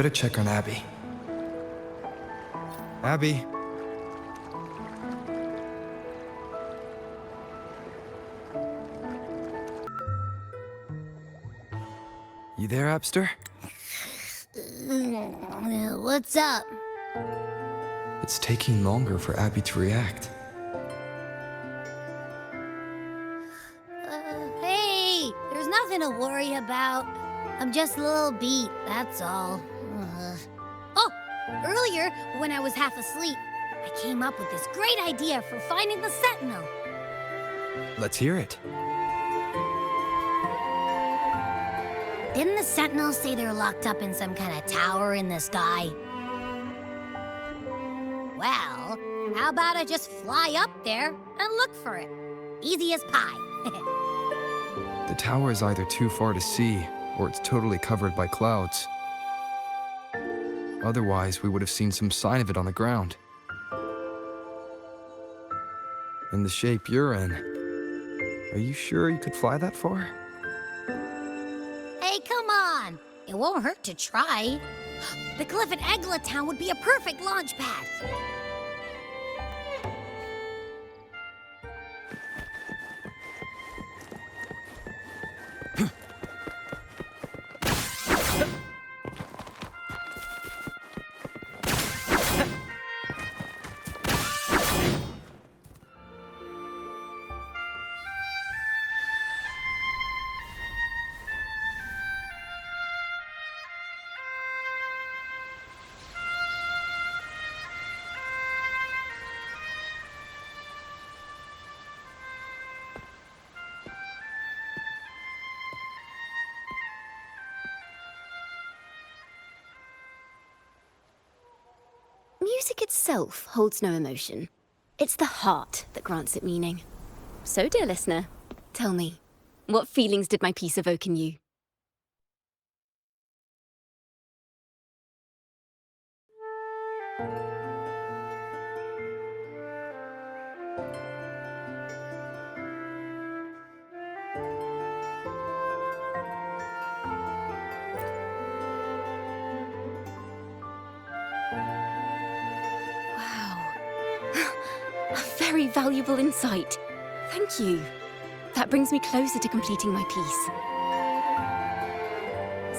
better check on Abby. Abby? You there, Abster? What's up? It's taking longer for Abby to react. Hey, there's nothing to worry about. I'm just a little beat, that's all. Oh, earlier, when I was half asleep, I came up with this great idea for finding the Sentinel. Let's hear it. Didn't the Sentinels say they're locked up in some kind of tower in the sky? Well, how about I just fly up there and look for it? Easy as pie. The tower is either too far to see, or it's totally covered by clouds. Otherwise, we would have seen some sign of it on the ground. In the shape you're in, are you sure you could fly that far? Hey, come on! It won't hurt to try. The cliff at Eglet Town would be a perfect launch pad. Music itself holds no emotion. It's the heart that grants it meaning. So, dear listener, tell me, what feelings did my piece evoke in you? Wow. A very valuable insight. Thank you. That brings me closer to completing my piece.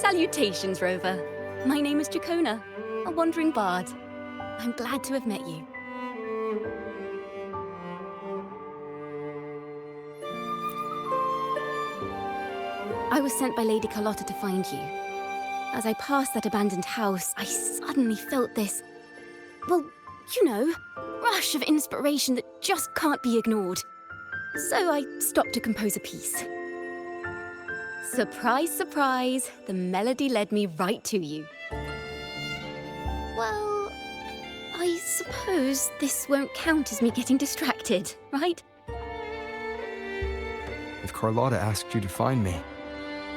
Salutations, Rover. My name is Jacona, a wandering bard. I'm glad to have met you. I was sent by Lady Carlotta to find you. As I passed that abandoned house, I suddenly felt this, well, you know, rush of inspiration that just can't be ignored. So I stopped to compose a piece. Surprise, surprise, the melody led me right to you. Well, I suppose this won't count as me getting distracted, right? If Carlotta asked you to find me,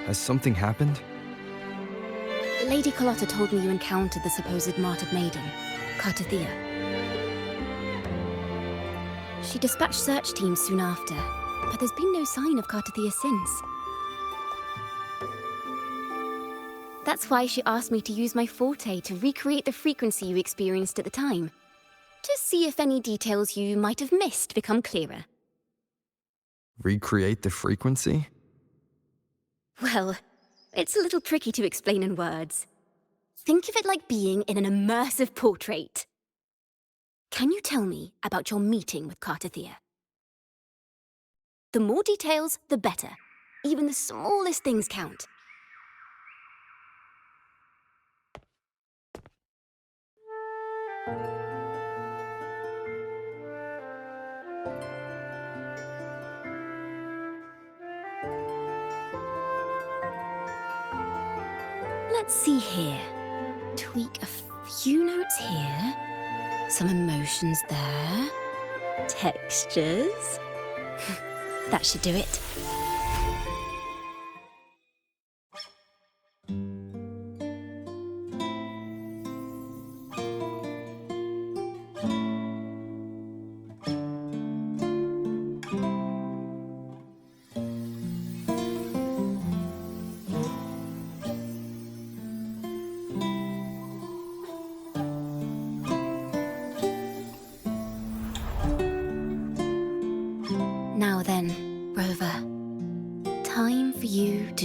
has something happened? Lady Carlotta told me you encountered the supposed martyred maiden, Cartathea. She dispatched search teams soon after, but there's been no sign of Cartathea since. That's why she asked me to use my forte to recreate the frequency you experienced at the time, to see if any details you might have missed become clearer. Recreate the frequency? Well, it's a little tricky to explain in words. Think of it like being in an immersive portrait. Can you tell me about your meeting with Cartathea? The more details, the better. Even the smallest things count. Let's see here. Tweak a few notes here. Some emotions there. Textures. That should do it.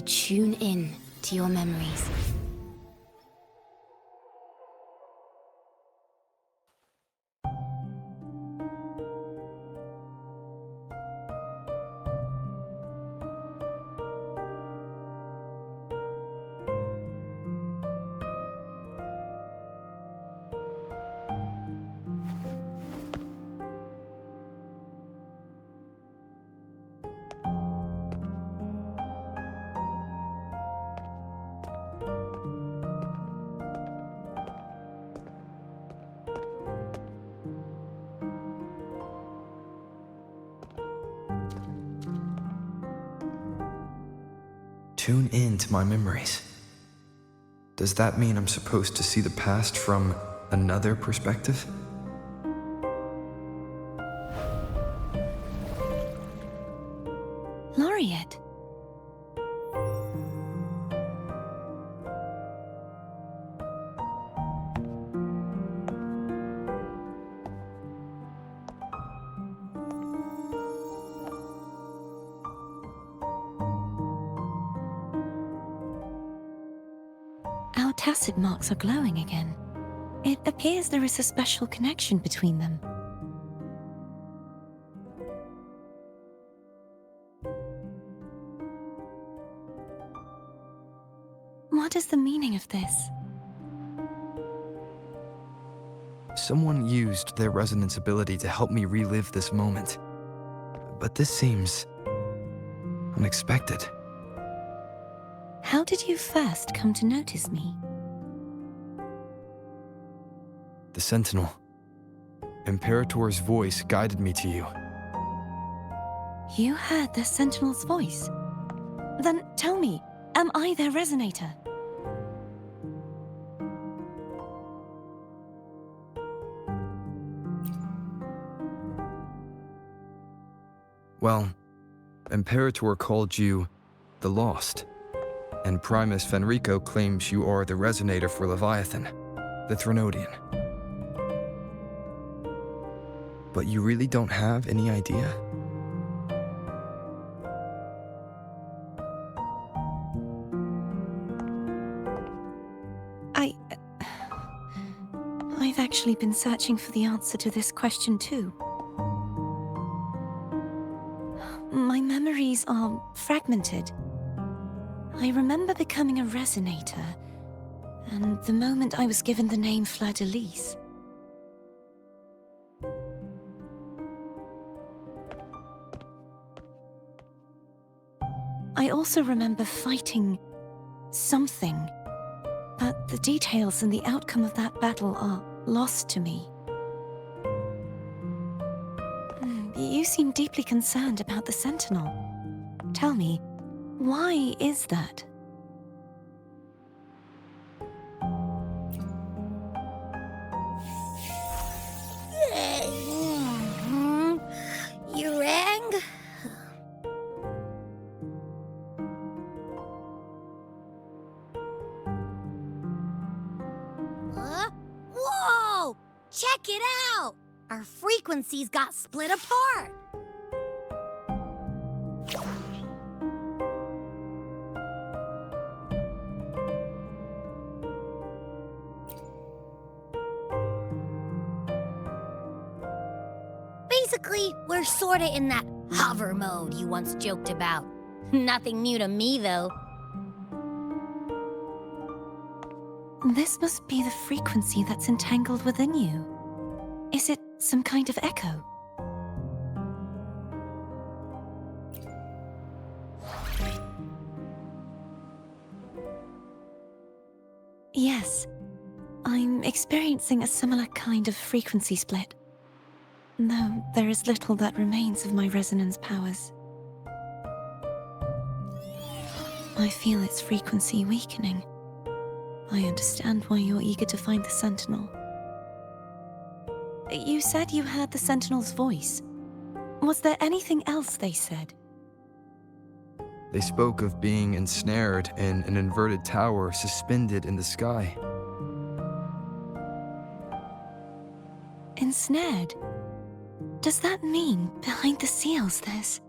tune in to your memories. Tune in to my memories. Does that mean I'm supposed to see the past from another perspective? Laureate. Our tacit marks are glowing again. It appears there is a special connection between them. What is the meaning of this? Someone used their resonance ability to help me relive this moment. But this seems unexpected. How did you first come to notice me? The Sentinel. Imperator's voice guided me to you. You heard the Sentinel's voice? Then tell me, am I their resonator? Well, Imperator called you the Lost, and Primus Fenrico claims you are the resonator for Leviathan, the Threnodian. But you really don't have any idea? I've actually been searching for the answer to this question too. My memories are fragmented. I remember becoming a resonator, and the moment I was given the name Fleur-de-Lis. I also remember fighting something, but the details and the outcome of that battle are lost to me. You seem deeply concerned about the Sentinel. Tell me, why is that? You rang? Whoa! Check it out! Our frequencies got split apart. Basically, we're sorta in that hover mode you once joked about. Nothing new to me, though. This must be the frequency that's entangled within you. Is it some kind of echo? Yes, I'm experiencing a similar kind of frequency split. Though there is little that remains of my resonance powers. I feel its frequency weakening. I understand why you're eager to find the Sentinel. You said you heard the Sentinel's voice. Was there anything else they said? They spoke of being ensnared in an inverted tower suspended in the sky. Ensnared? Does that mean behind the seals there's...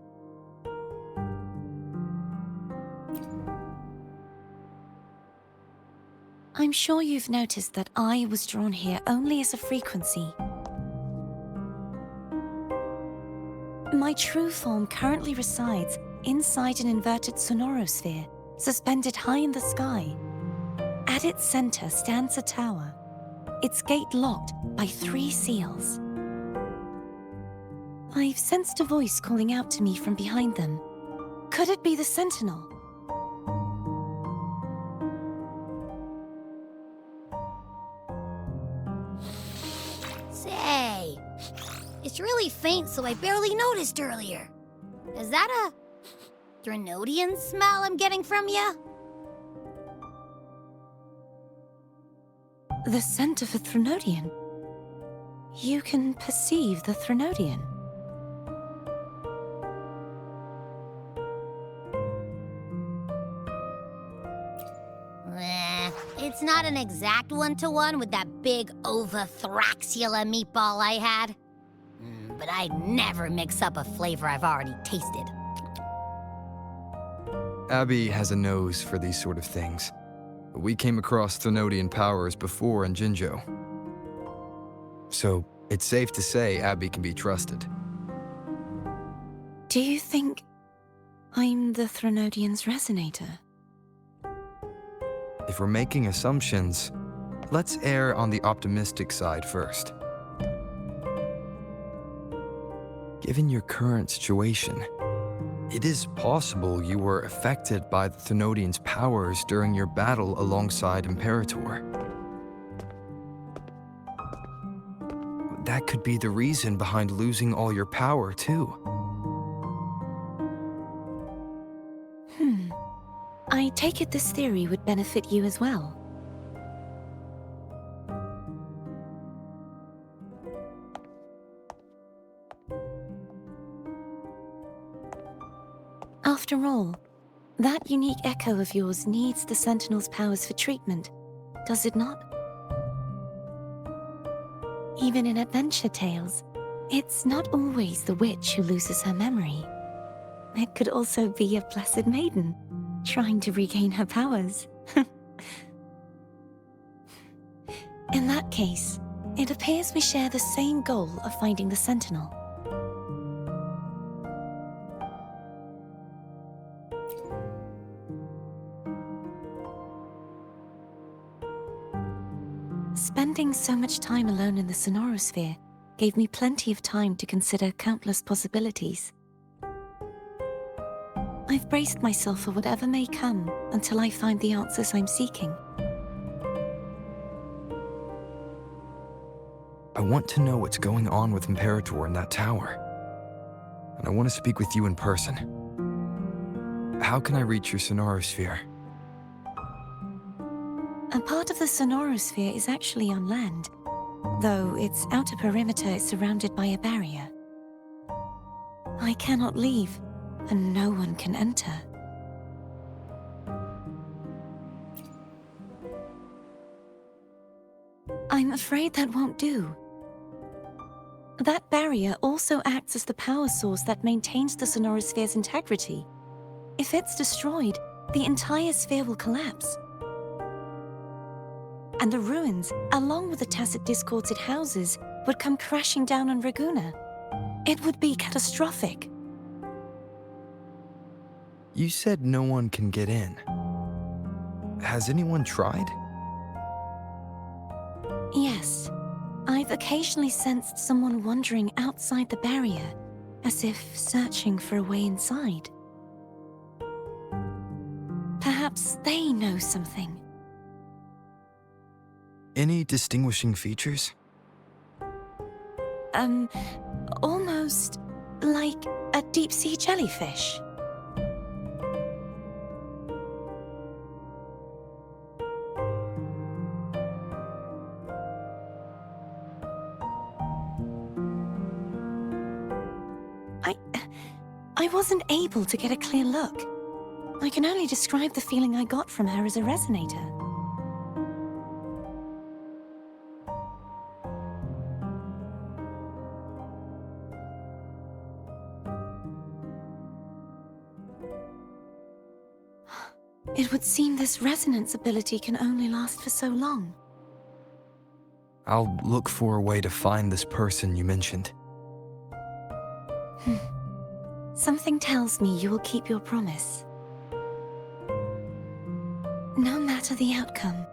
I'm sure you've noticed that I was drawn here only as a frequency. My true form currently resides inside an inverted sonorosphere, suspended high in the sky. At its center stands a tower, its gate locked by 3 seals. I've sensed a voice calling out to me from behind them. Could it be the Sentinel? Say, it's really faint, so I barely noticed earlier. Is that a Threnodian smell I'm getting from you? The scent of a Threnodian. You can perceive the Threnodian. It's not an exact one-to-one with that big Ovathraxula meatball I had. But I'd never mix up a flavor I've already tasted. Abby has a nose for these sort of things. We came across Threnodian powers before in Jinzhou. So it's safe to say Abby can be trusted. Do you think I'm the Threnodian's resonator? If we're making assumptions, let's err on the optimistic side first. Given your current situation, it is possible you were affected by the Threnodian's powers during your battle alongside Imperator. That could be the reason behind losing all your power, too. I take it this theory would benefit you as well. After all, that unique echo of yours needs the Sentinel's powers for treatment, does it not? Even in adventure tales, it's not always the witch who loses her memory. It could also be a blessed maiden, trying to regain her powers. In that case, it appears we share the same goal of finding the Sentinel. Spending so much time alone in the sonorosphere gave me plenty of time to consider countless possibilities. I've braced myself for whatever may come until I find the answers I'm seeking. I want to know what's going on with Imperator in that tower. And I want to speak with you in person. How can I reach your sonorosphere? A part of the sonorosphere is actually on land, though its outer perimeter is surrounded by a barrier. I cannot leave, and no one can enter. I'm afraid that won't do. That barrier also acts as the power source that maintains the sonorosphere's integrity. If it's destroyed, the entire sphere will collapse. And the ruins, along with the tacit discords it houses, would come crashing down on Raguna. It would be catastrophic. You said no one can get in. Has anyone tried? Yes. I've occasionally sensed someone wandering outside the barrier, as if searching for a way inside. Perhaps they know something. Any distinguishing features? Almost like a deep-sea jellyfish. I wasn't able to get a clear look. I can only describe the feeling I got from her as a resonator. It would seem this resonance ability can only last for so long. I'll look for a way to find this person you mentioned. Something tells me you will keep your promise. No matter the outcome,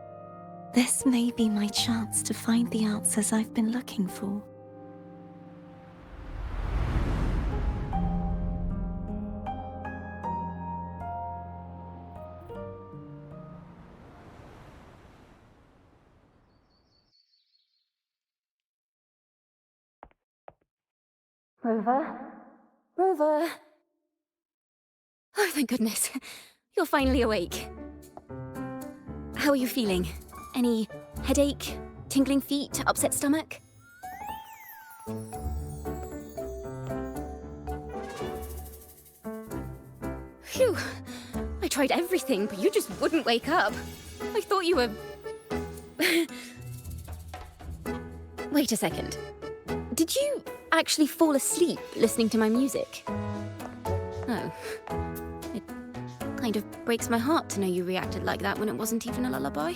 this may be my chance to find the answers I've been looking for. Rover? Rover? Oh, thank goodness. You're finally awake. How are you feeling? Any headache, tingling feet, upset stomach? Phew. I tried everything, but you just wouldn't wake up. I thought you were... Wait a second. Did you actually fall asleep listening to my music? Oh. It kind of breaks my heart to know you reacted like that when it wasn't even a lullaby.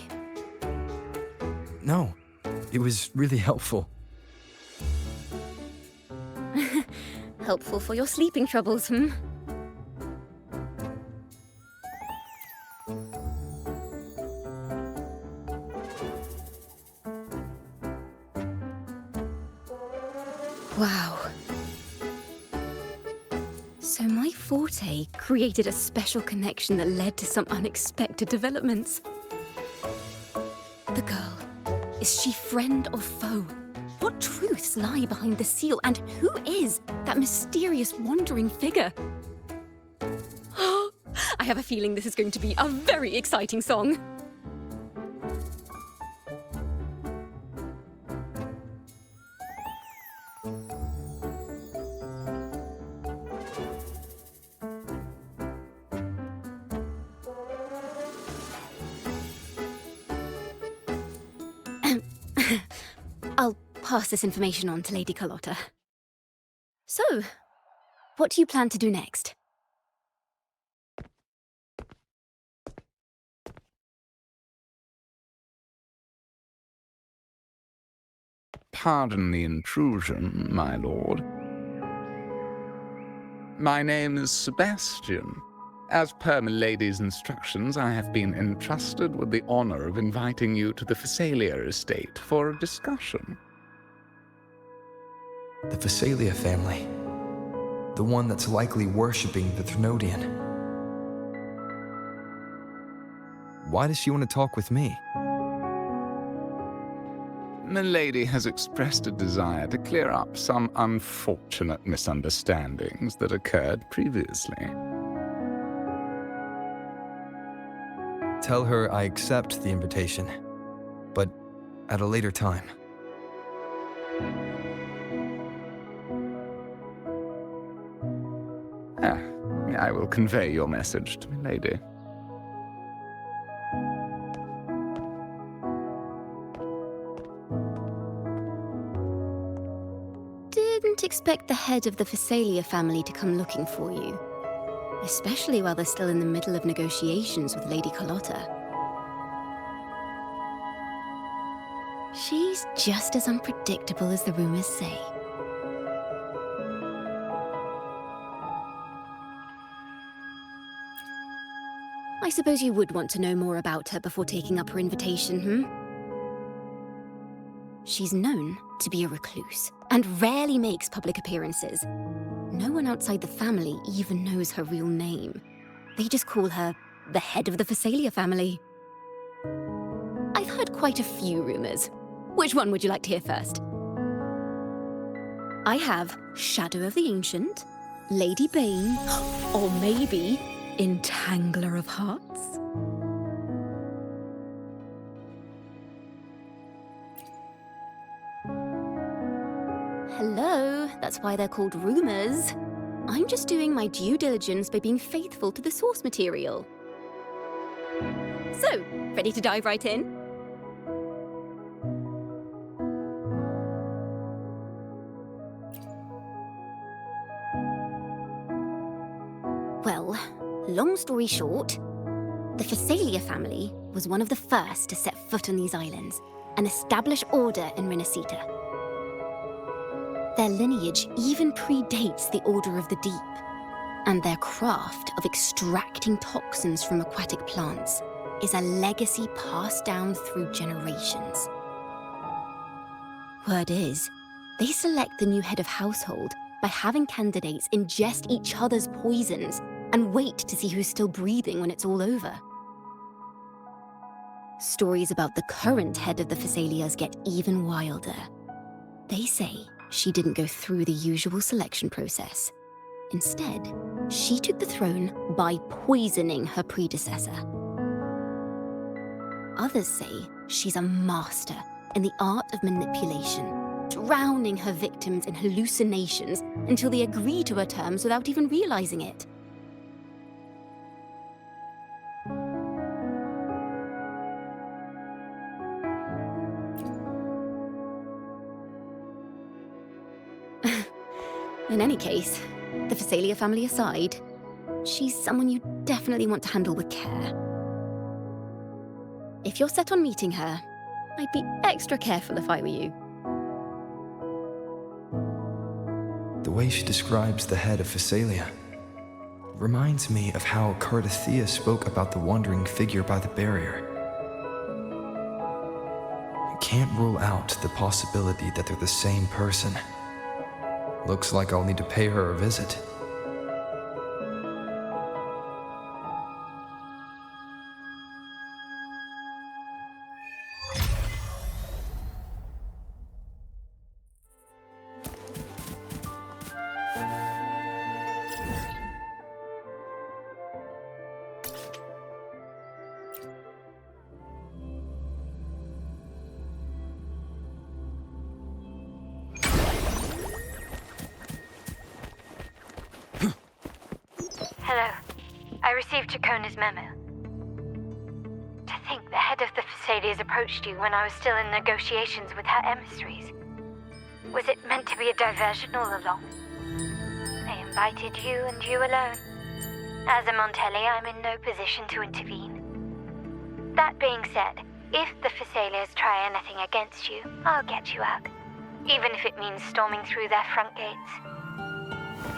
No, it was really helpful. Helpful for your sleeping troubles, hmm? Wow. So my forte created a special connection that led to some unexpected developments. The girl, is she friend or foe? What truths lie behind the seal, and who is that mysterious wandering figure? I have a feeling this is going to be a very exciting song. I'll pass this information on to Lady Carlotta. So, what do you plan to do next? Pardon the intrusion, my lord. My name is Sebastian. As per milady's instructions, I have been entrusted with the honor of inviting you to the Phasalia estate for a discussion. The Phasalia family. The one that's likely worshipping the Thrnodian. Why does she want to talk with me? Milady has expressed a desire to clear up some unfortunate misunderstandings that occurred previously. Tell her I accept the invitation, but at a later time. I will convey your message to Milady. Didn't expect the head of the Phasalia family to come looking for you. Especially while they're still in the middle of negotiations with Lady Carlotta. She's just as unpredictable as the rumors say. I suppose you would want to know more about her before taking up her invitation, hmm? She's known to be a recluse, and rarely makes public appearances. No one outside the family even knows her real name. They just call her the head of the Phasalia family. I've heard quite a few rumors. Which one would you like to hear first? I have Shadow of the Ancient, Lady Bane, or maybe Entangler of Hearts. Hello, that's why they're called rumors. I'm just doing my due diligence by being faithful to the source material. So, ready to dive right in? Well, long story short, The Phasalia family was one of the first to set foot on these islands and establish order in Rinascita. Their lineage even predates the Order of the Deep, and their craft of extracting toxins from aquatic plants is a legacy passed down through generations. Word is, they select the new head of household by having candidates ingest each other's poisons and wait to see who's still breathing when it's all over. Stories about the current head of the Phasalias get even wilder. They say she didn't go through the usual selection process. Instead, she took the throne by poisoning her predecessor. Others say she's a master in the art of manipulation, drowning her victims in hallucinations until they agree to her terms without even realizing it. In any case, the Phasalia family aside, she's someone you definitely want to handle with care. If you're set on meeting her, I'd be extra careful if I were you. The way she describes the head of Phasalia reminds me of how Cardathea spoke about the wandering figure by the barrier. I can't rule out the possibility that they're the same person. Looks like I'll need to pay her a visit. Hello. I received Chacona's memo. To think the head of the Phasalias approached you when I was still in negotiations with her emissaries. Was it meant to be a diversion all along? They invited you and you alone. As a Montelli, I'm in no position to intervene. That being said, if the Phasalias try anything against you, I'll get you out. Even if it means storming through their front gates.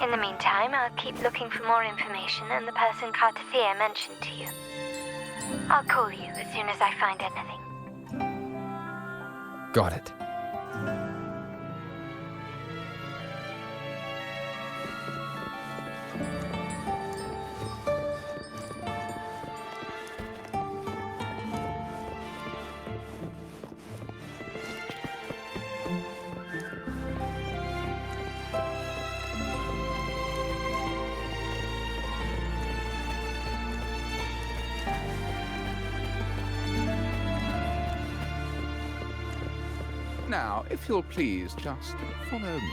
In the meantime, I'll keep looking for more information and the person Cardathea mentioned to you. I'll call you as soon as I find anything. Got it. Now, if you'll please just follow me.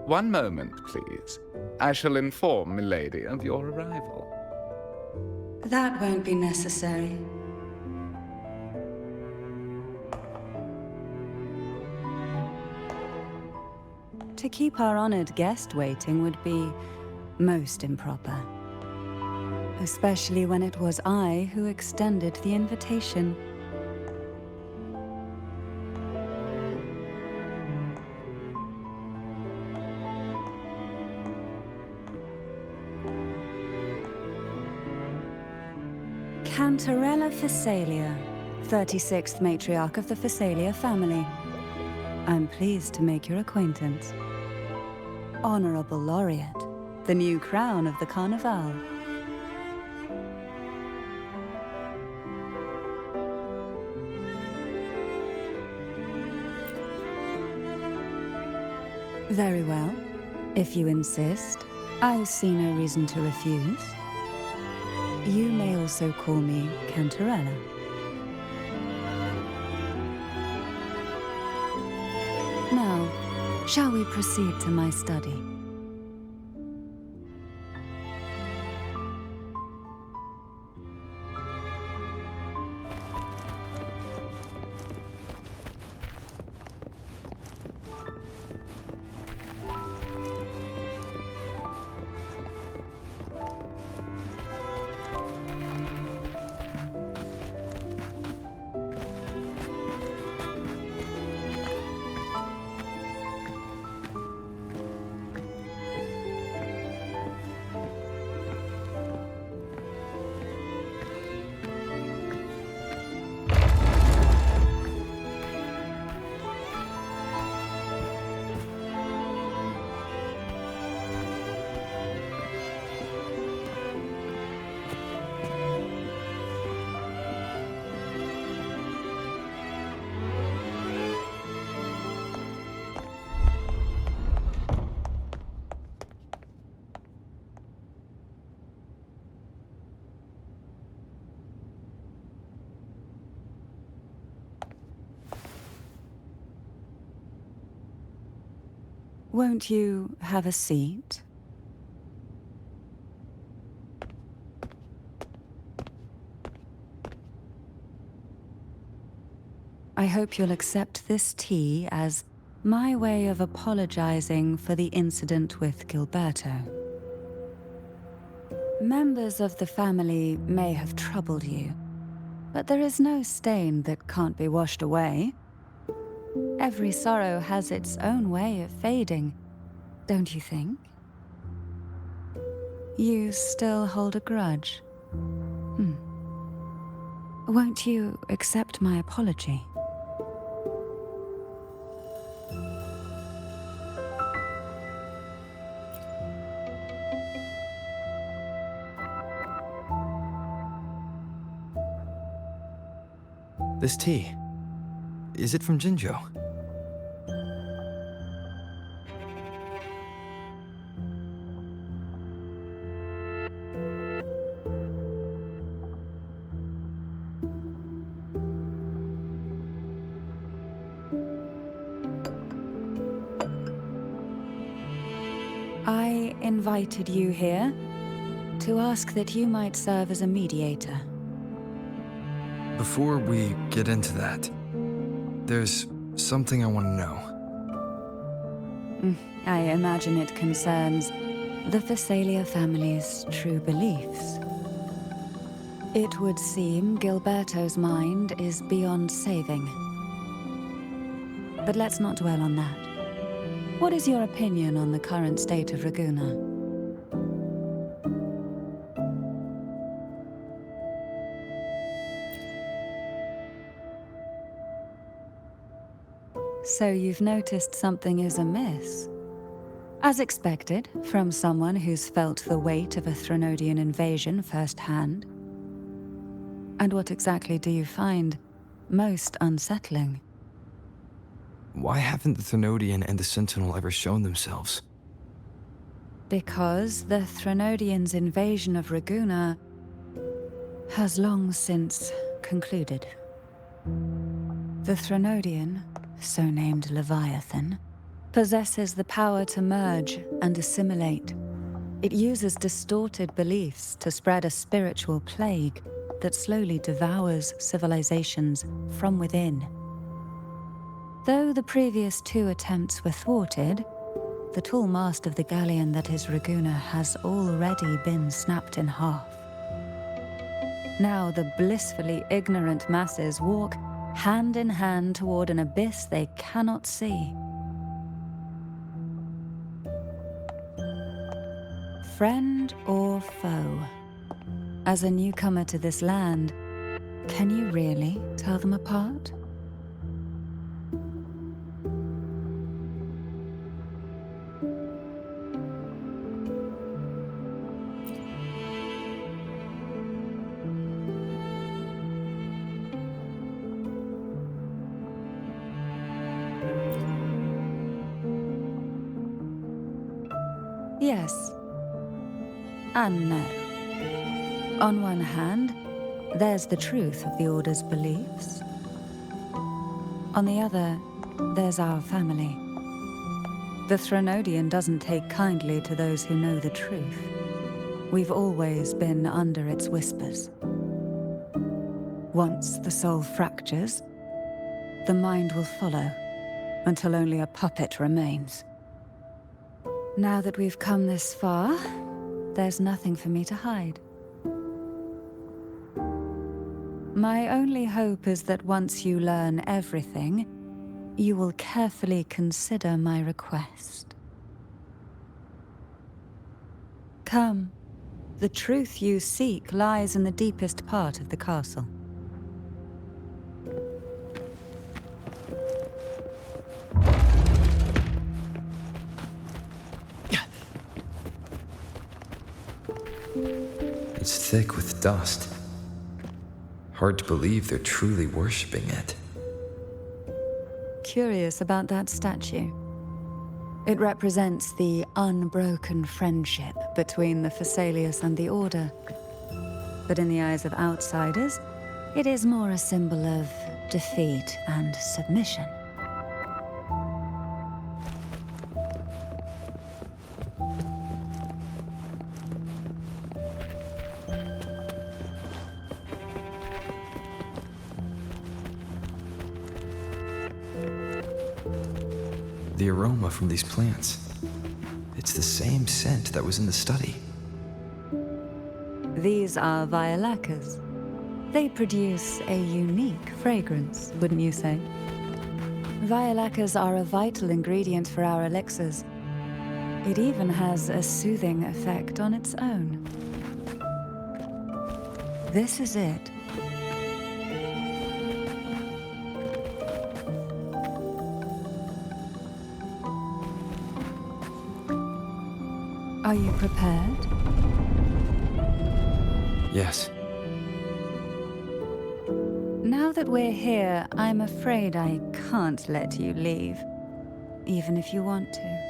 One moment, please. I shall inform Milady of your arrival. That won't be necessary. To keep our honored guest waiting would be most improper. Especially when it was I who extended the invitation. Cantarella Phasalia, 36th matriarch of the Phasalia family. I'm pleased to make your acquaintance. Honorable Laureate, the new crown of the Carnival. Very well. If you insist, I see no reason to refuse. You may also call me Cantarella. Now, shall we proceed to my study? Won't you have a seat? I hope you'll accept this tea as my way of apologizing for the incident with Gilberto. Members of the family may have troubled you, but there is no stain that can't be washed away. Every sorrow has its own way of fading, don't you think? You still hold a grudge? Won't you accept my apology? This tea, is it from Jinjo? I invited you here to ask that you might serve as a mediator. Before we get into that, there's something I want to know. I imagine it concerns the Phasalia family's true beliefs. It would seem Gilberto's mind is beyond saving. But let's not dwell on that. What is your opinion on the current state of Raguna? So you've noticed something is amiss? As expected, from someone who's felt the weight of a Threnodian invasion firsthand. And what exactly do you find most unsettling? Why haven't the Threnodian and the Sentinel ever shown themselves? Because the Threnodians' invasion of Raguna has long since concluded. The Threnodian, so named Leviathan, possesses the power to merge and assimilate. It uses distorted beliefs to spread a spiritual plague that slowly devours civilizations from within. Though the previous two attempts were thwarted, the tall mast of the galleon that is Raguna has already been snapped in half. Now the blissfully ignorant masses walk hand in hand toward an abyss they cannot see. Friend or foe? As a newcomer to this land, can you really tell them apart? Yes. And no. On one hand, there's the truth of the Order's beliefs. On the other, there's our family. The Threnodian doesn't take kindly to those who know the truth. We've always been under its whispers. Once the soul fractures, the mind will follow, until only a puppet remains. Now that we've come this far, there's nothing for me to hide. My only hope is that once you learn everything, you will carefully consider my request. Come. The truth you seek lies in the deepest part of the castle. It's thick with dust. Hard to believe they're truly worshipping it. Curious about that statue. It represents the unbroken friendship between the Phasaelius and the Order. But in the eyes of outsiders, it is more a symbol of defeat and submission. The aroma from these plants. It's the same scent that was in the study. These are violacas. They produce a unique fragrance, wouldn't you say? Violacas are a vital ingredient for our elixirs. It even has a soothing effect on its own. This is it. Are you prepared? Yes. Now that we're here, I'm afraid I can't let you leave, even if you want to.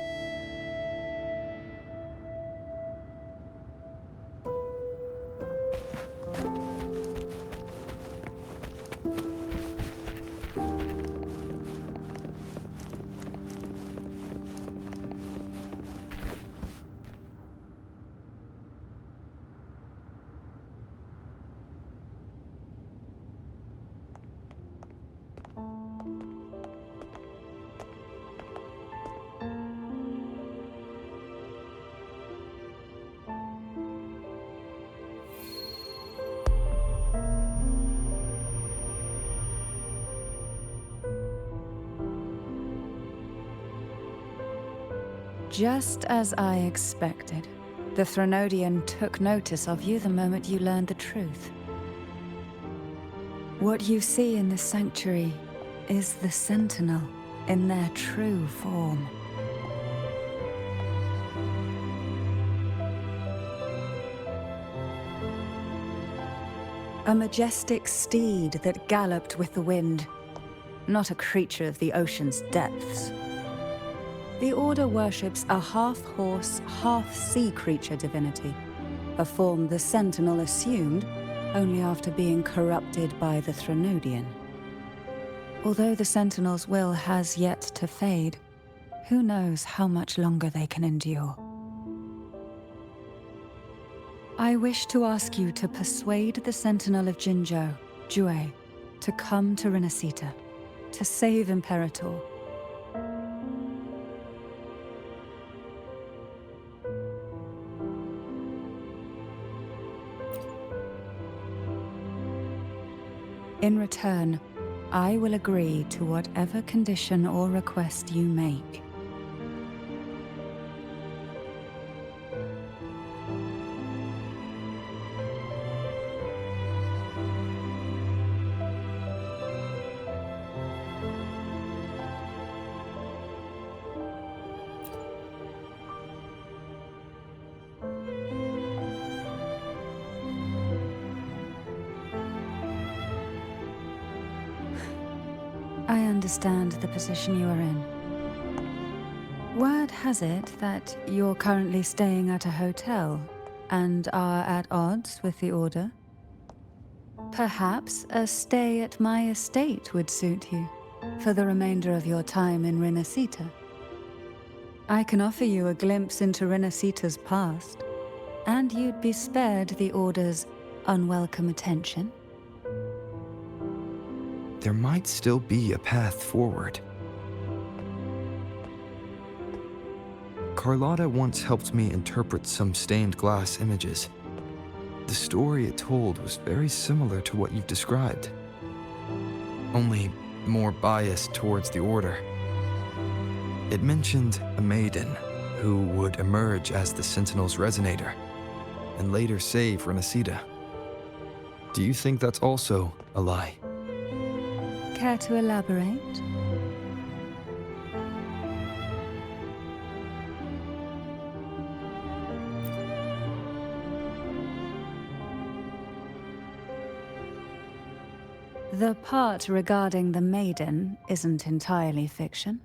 Just as I expected, the Threnodian took notice of you the moment you learned the truth. What you see in the sanctuary is the Sentinel in their true form. A majestic steed that galloped with the wind, not a creature of the ocean's depths. The Order worships a half-horse, half-sea creature divinity, a form the Sentinel assumed only after being corrupted by the Threnodian. Although the Sentinel's will has yet to fade, who knows how much longer they can endure. I wish to ask you to persuade the Sentinel of Jinzhou, Jue, to come to Rinascita, to save Imperator. In return, I will agree to whatever condition or request you make. I understand the position you are in. Word has it that you're currently staying at a hotel and are at odds with the Order. Perhaps a stay at my estate would suit you for the remainder of your time in Rinascita. I can offer you a glimpse into Rinascita's past, and you'd be spared the Order's unwelcome attention. There might still be a path forward. Carlotta once helped me interpret some stained glass images. The story it told was very similar to what you've described, only more biased towards the Order. It mentioned a maiden who would emerge as the Sentinel's resonator and later save Rinascita. Do you think that's also a lie? Care to elaborate? The part regarding the Maiden isn't entirely fiction.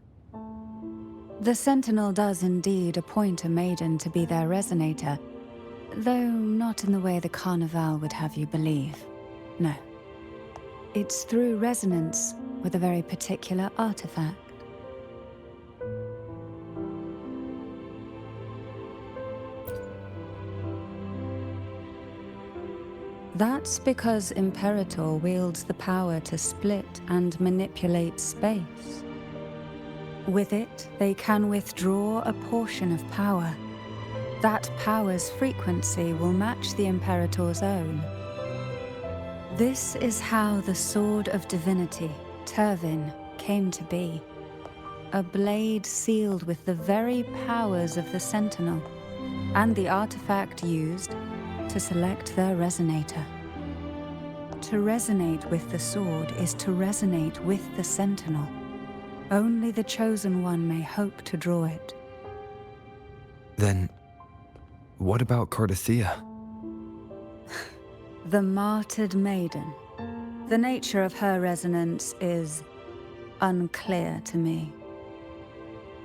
The Sentinel does indeed appoint a Maiden to be their resonator, though not in the way the Carnival would have you believe. No. It's through resonance with a very particular artifact. That's because Imperator wields the power to split and manipulate space. With it, they can withdraw a portion of power. That power's frequency will match the Imperator's own. This is how the Sword of Divinity, Turvin, came to be. A blade sealed with the very powers of the Sentinel, and the artifact used to select their resonator. To resonate with the sword is to resonate with the Sentinel. Only the Chosen One may hope to draw it. Then, what about Cardothea? The martyred maiden. The nature of her resonance is unclear to me.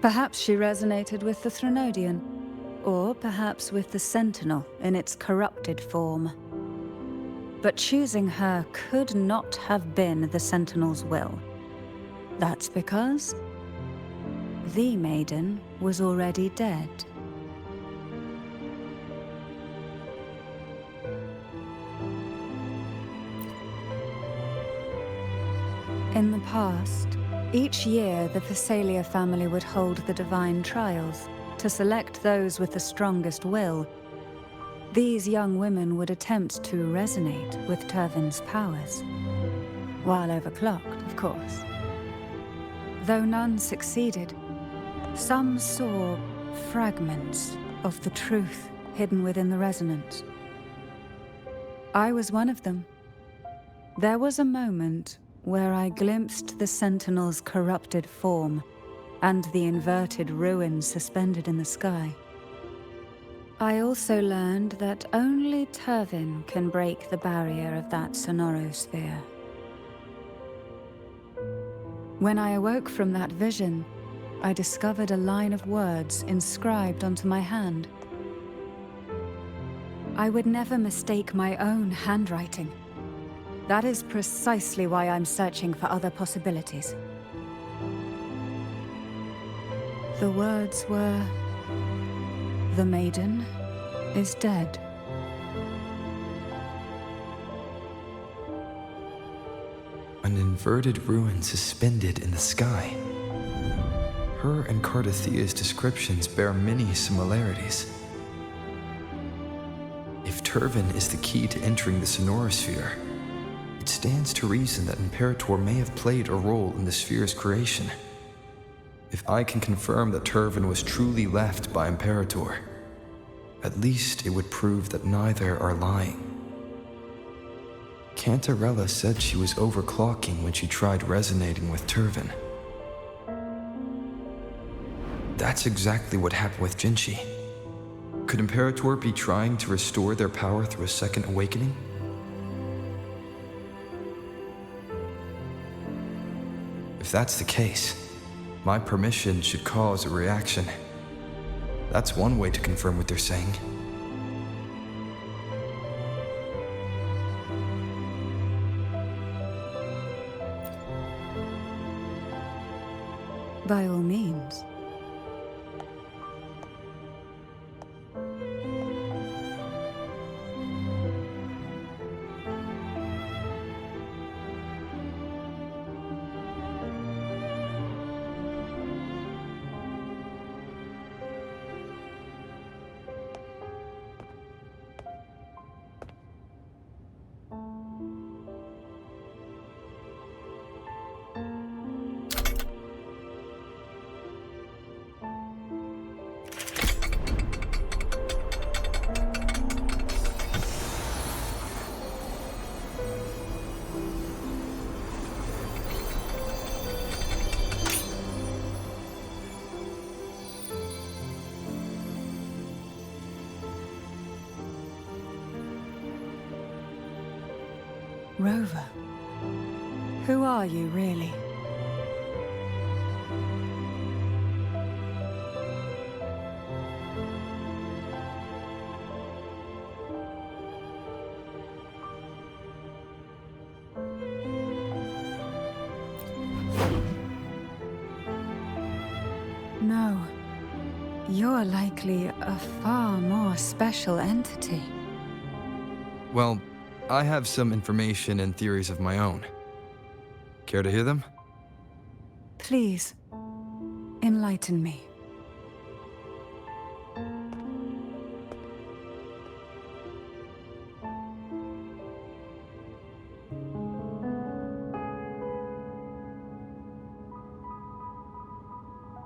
Perhaps she resonated with the Threnodian, or perhaps with the Sentinel in its corrupted form. But choosing her could not have been the Sentinel's will. That's because the Maiden was already dead. In the past, each year the Phasalia family would hold the Divine Trials to select those with the strongest will. These young women would attempt to resonate with Turvin's powers, while overclocked, of course. Though none succeeded, some saw fragments of the truth hidden within the resonance. I was one of them. There was a moment where I glimpsed the Sentinel's corrupted form and the inverted ruins suspended in the sky. I also learned that only Turvin can break the barrier of that sonorosphere. When I awoke from that vision, I discovered a line of words inscribed onto my hand. I would never mistake my own handwriting. That is precisely why I'm searching for other possibilities. The words were, "The Maiden is dead." An inverted ruin suspended in the sky. Her and Cardothea's descriptions bear many similarities. If Turvin is the key to entering the sonorosphere, it stands to reason that Imperator may have played a role in the sphere's creation. If I can confirm that Turvin was truly left by Imperator, at least it would prove that neither are lying. Cantarella said she was overclocking when she tried resonating with Turvin. That's exactly what happened with Jinshi. Could Imperator be trying to restore their power through a second awakening? If that's the case, My permission should cause a reaction. That's one way to confirm what they're saying. By all means. Rover, who are you really? No, you're likely a far more special entity. Well, I have some information and theories of my own. Care to hear them? Please, enlighten me.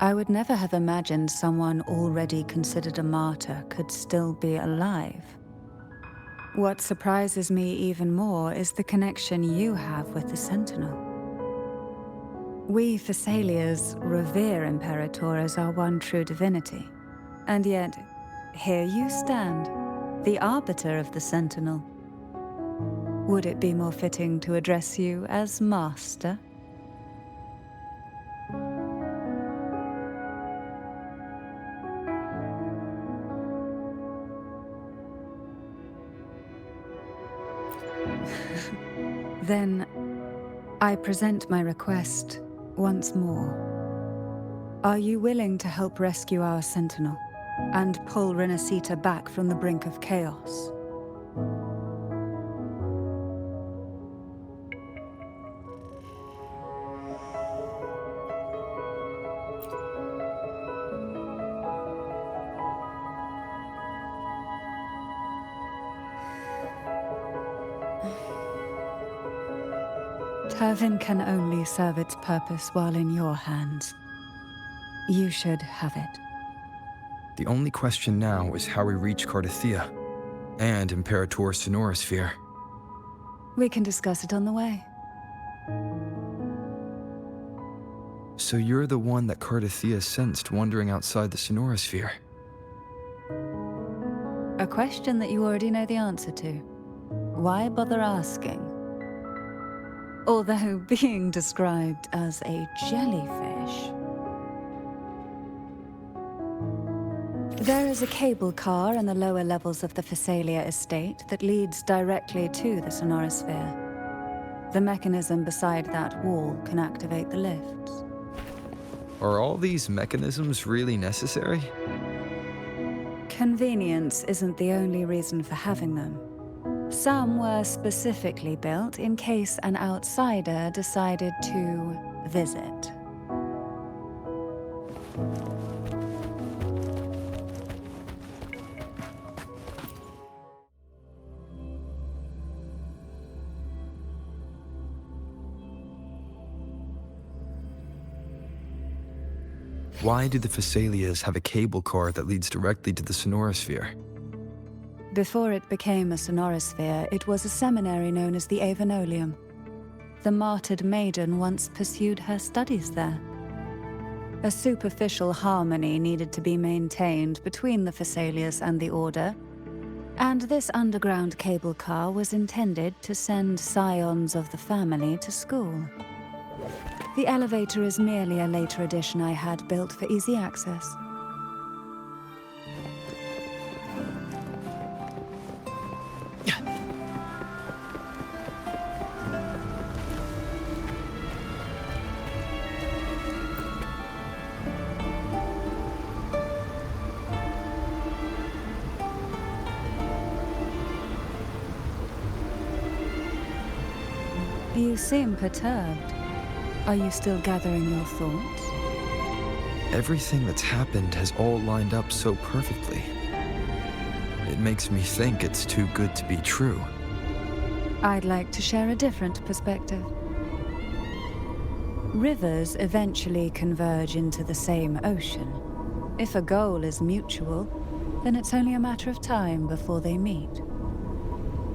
I would never have imagined someone already considered a martyr could still be alive. What surprises me even more is the connection you have with the Sentinel. We Thessalians revere Imperator as our one true divinity. And yet, here you stand, the arbiter of the Sentinel. Would it be more fitting to address you as Master? Then, I present my request once more. Are you willing to help rescue our Sentinel and pull Rinascita back from the brink of chaos? Turvin can only serve its purpose while in your hands. You should have it. The only question now is how we reach Cardathia and Imperator's Sonorosphere. We can discuss it on the way. So you're the one that Cardathia sensed wandering outside the Sonorosphere? A question that you already know the answer to. Why bother asking? Although being described as a jellyfish. There is a cable car in the lower levels of the Thessalia estate that leads directly to the Sonorosphere. The mechanism beside that wall can activate the lifts. Are all these mechanisms really necessary? Convenience isn't the only reason for having them. Some were specifically built in case an outsider decided to visit. Why do the Thessalias have a cable car that leads directly to the Sonorosphere? Before it became a Sonorosphere, it was a seminary known as the Avenolium. The martyred Maiden once pursued her studies there. A superficial harmony needed to be maintained between the Thessalias and the Order, and this underground cable car was intended to send scions of the family to school. The elevator is merely a later addition I had built for easy access. You seem perturbed. Are you still gathering your thoughts? Everything that's happened has all lined up so perfectly. It makes me think it's too good to be true. I'd like to share a different perspective. Rivers eventually converge into the same ocean. If a goal is mutual, then it's only a matter of time before they meet.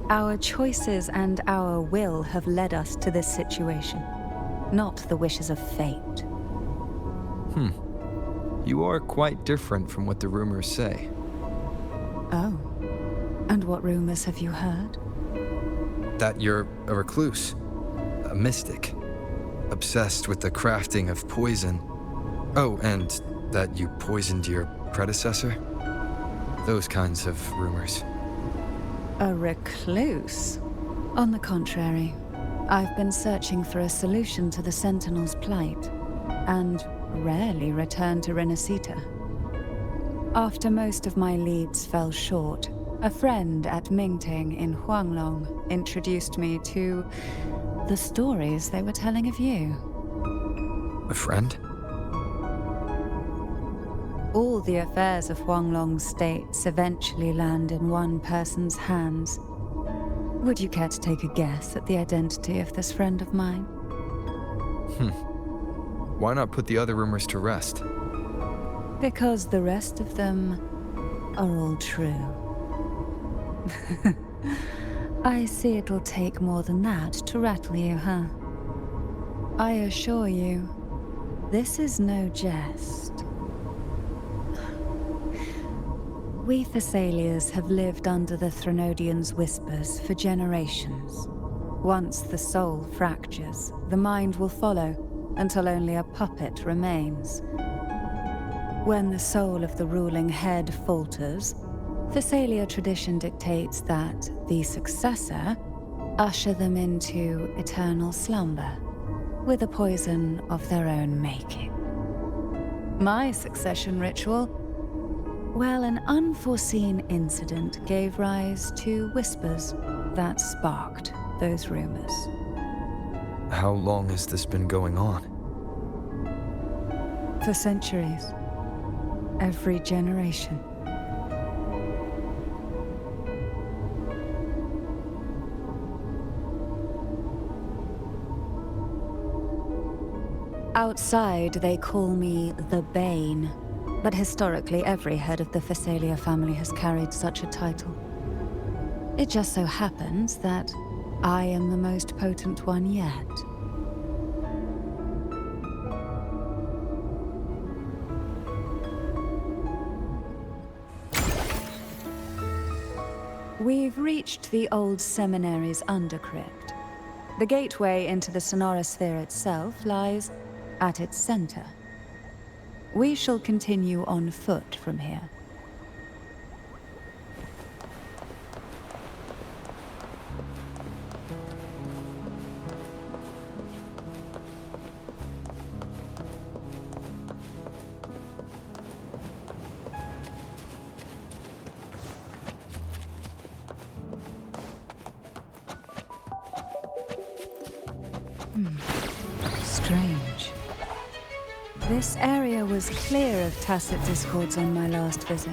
Our choices and our will have led us to this situation, not the wishes of fate. You are quite different from what the rumors say. Oh. And what rumors have you heard? That you're a recluse, a mystic, obsessed with the crafting of poison. Oh, and that you poisoned your predecessor? Those kinds of rumors. A recluse? On the contrary, I've been searching for a solution to the Sentinel's plight, and rarely return to Rinascita. After most of my leads fell short, a friend at Mingting in Huanglong introduced me to the stories they were telling of you. A friend? All the affairs of Huanglong states eventually land in one person's hands. Would you care to take a guess at the identity of this friend of mine? Why not put the other rumors to rest? Because the rest of them are all true. I see it'll take more than that to rattle you, huh? I assure you, this is no jest. We Thessalians have lived under the Threnodians' whispers for generations. Once the soul fractures, the mind will follow, until only a puppet remains. When the soul of the ruling head falters, Thessalia tradition dictates that the successor usher them into eternal slumber, with a poison of their own making. My succession ritual, well, an unforeseen incident gave rise to whispers that sparked those rumors. How long has this been going on? For centuries. Every generation. Outside, they call me the Bane, but historically every head of the Thessalia family has carried such a title. It just so happens that I am the most potent one yet. We've reached the old seminary's undercrypt. The gateway into the sonorosphere itself lies at its center. We shall continue on foot from here. Strange. This area was clear of tacit discords on my last visit,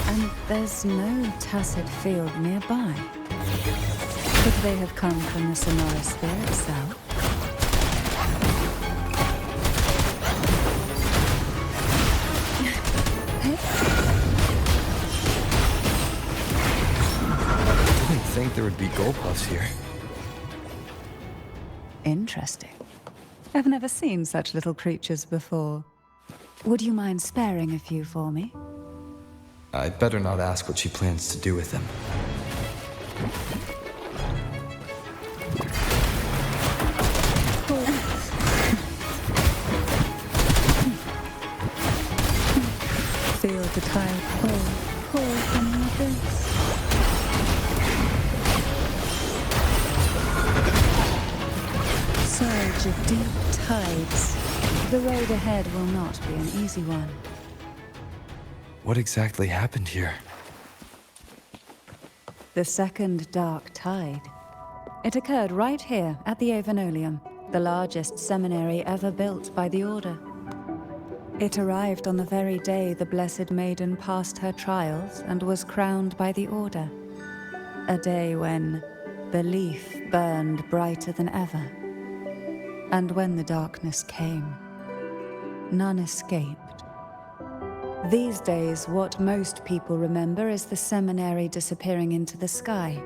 and there's no tacit field nearby. Could they have come from the sonorosphere itself? I didn't think there would be Golpuffs here. Interesting. I've never seen such little creatures before. Would you mind sparing a few for me? I'd better not ask what she plans to do with them. Feel the tide pour from the abyss. Surge of deep tides. The road ahead will not be an easy one. What exactly happened here? The second dark tide. It occurred right here at the Avenolium, the largest seminary ever built by the Order. It arrived on the very day the Blessed Maiden passed her trials and was crowned by the Order. A day when belief burned brighter than ever. And when the darkness came, none escaped. These days, what most people remember is the seminary disappearing into the sky.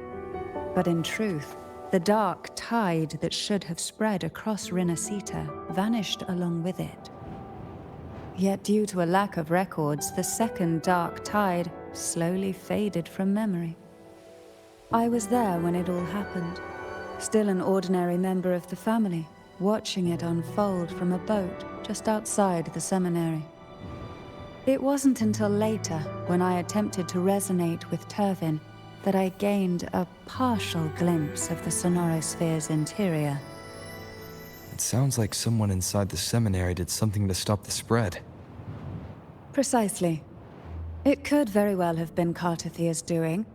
But in truth, the dark tide that should have spread across Rinascita vanished along with it. Yet due to a lack of records, the second dark tide slowly faded from memory. I was there when it all happened, still an ordinary member of the family, watching it unfold from a boat just outside the seminary. It wasn't until later, when I attempted to resonate with Turvin, that I gained a partial glimpse of the sonorosphere's interior. It sounds like someone inside the seminary did something to stop the spread. Precisely. It could very well have been Cartothia's doing,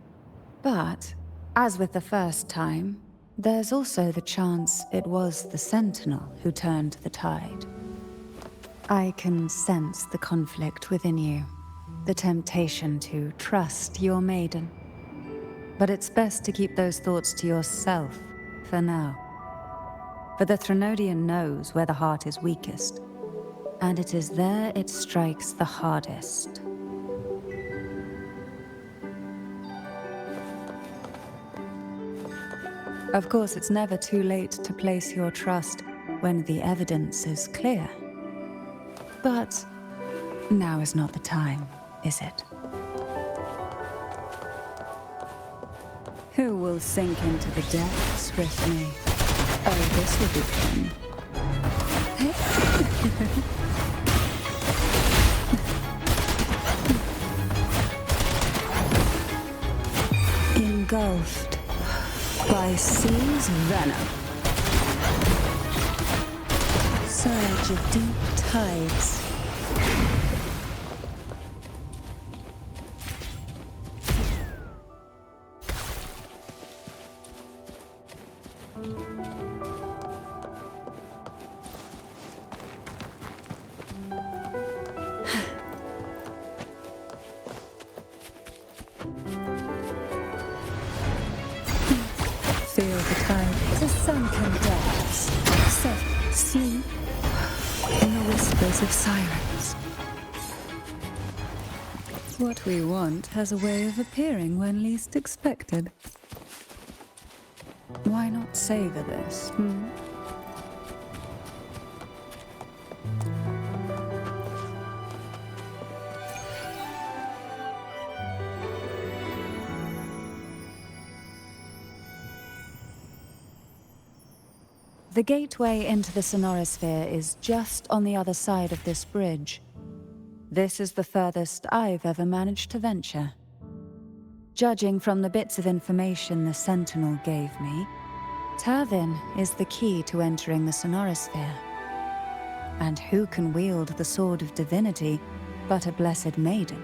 but, as with the first time, there's also the chance it was the Sentinel who turned the tide. I can sense the conflict within you, the temptation to trust your maiden. But it's best to keep those thoughts to yourself for now. For the Threnodian knows where the heart is weakest, and it is there it strikes the hardest. Of course, it's never too late to place your trust when the evidence is clear. But now is not the time, is it? Who will sink into the depths with me? Oh, this will be fun. Engulfed by sea's venom. Surge of deep tides. Feel the tide to sunken depths. Set, sleep in the whispers of sirens. What we want has a way of appearing when least expected. Why not savor this, The gateway into the sonorosphere is just on the other side of this bridge. This is the furthest I've ever managed to venture. Judging from the bits of information the Sentinel gave me, Turvin is the key to entering the sonorosphere. And who can wield the Sword of Divinity but a Blessed Maiden?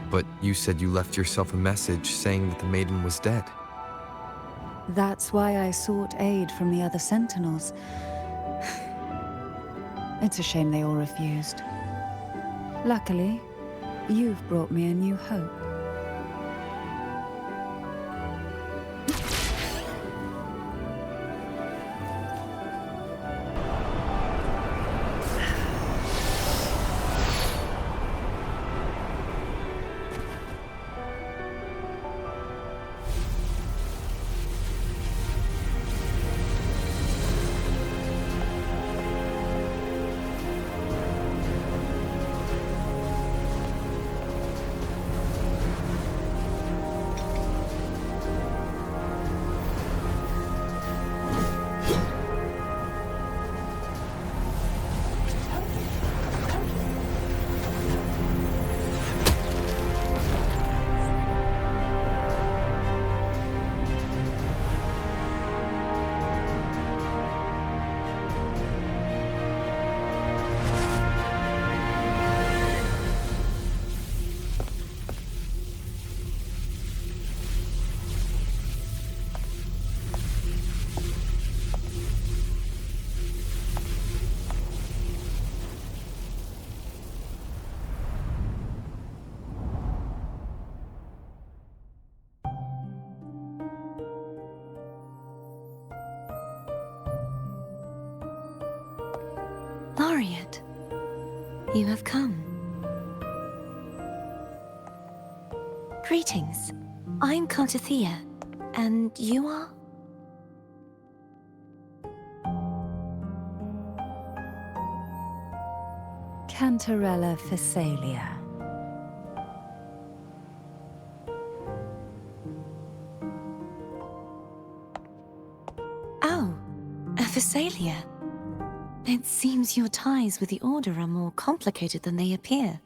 But you said you left yourself a message saying that the Maiden was dead. That's why I sought aid from the other Sentinels. It's a shame they all refused. Luckily, you've brought me a new hope. You have come. Greetings. I'm Cartathea, and you are? Cantarella Phasalia. Oh, a Phasalia. It seems your ties with the Order are more complicated than they appear.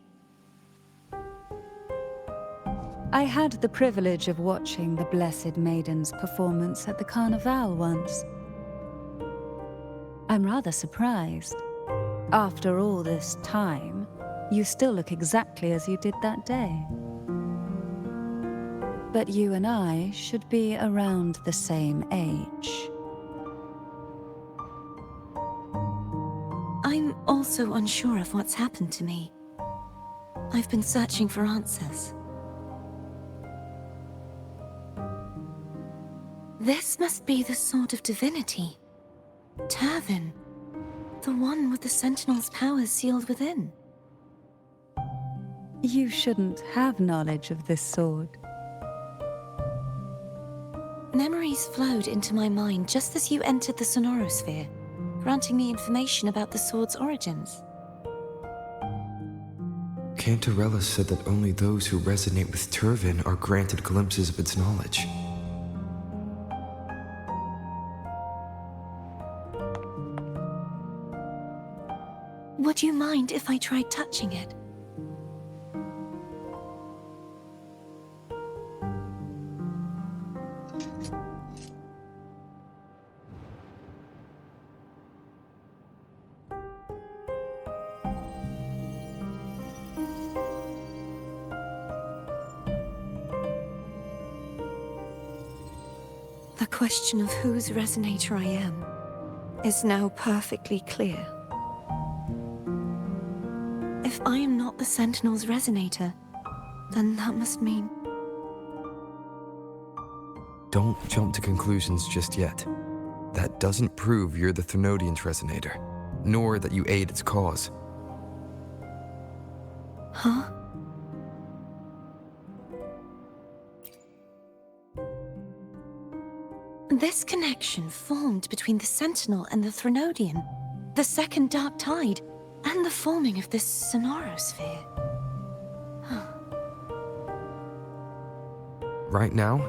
I had the privilege of watching the Blessed Maiden's performance at the Carnival once. I'm rather surprised. After all this time, you still look exactly as you did that day. But you and I should be around the same age. I'm also unsure of what's happened to me. I've been searching for answers. This must be the Sword of Divinity. Turvin. The one with the Sentinel's powers sealed within. You shouldn't have knowledge of this sword. Memories flowed into my mind just as you entered the Sonorosphere, granting me information about the sword's origins. Cantarella said that only those who resonate with Turvin are granted glimpses of its knowledge. Would you mind if I tried touching it? The question of whose resonator I am is now perfectly clear. If I am not the Sentinel's resonator, then that must mean... Don't jump to conclusions just yet. That doesn't prove you're the Thenodian's resonator, nor that you aid its cause. Huh? This connection formed between the Sentinel and the Thenodian, the second Dark Tide, and the forming of this Sonorosphere. Right now,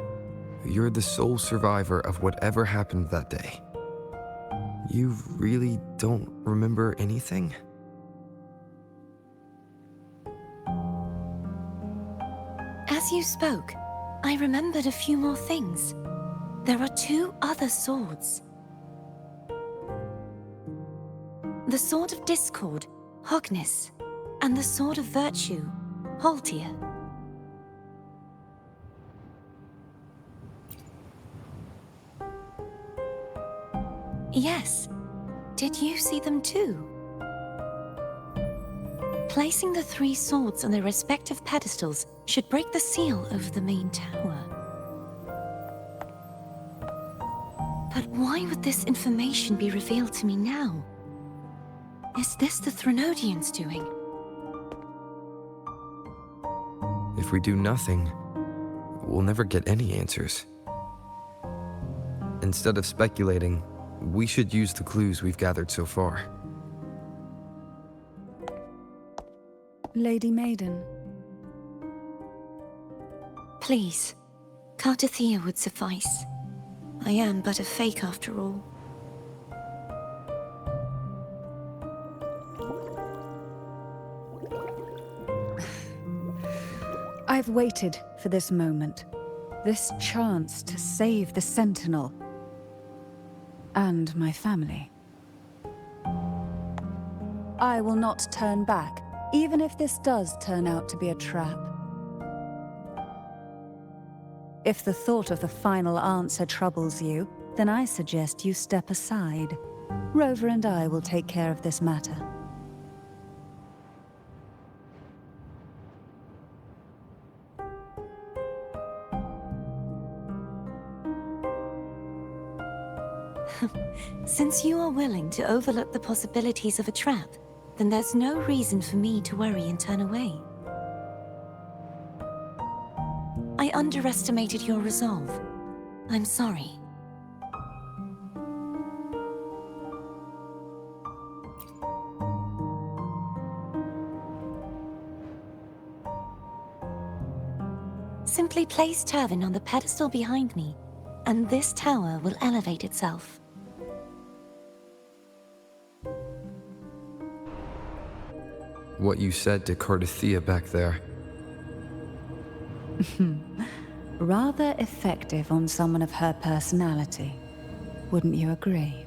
you're the sole survivor of whatever happened that day. You really don't remember anything? As you spoke, I remembered a few more things. There are two other swords. The Sword of Discord, Hognis, and the Sword of Virtue, Haltia. Yes. Did you see them too? Placing the three swords on their respective pedestals should break the seal over the main tower. But why would this information be revealed to me now? Is this the Thenodian's doing? If we do nothing, we'll never get any answers. Instead of speculating, we should use the clues we've gathered so far. Lady Maiden. Please, Cartathea would suffice. I am but a fake after all. I've waited for this moment. This chance to save the Sentinel. And my family. I will not turn back, even if this does turn out to be a trap. If the thought of the final answer troubles you, then I suggest you step aside. Rover and I will take care of this matter. Since you are willing to overlook the possibilities of a trap, then there's no reason for me to worry and turn away. I underestimated your resolve. I'm sorry. Simply place Turvin on the pedestal behind me, and this tower will elevate itself. What you said to Cardathia back there. Rather effective on someone of her personality. Wouldn't you agree?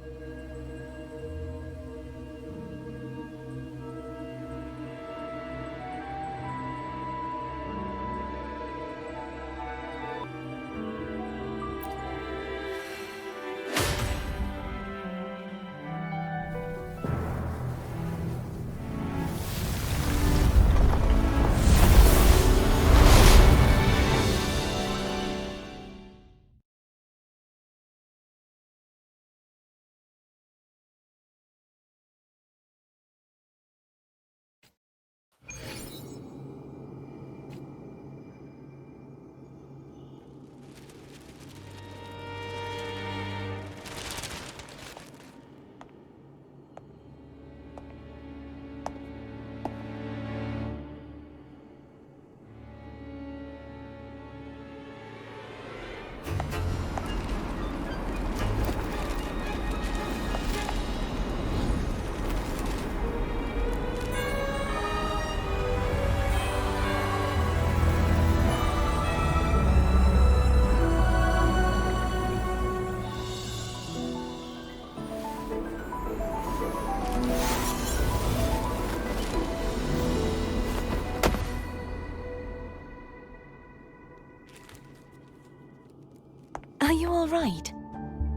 Are you all right?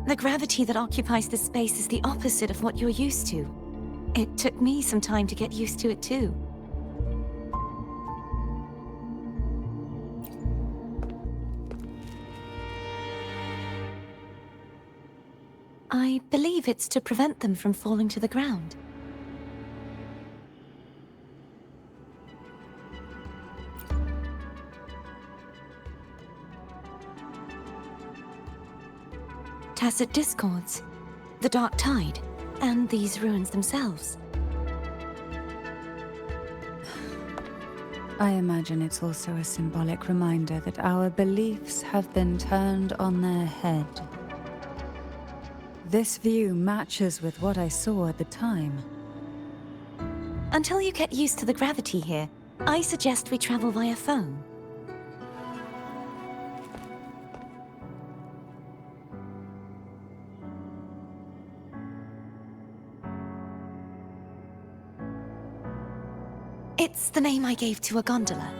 The gravity that occupies this space is the opposite of what you're used to. It took me some time to get used to it too. I believe it's to prevent them from falling to the ground. Tacit discords, the dark tide, and these ruins themselves. I imagine it's also a symbolic reminder that our beliefs have been turned on their head. This view matches with what I saw at the time. Until you get used to the gravity here, I suggest we travel via phone. It's the name I gave to a gondola.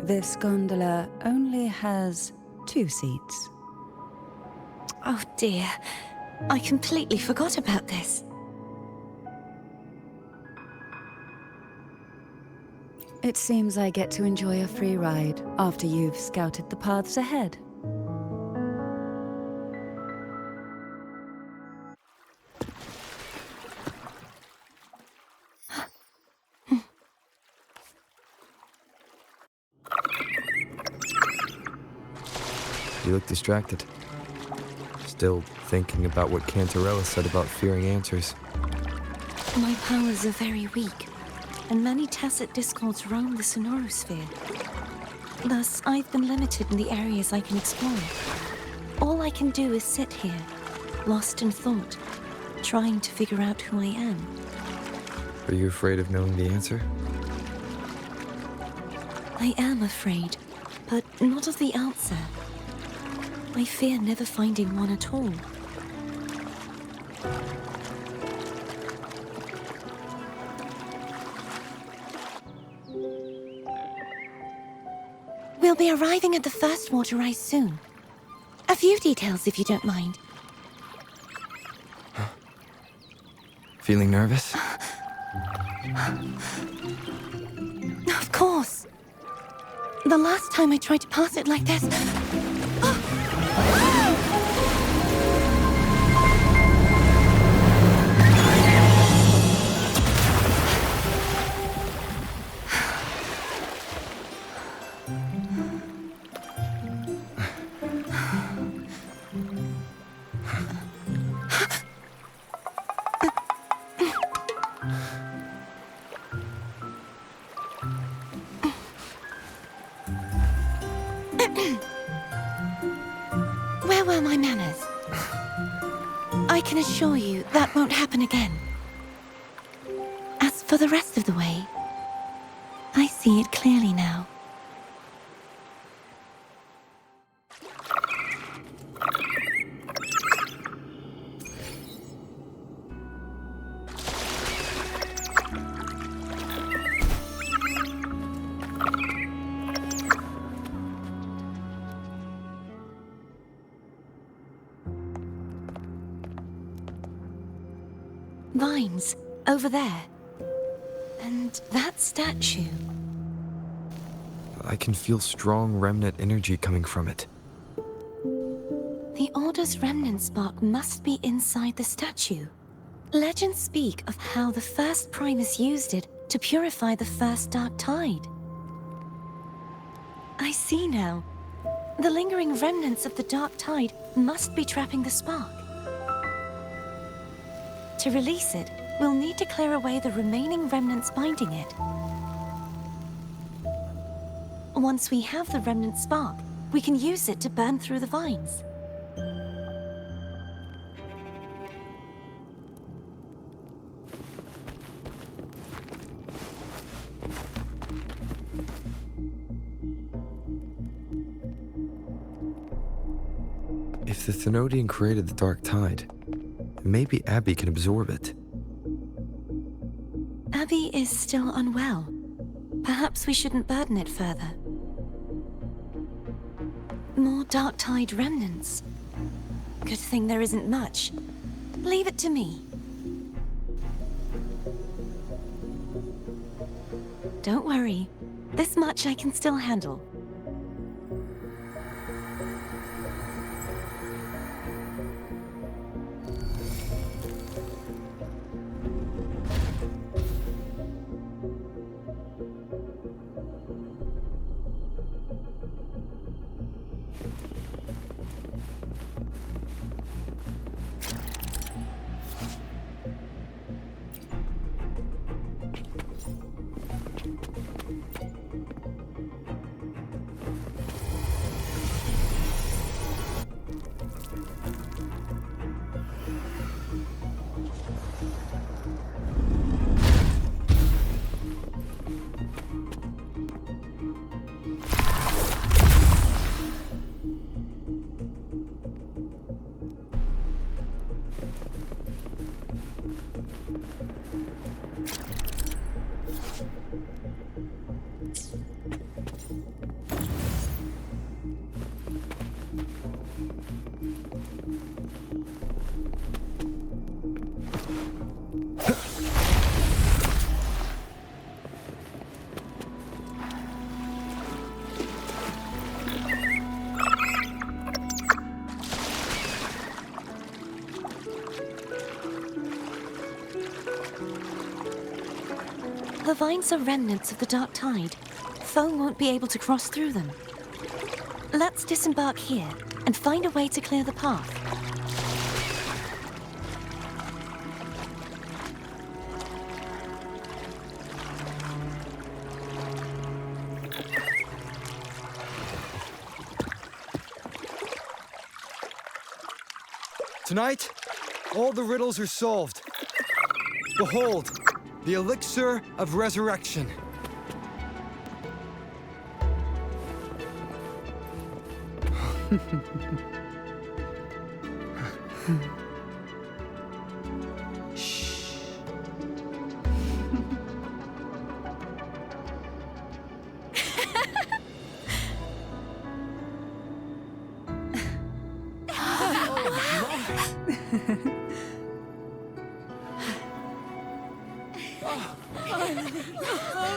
This gondola only has 2 seats. Oh dear, I completely forgot about this. It seems I get to enjoy a free ride after you've scouted the paths ahead. You look distracted. Still thinking about what Cantarella said about fearing answers. My powers are very weak, and many tacit discords roam the sonorosphere. Thus, I've been limited in the areas I can explore. All I can do is sit here, lost in thought, trying to figure out who I am. Are you afraid of knowing the answer? I am afraid, but not of the answer. I fear never finding one at all. We'll be arriving at the first water rise soon. A few details, if you don't mind. Feeling nervous? Of course. The last time I tried to pass it like this... Where were my manners? I can assure you that won't happen again. As for the rest of the way, I see it clearly now. Vines, over there. And that statue. I can feel strong remnant energy coming from it. The Order's remnant spark must be inside the statue. Legends speak of how the first Primus used it to purify the first Dark Tide. I see now. The lingering remnants of the Dark Tide must be trapping the spark. To release it, we'll need to clear away the remaining remnants binding it. Once we have the remnant spark, we can use it to burn through the vines. If the Thenodian created the Dark Tide, maybe Abby can absorb it. Abby is still unwell. Perhaps we shouldn't burden it further. More Dark Tide remnants. Good thing there isn't much. Leave it to me. Don't worry. This much I can still handle. The vines are remnants of the Dark Tide. Foe won't be able to cross through them. Let's disembark here and find a way to clear the path. Tonight, all the riddles are solved. Behold, the elixir of resurrection.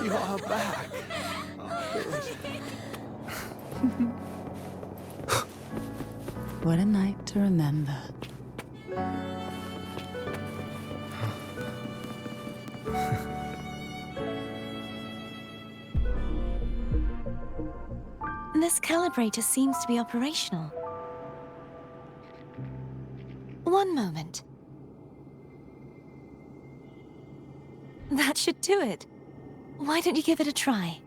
You are back. What a night to remember. This calibrator seems to be operational. One moment. That should do it. Why don't you give it a try?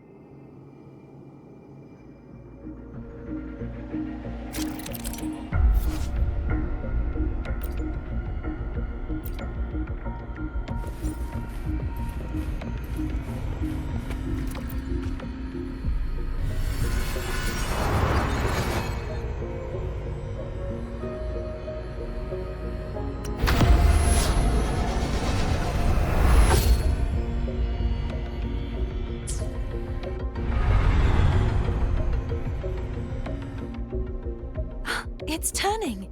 It's turning.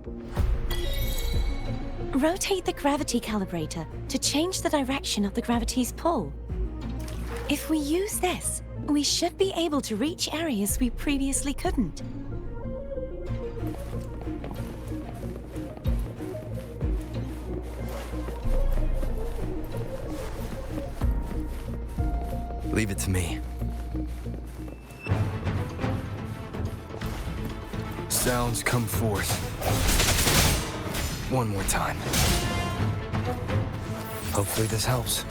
Rotate the gravity calibrator to change the direction of the gravity's pull. If we use this, we should be able to reach areas we previously couldn't. Leave it to me. Sounds come forth. One more time. Hopefully this helps.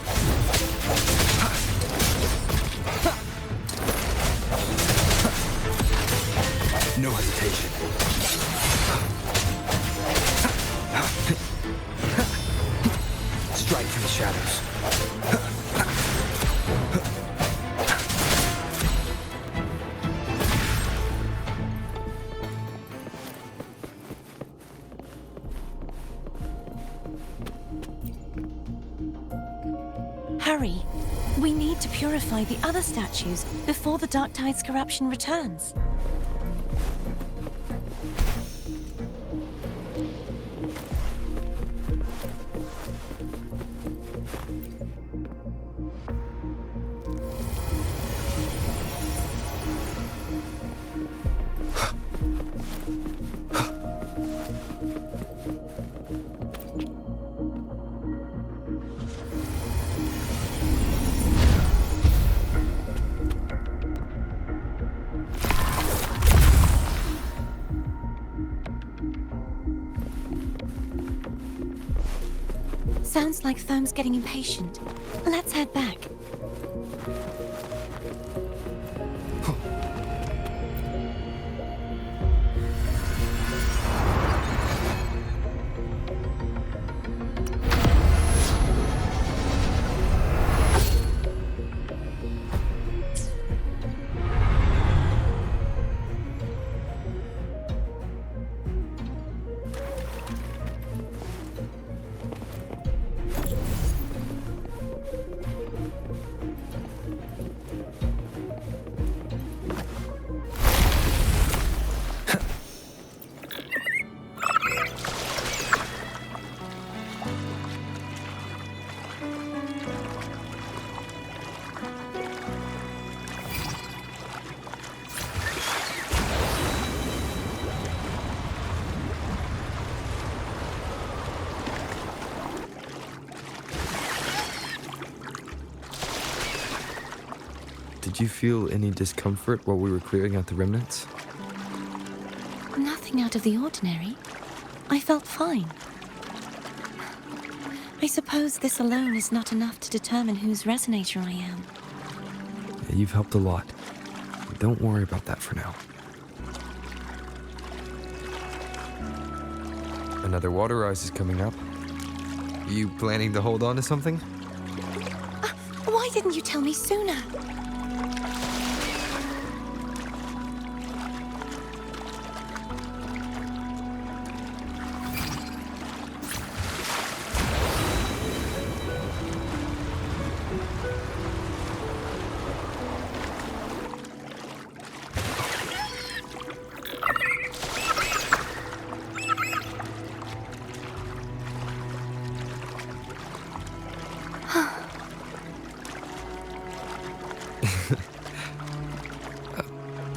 No hesitation. Strike from the shadows. Hurry! We need to purify the other statues before the Dark Tide's corruption returns. Sounds like Foam's getting impatient. Let's head back. Did you feel any discomfort while we were clearing out the remnants? Nothing out of the ordinary. I felt fine. I suppose this alone is not enough to determine whose resonator I am. You've helped a lot. Don't worry about that for now. Another water rise is coming up. You planning to hold on to something? Why didn't you tell me sooner?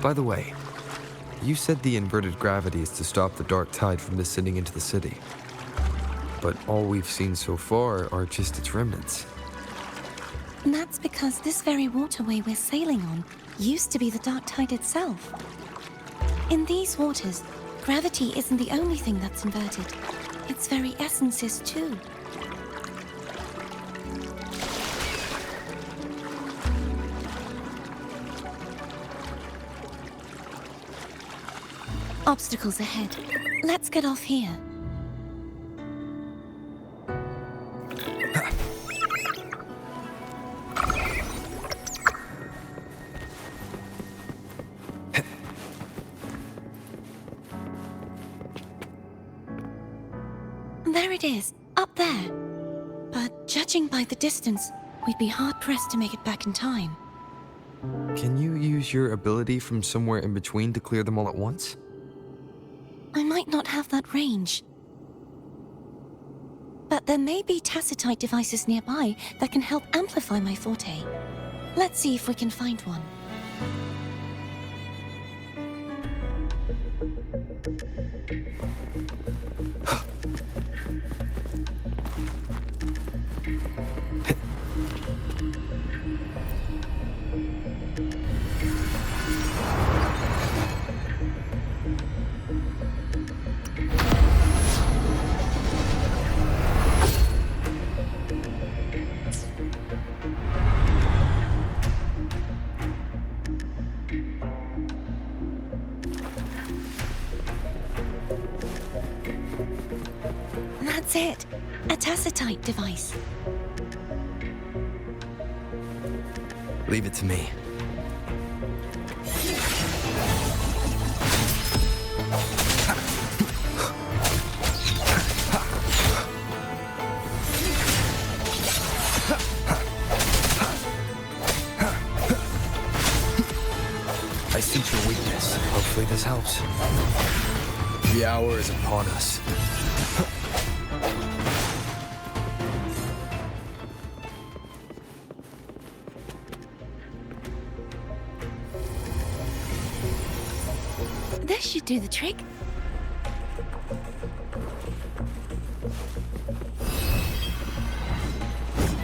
By the way, you said the inverted gravity is to stop the dark tide from descending into the city. But all we've seen so far are just its remnants. And that's because this very waterway we're sailing on used to be the dark tide itself. In these waters, gravity isn't the only thing that's inverted. Its very essence is too. Obstacles ahead. Let's get off here. There it is, up there. But judging by the distance, we'd be hard-pressed to make it back in time. Can you use your ability from somewhere in between to clear them all at once? I might not have that range. But there may be tacitite devices nearby that can help amplify my forte. Let's see if we can find one. That's it. A tacitite device. Leave it to me. I sense your weakness. Hopefully this helps. The hour is upon us. This should do the trick.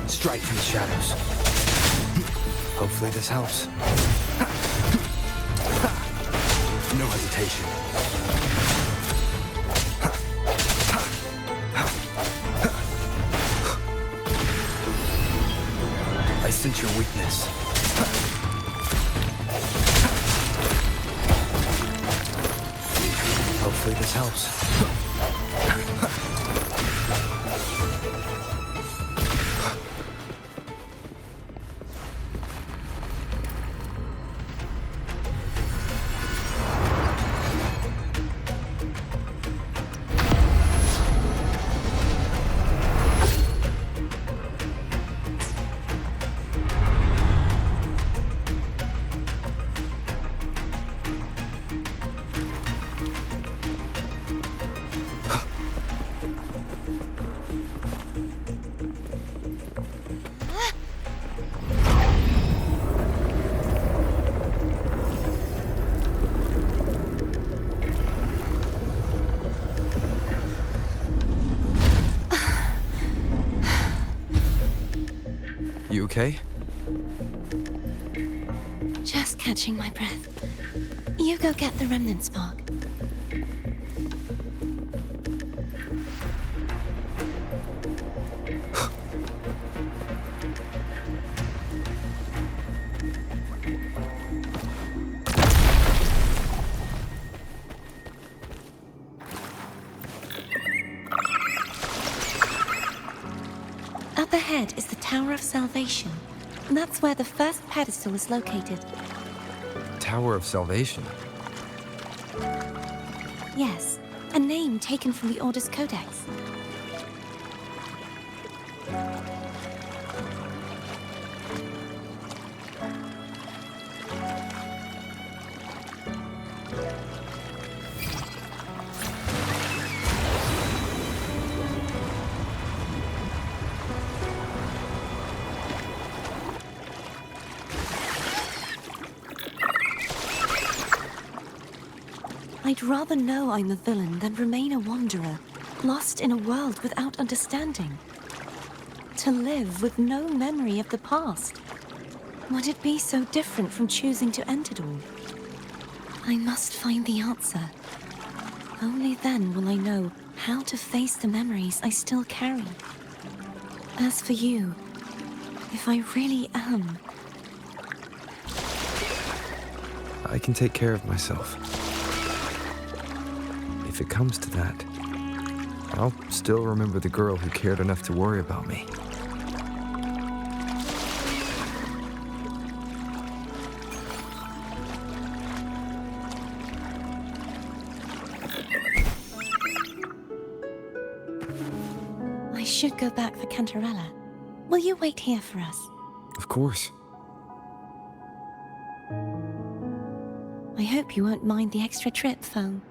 Strike from the shadows. Hopefully this helps. No hesitation. I sense your weakness. Hopefully this helps. You okay? Just catching my breath. You go get the remnant spark. is the Tower of Salvation. And that's where the first pedestal is located. Tower of Salvation. Yes, a name taken from the Order's Codex. I'd rather know I'm a villain than remain a wanderer, lost in a world without understanding. To live with no memory of the past. Would it be so different from choosing to end it all? I must find the answer. Only then will I know how to face the memories I still carry. As for you, if I really am... I can take care of myself. If it comes to that, I'll still remember the girl who cared enough to worry about me. I should go back for Cantarella. Will you wait here for us? Of course. I hope you won't mind the extra trip, Foam.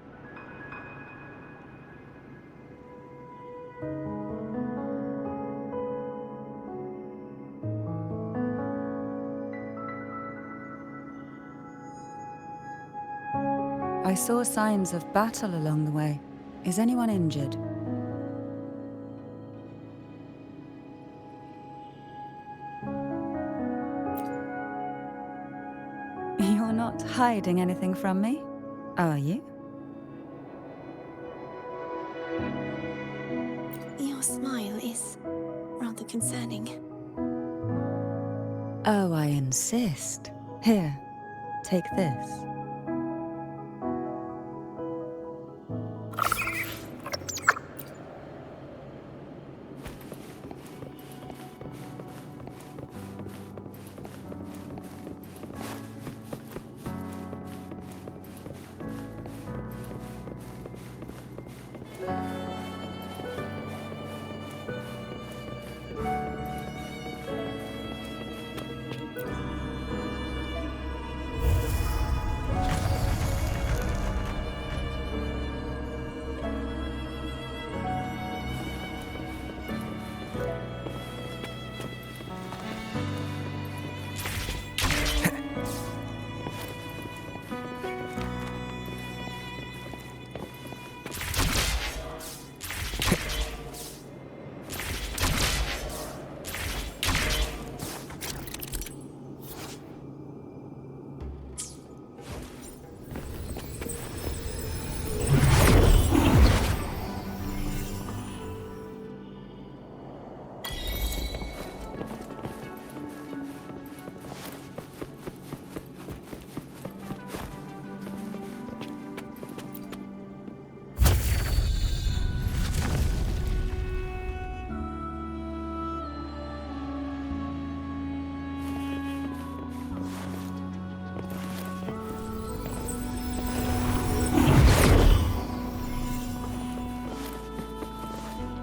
I saw signs of battle along the way. Is anyone injured? You're not hiding anything from me, are you? Your smile is rather concerning. Oh, I insist. Here, take this.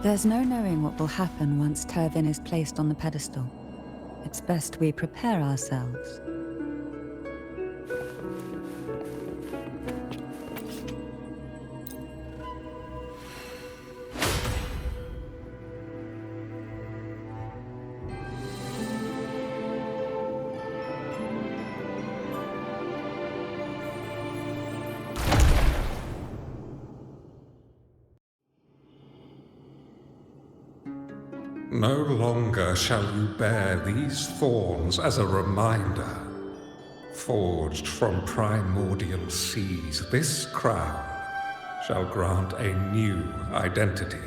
There's no knowing what will happen once Tervin is placed on the pedestal. It's best we prepare ourselves. No longer shall you bear these thorns as a reminder. Forged from primordial seas, this crown shall grant a new identity.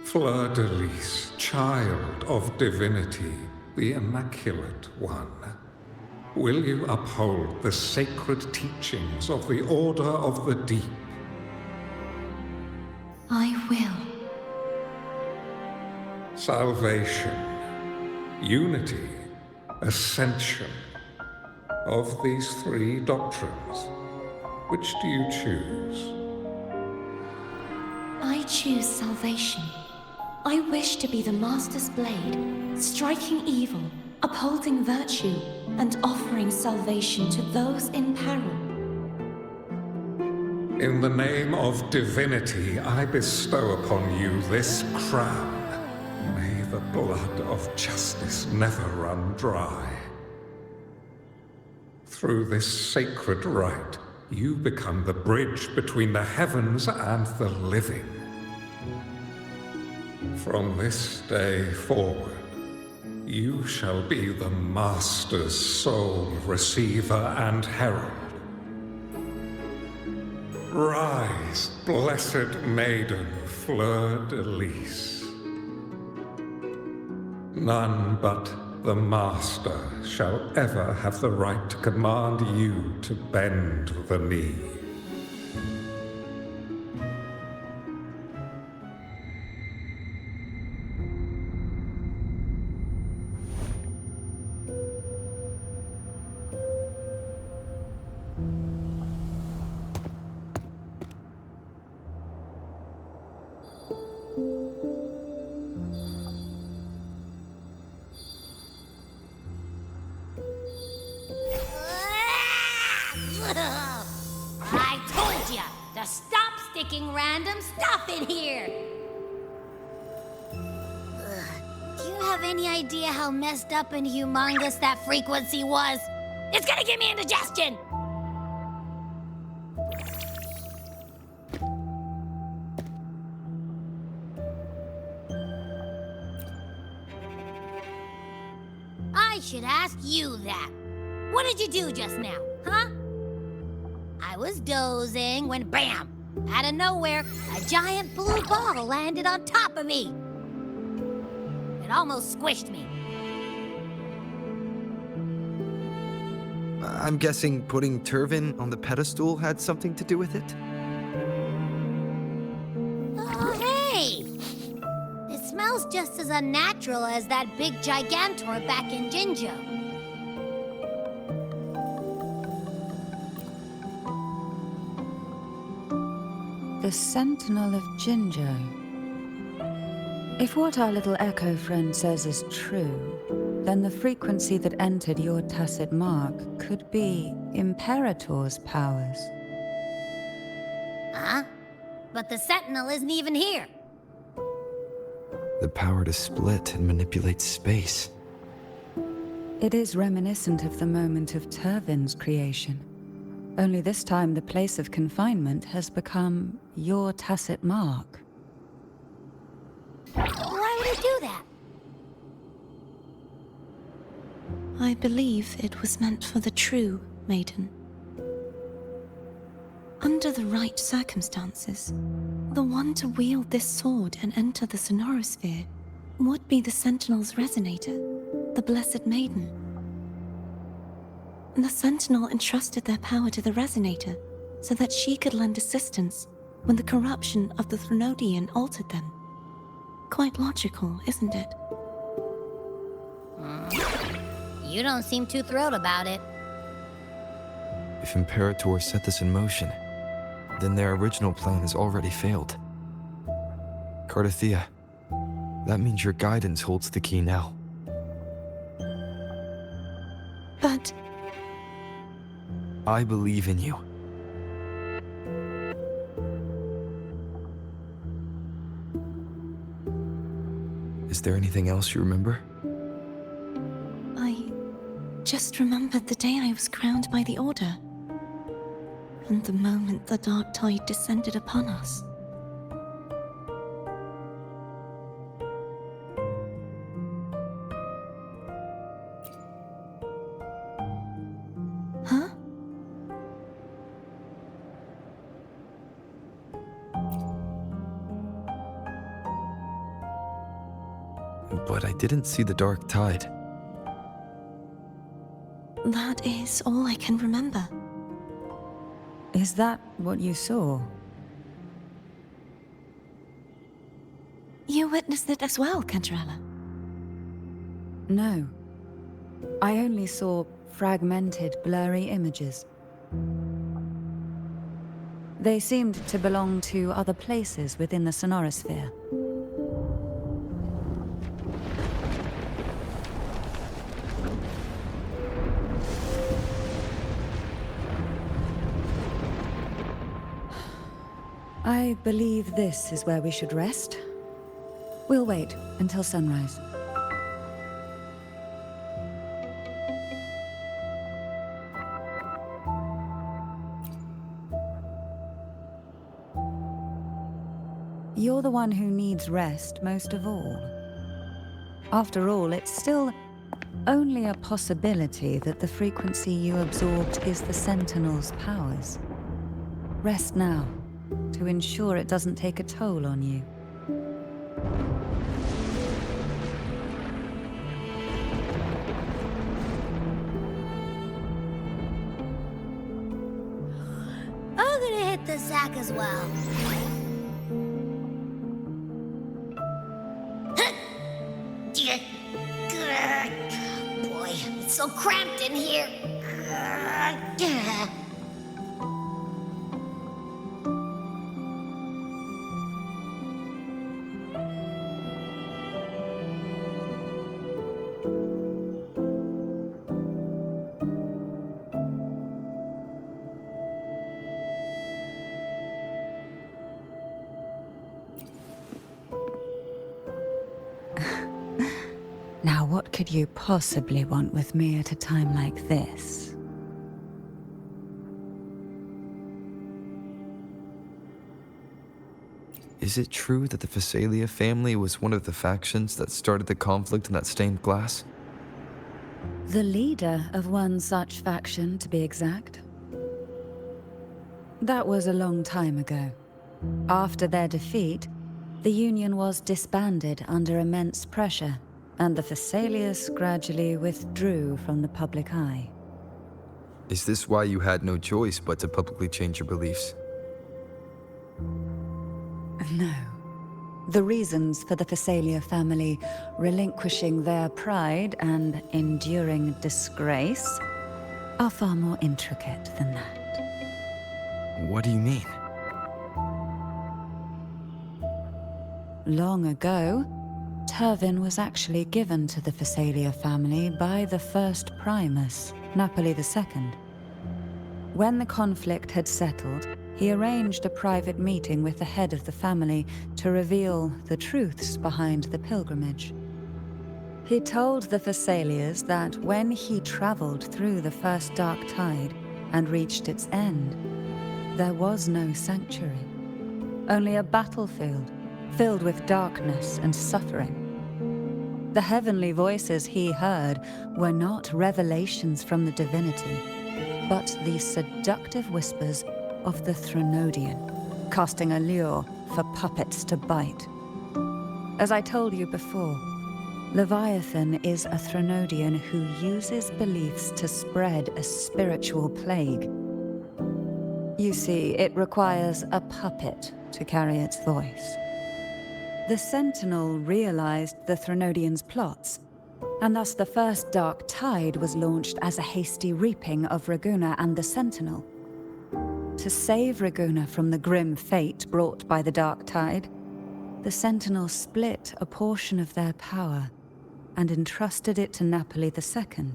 Fleur-de-Lis, child of divinity, the Immaculate One, will you uphold the sacred teachings of the Order of the Deep? salvation, unity, ascension. Of these three doctrines, which do you choose? I choose salvation. I wish to be the Master's blade, striking evil, upholding virtue, and offering salvation to those in peril. In the name of divinity, I bestow upon you this crown. May the blood of justice never run dry. Through this sacred rite, you become the bridge between the heavens and the living. From this day forward, you shall be the Master's sole receiver and herald. Rise, blessed maiden, fleur-de-lis. None but the Master shall ever have the right to command you to bend the knee. I told ya to stop sticking random stuff in here! Do you have any idea how messed up and humongous that frequency was? It's gonna give me indigestion! I should ask you that. What did you do just now, huh? I was dozing when bam! Out of nowhere, a giant blue ball landed on top of me. It almost squished me. I'm guessing putting Turvin on the pedestal had something to do with it? Oh, hey! It smells just as unnatural as that big gigantor back in Jinjo. The Sentinel of Jinjo. If what our little echo friend says is true, then the frequency that entered your tacit mark could be Imperator's powers. Huh? But the Sentinel isn't even here. The power to split and manipulate space. It is reminiscent of the moment of Turvin's creation. Only this time the place of confinement has become your tacit mark. Why would it do that? I believe it was meant for the true Maiden. Under the right circumstances, the one to wield this sword and enter the Sonorosphere would be the Sentinel's resonator, the Blessed Maiden. The Sentinel entrusted their power to the Resonator so that she could lend assistance when the corruption of the Threnodian altered them. Quite logical, isn't it? You don't seem too thrilled about it. If Imperator set this in motion, then their original plan has already failed. Cardathea, that means your guidance holds the key now. But I believe in you. Is there anything else you remember? I just remembered the day I was crowned by the Order, and the moment the dark tide descended upon us. Huh? But I didn't see the dark tide. That is all I can remember. Is that what you saw? You witnessed it as well, Cantarella? No. I only saw fragmented, blurry images. They seemed to belong to other places within the sonorosphere. I believe this is where we should rest. We'll wait until sunrise. You're the one who needs rest most of all. After all, it's still only a possibility that the frequency you absorbed is the Sentinel's powers. Rest now, to ensure it doesn't take a toll on you. I'm gonna hit the sack as well. Boy, it's so cramped in here. Now, what could you possibly want with me at a time like this? Is it true that the Phasalia family was one of the factions that started the conflict in that stained glass? The leader of one such faction, to be exact. That was a long time ago. After their defeat, the Union was disbanded under immense pressure, and the Phasalias gradually withdrew from the public eye. Is this why you had no choice but to publicly change your beliefs? No. The reasons for the Phasalia family relinquishing their pride and enduring disgrace are far more intricate than that. What do you mean? Long ago, Turvin was actually given to the Phasalia family by the first Primus, Napoli II. When the conflict had settled, he arranged a private meeting with the head of the family to reveal the truths behind the pilgrimage. He told the Phasalias that when he traveled through the first dark tide and reached its end, there was no sanctuary, only a battlefield filled with darkness and suffering. The heavenly voices he heard were not revelations from the divinity, but the seductive whispers of the Threnodian, casting a lure for puppets to bite. As I told you before, Leviathan is a Threnodian who uses beliefs to spread a spiritual plague. You see, it requires a puppet to carry its voice. The Sentinel realized the Threnodian's plots, and thus the first Dark Tide was launched as a hasty reaping of Raguna and the Sentinel. To save Raguna from the grim fate brought by the Dark Tide, the Sentinel split a portion of their power and entrusted it to Napoli II.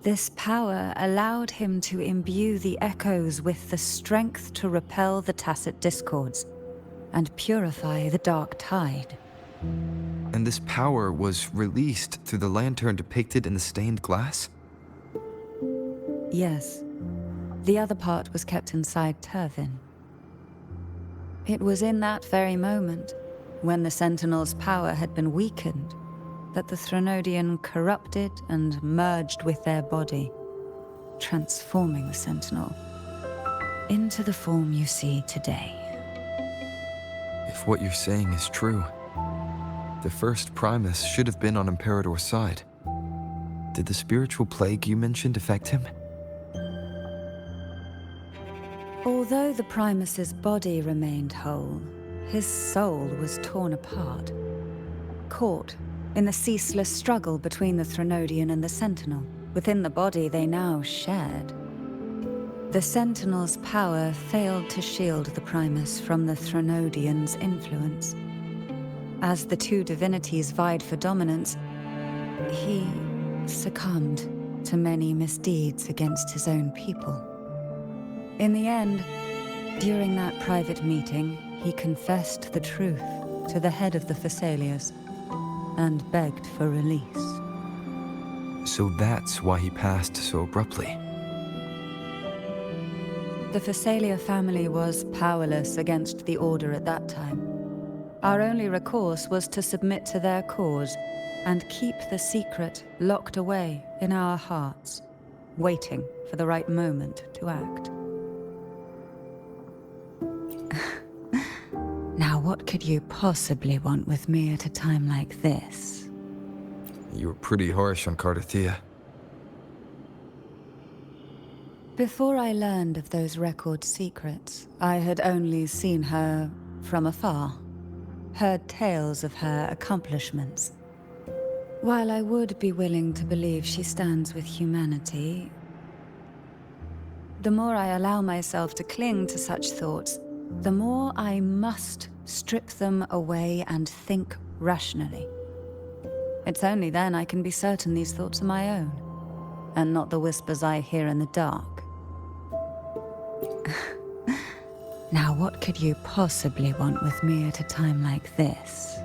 This power allowed him to imbue the echoes with the strength to repel the tacit discords and purify the Dark Tide. And this power was released through the lantern depicted in the stained glass? Yes. The other part was kept inside Turvin. It was in that very moment, when the Sentinel's power had been weakened, that the Threnodian corrupted and merged with their body, transforming the Sentinel into the form you see today. If what you're saying is true, the first Primus should have been on Imperator's side. Did the spiritual plague you mentioned affect him? Although the Primus's body remained whole, his soul was torn apart, caught in the ceaseless struggle between the Threnodian and the Sentinel, within the body they now shared. The Sentinel's power failed to shield the Primus from the Threnodian's influence. As the two divinities vied for dominance, he succumbed to many misdeeds against his own people. In the end, during that private meeting, he confessed the truth to the head of the Thessalians and begged for release. So that's why he passed so abruptly. The Thessalia family was powerless against the Order at that time. Our only recourse was to submit to their cause and keep the secret locked away in our hearts, waiting for the right moment to act. Now, what could you possibly want with me at a time like this? You were pretty harsh on Cardathia. Before I learned of those record secrets, I had only seen her from afar, heard tales of her accomplishments. While I would be willing to believe she stands with humanity, the more I allow myself to cling to such thoughts, the more I must strip them away and think rationally. It's only then I can be certain these thoughts are my own, and not the whispers I hear in the dark. Now, what could you possibly want with me at a time like this?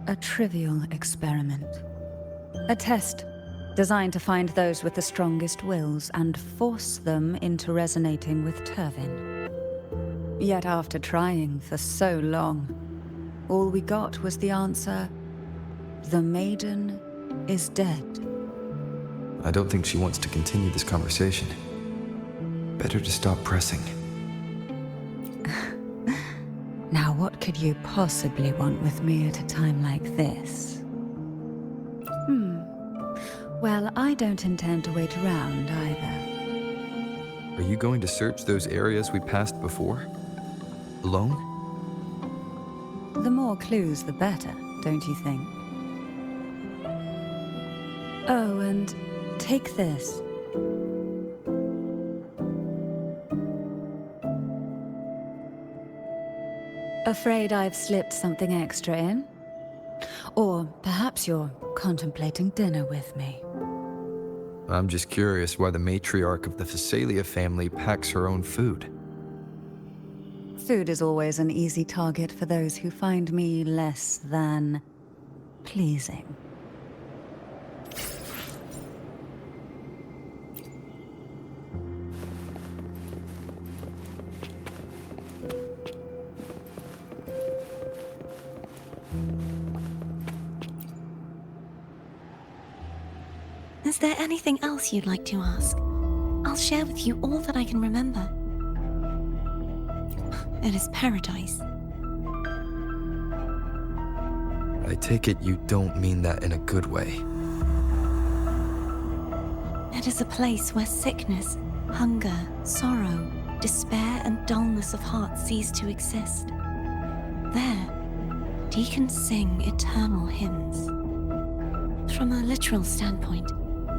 A trivial experiment. A test designed to find those with the strongest wills and force them into resonating with Turvin. Yet after trying for so long, all we got was the answer, the Maiden is dead. I don't think she wants to continue this conversation. Better to stop pressing. Now, what could you possibly want with me at a time like this? Well, I don't intend to wait around either. Are you going to search those areas we passed before? Alone? The more clues, the better, don't you think? Oh, and take this. Afraid I've slipped something extra in? Or perhaps you're contemplating dinner with me. I'm just curious why the matriarch of the Thessalia family packs her own food. Food is always an easy target for those who find me less than pleasing. Is there anything else you'd like to ask? I'll share with you all that I can remember. It is paradise. I take it you don't mean that in a good way. It is a place where sickness, hunger, sorrow, despair, and dullness of heart cease to exist. There, deacons sing eternal hymns. From a literal standpoint,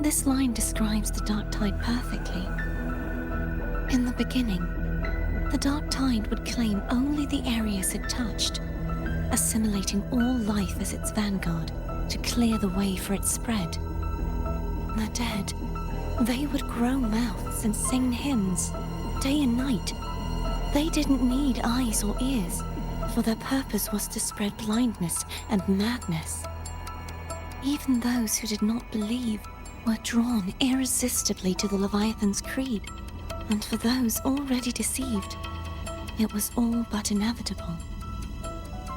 this line describes the dark tide perfectly. In the beginning, the dark tide would claim only the areas it touched, assimilating all life as its vanguard to clear the way for its spread. The dead, they would grow mouths and sing hymns, day and night. They didn't need eyes or ears, for their purpose was to spread blindness and madness. Even those who did not believe were drawn irresistibly to the Leviathan's creed, and for those already deceived, it was all but inevitable.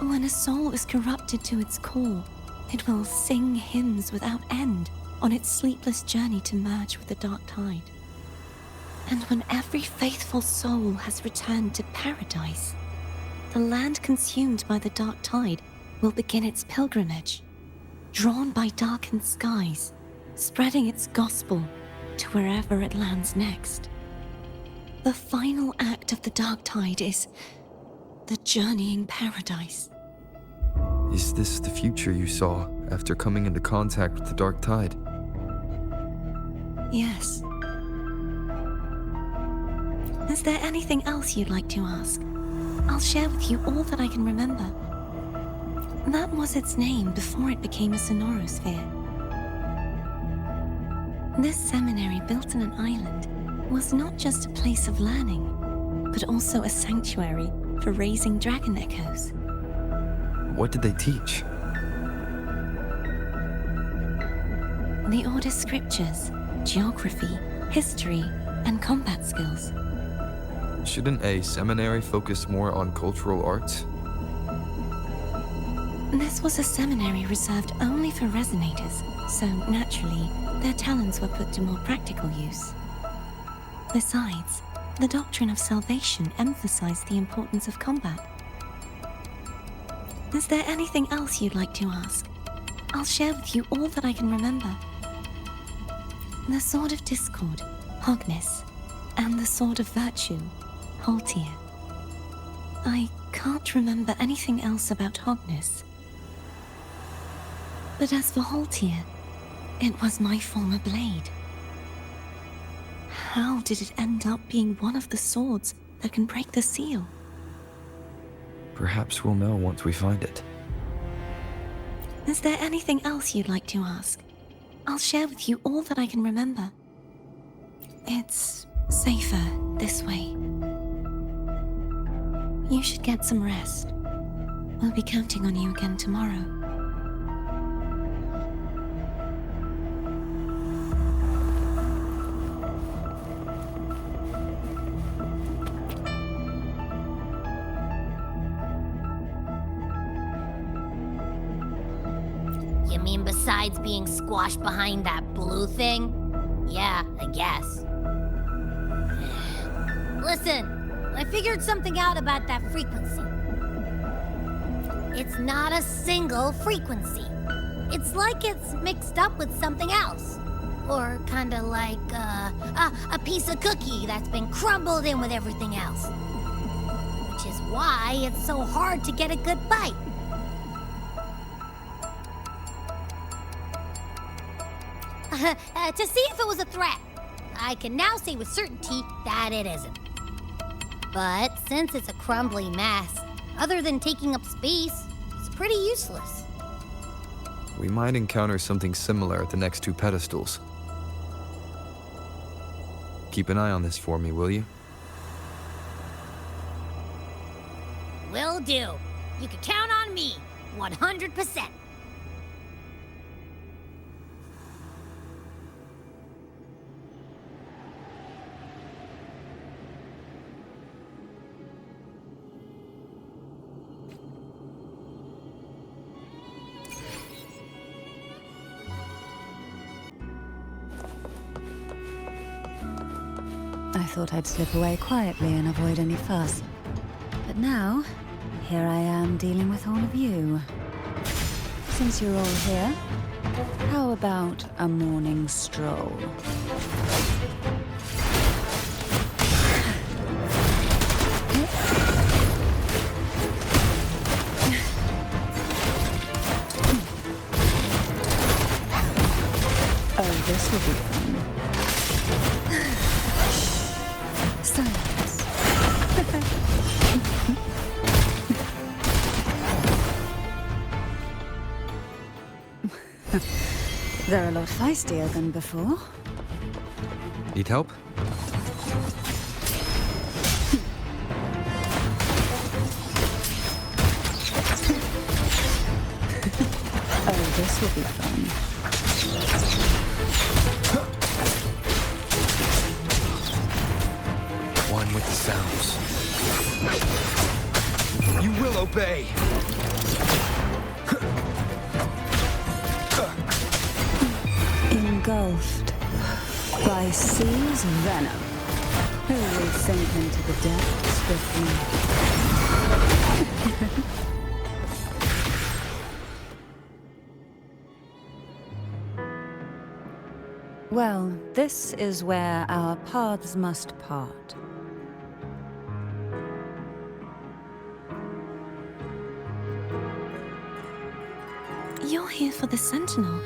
When a soul is corrupted to its core, it will sing hymns without end on its sleepless journey to merge with the dark tide. And when every faithful soul has returned to paradise, the land consumed by the dark tide will begin its pilgrimage, drawn by darkened skies, spreading its gospel to wherever it lands next. The final act of the Dark Tide is the journeying paradise. Is this the future you saw after coming into contact with the Dark Tide? Yes. Is there anything else you'd like to ask? I'll share with you all that I can remember. That was its name before it became a sonorosphere. This seminary, built on an island, was not just a place of learning, but also a sanctuary for raising dragon echoes. What did they teach? The Order's scriptures, geography, history, and combat skills. Shouldn't a seminary focus more on cultural arts? This was a seminary reserved only for resonators, so naturally, their talents were put to more practical use. Besides, the doctrine of salvation emphasized the importance of combat. Is there anything else you'd like to ask? I'll share with you all that I can remember. The Sword of Discord, Hogness, and the Sword of Virtue, Haltier. I can't remember anything else about Hogness. But as for Haltier, it was my former blade. How did it end up being one of the swords that can break the seal? Perhaps we'll know once we find it. Is there anything else you'd like to ask? I'll share with you all that I can remember. It's safer this way. You should get some rest. We'll be counting on you again tomorrow. You mean besides being squashed behind that blue thing? Yeah, I guess. Listen, I figured something out about that frequency. It's not a single frequency. It's like it's mixed up with something else. Or kinda like, a piece of cookie that's been crumbled in with everything else. Which is why it's so hard to get a good bite. To see if it was a threat. I can now say with certainty that it isn't. But since it's a crumbly mess, other than taking up space, it's pretty useless. We might encounter something similar at the next two pedestals. Keep an eye on this for me, will you? Will do. You can count on me, 100%. I thought I'd slip away quietly and avoid any fuss. But now, here I am dealing with all of you. Since you're all here, how about a morning stroll? Oh, this will be fun. Silence. They're a lot feistier than before. Need help? Oh, this will be fun. One with the sounds. You will obey! Engulfed by sea's venom, who will sink into the depths with me? Well, this is where our paths must part. You're here for the Sentinel.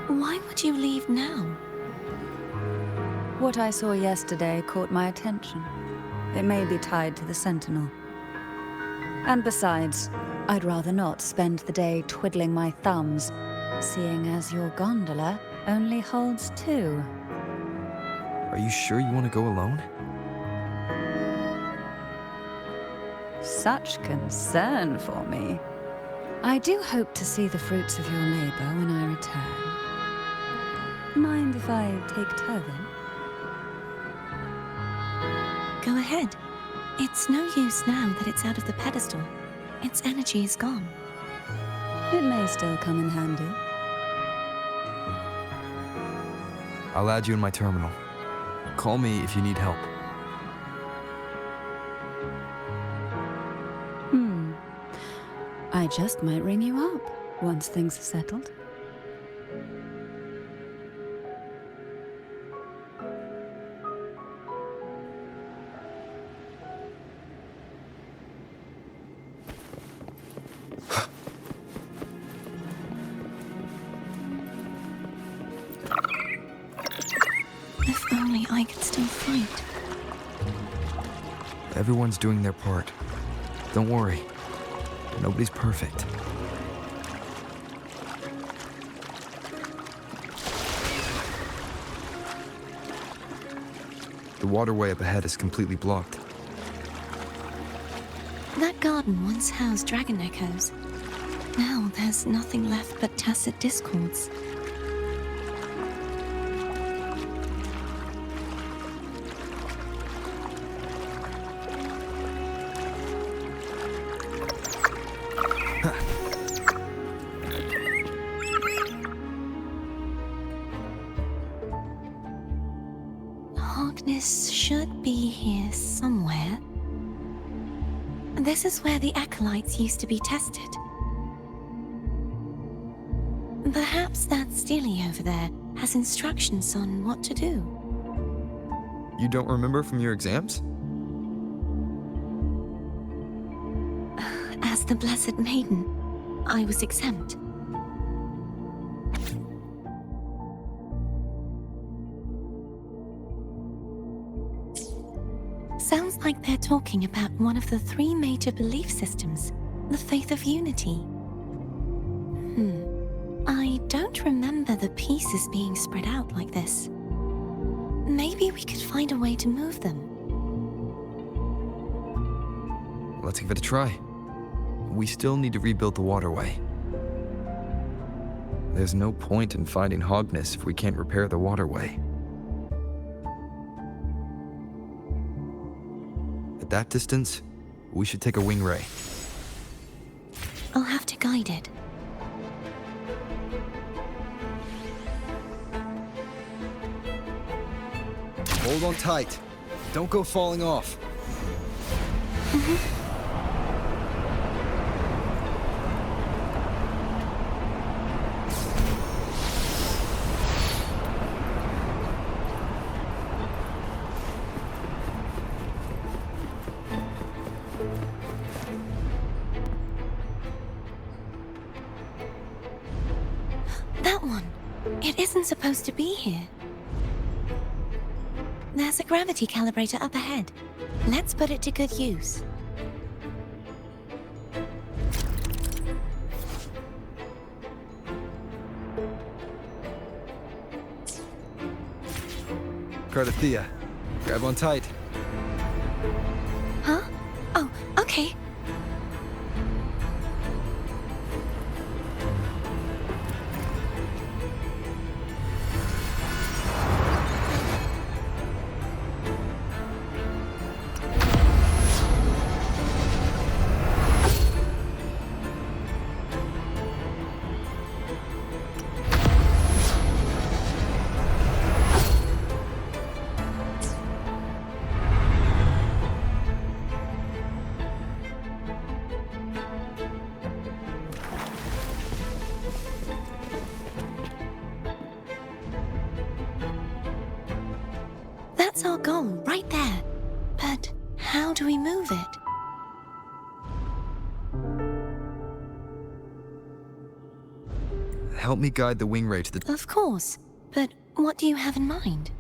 Why would you leave now? What I saw yesterday caught my attention. It may be tied to the Sentinel. And besides, I'd rather not spend the day twiddling my thumbs, seeing as your gondola only holds 2. Are you sure you want to go alone? Such concern for me. I do hope to see the fruits of your labor when I return. Mind if I take Turvin? Go ahead. It's no use now that it's out of the pedestal. Its energy is gone. It may still come in handy. I'll add you in my terminal. Call me if you need help. I just might ring you up once things are settled. If only I could still fight. Everyone's doing their part. Don't worry. Nobody's perfect. The waterway up ahead is completely blocked. That garden once housed dragon echoes. Now there's nothing left but tacit discords. Hogness should be here somewhere. This is where the acolytes used to be tested. Perhaps that Steely over there has instructions on what to do. You don't remember from your exams? As the Blessed Maiden, I was exempt. Sounds like they're talking about one of the 3 major belief systems, the faith of unity. I don't remember the pieces being spread out like this. Maybe we could find a way to move them. Let's give it a try. We still need to rebuild the waterway. There's no point in finding Hogness if we can't repair the waterway. At that distance, we should take a wing ray. I'll have to guide it. Hold on tight. Don't go falling off. That one. It isn't supposed to be here. There's a gravity calibrator up ahead. Let's put it to good use. Cardathea, grab on tight. Huh? Oh, okay. That's our goal, right there. But how do we move it? Help me guide the wing ray to the... Of course, but what do you have in mind?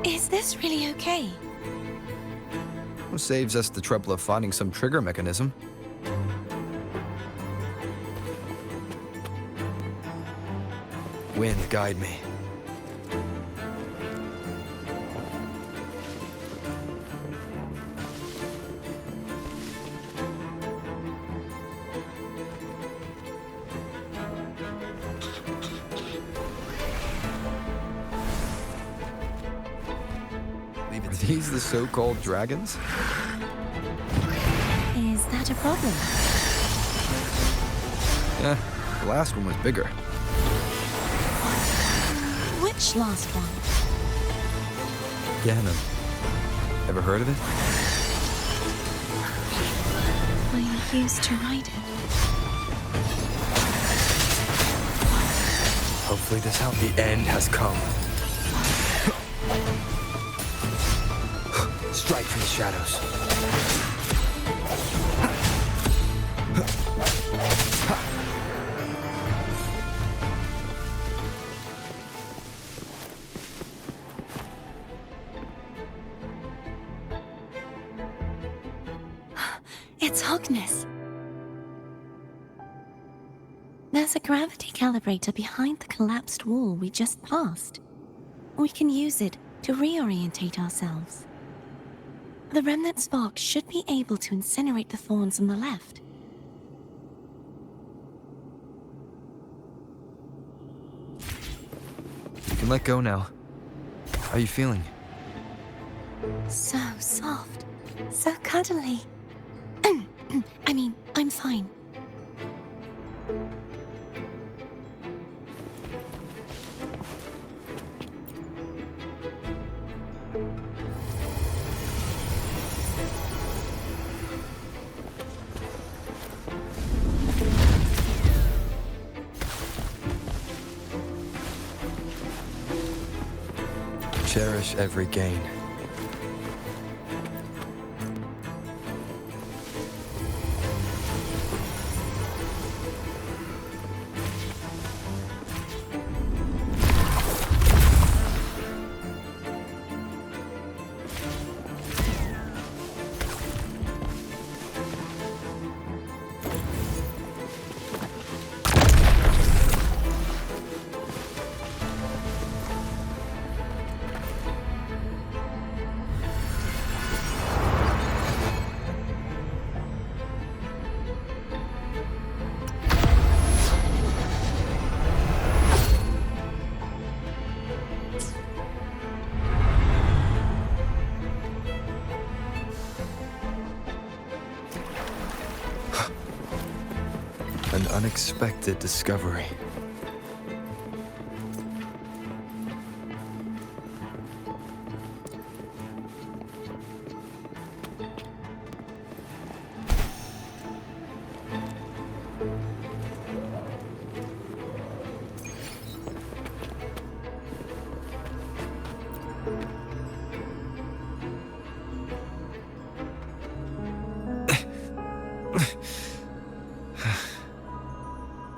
Is this really okay? Saves us the trouble of finding some trigger mechanism. Wind, guide me. Are these the so-called dragons? Is that a problem? Yeah, the last one was bigger. Which last one? Ganon. Ever heard of it? I used to ride it. Hopefully this helps. The end has come. Strike from the shadows. It's Hogness. There's a gravity calibrator behind the collapsed wall we just passed. We can use it to reorientate ourselves. The remnant spark should be able to incinerate the thorns on the left. You can let go now. How are you feeling? So soft. So cuddly. I mean, I'm fine. Cherish every gain. An unexpected discovery.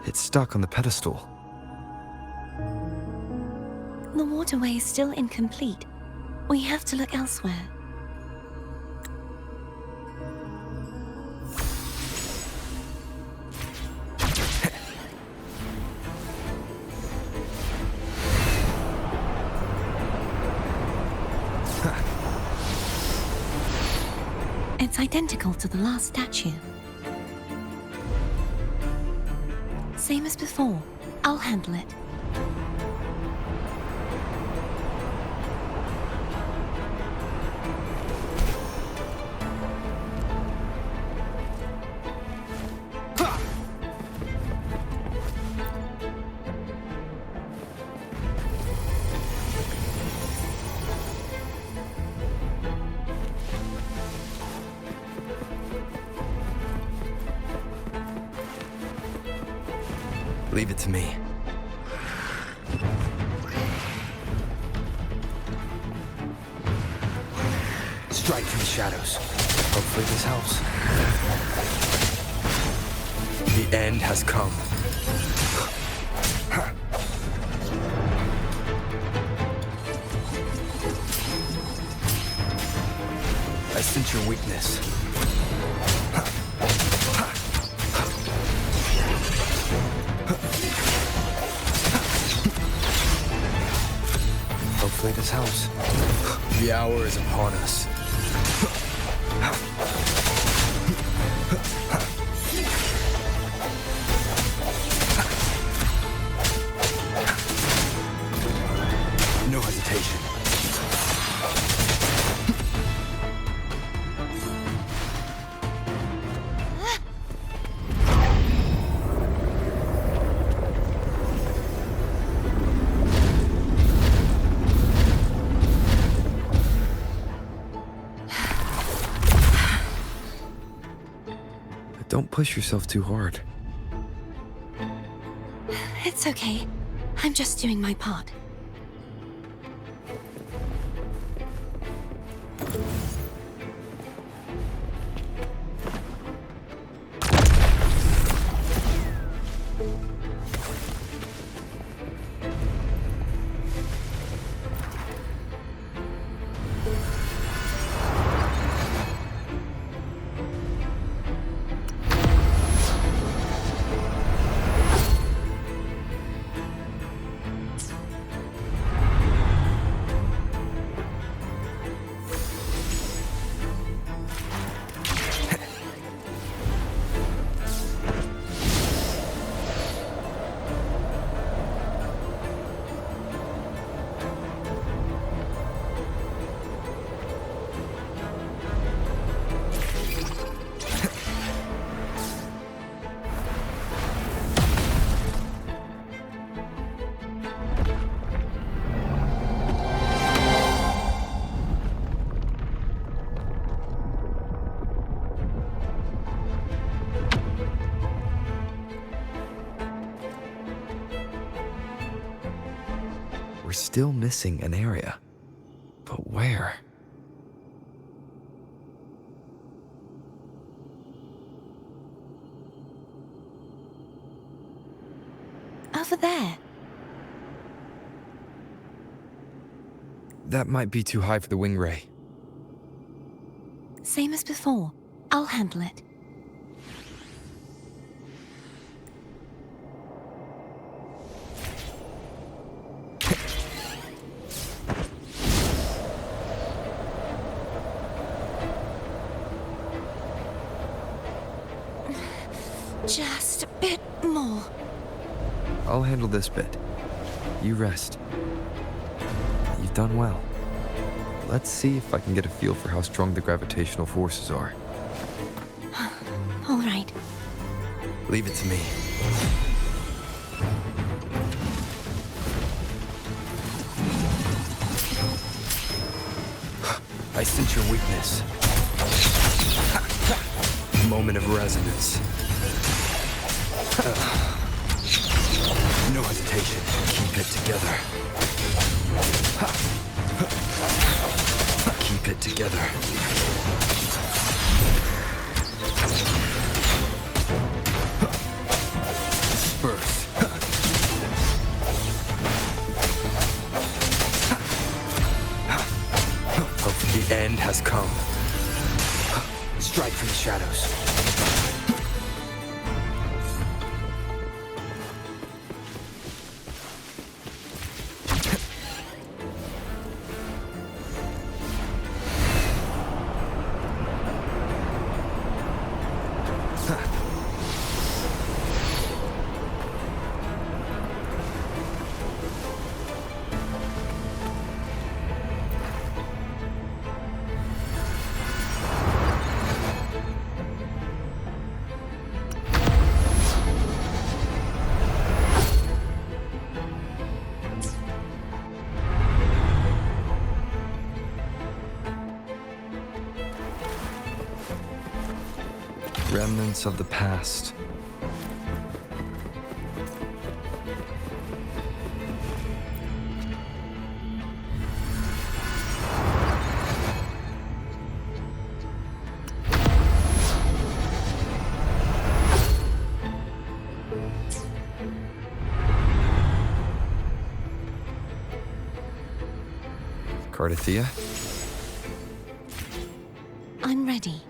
It's stuck on the pedestal. The waterway is still incomplete. We have to look elsewhere. It's identical to the last statue. Same as before. I'll handle it. Leave it to me. Strike from the shadows. Hopefully this helps. The end has come. I sense your weakness. Hopefully this helps. The hour is upon us. No hesitation. Don't push yourself too hard. It's okay. I'm just doing my part. We're still missing an area. But where? Over there. That might be too high for the wing ray. Same as before. I'll handle it. Just a bit more. I'll handle this bit. You rest. You've done well. Let's see if I can get a feel for how strong the gravitational forces are. All right. Leave it to me. I sense your weakness. Moment of resonance. No hesitation. Keep it together. Keep it together. Disperse. Hopefully the end has come. Strike from the shadows. Remnants of the past. Cardathia? I'm ready.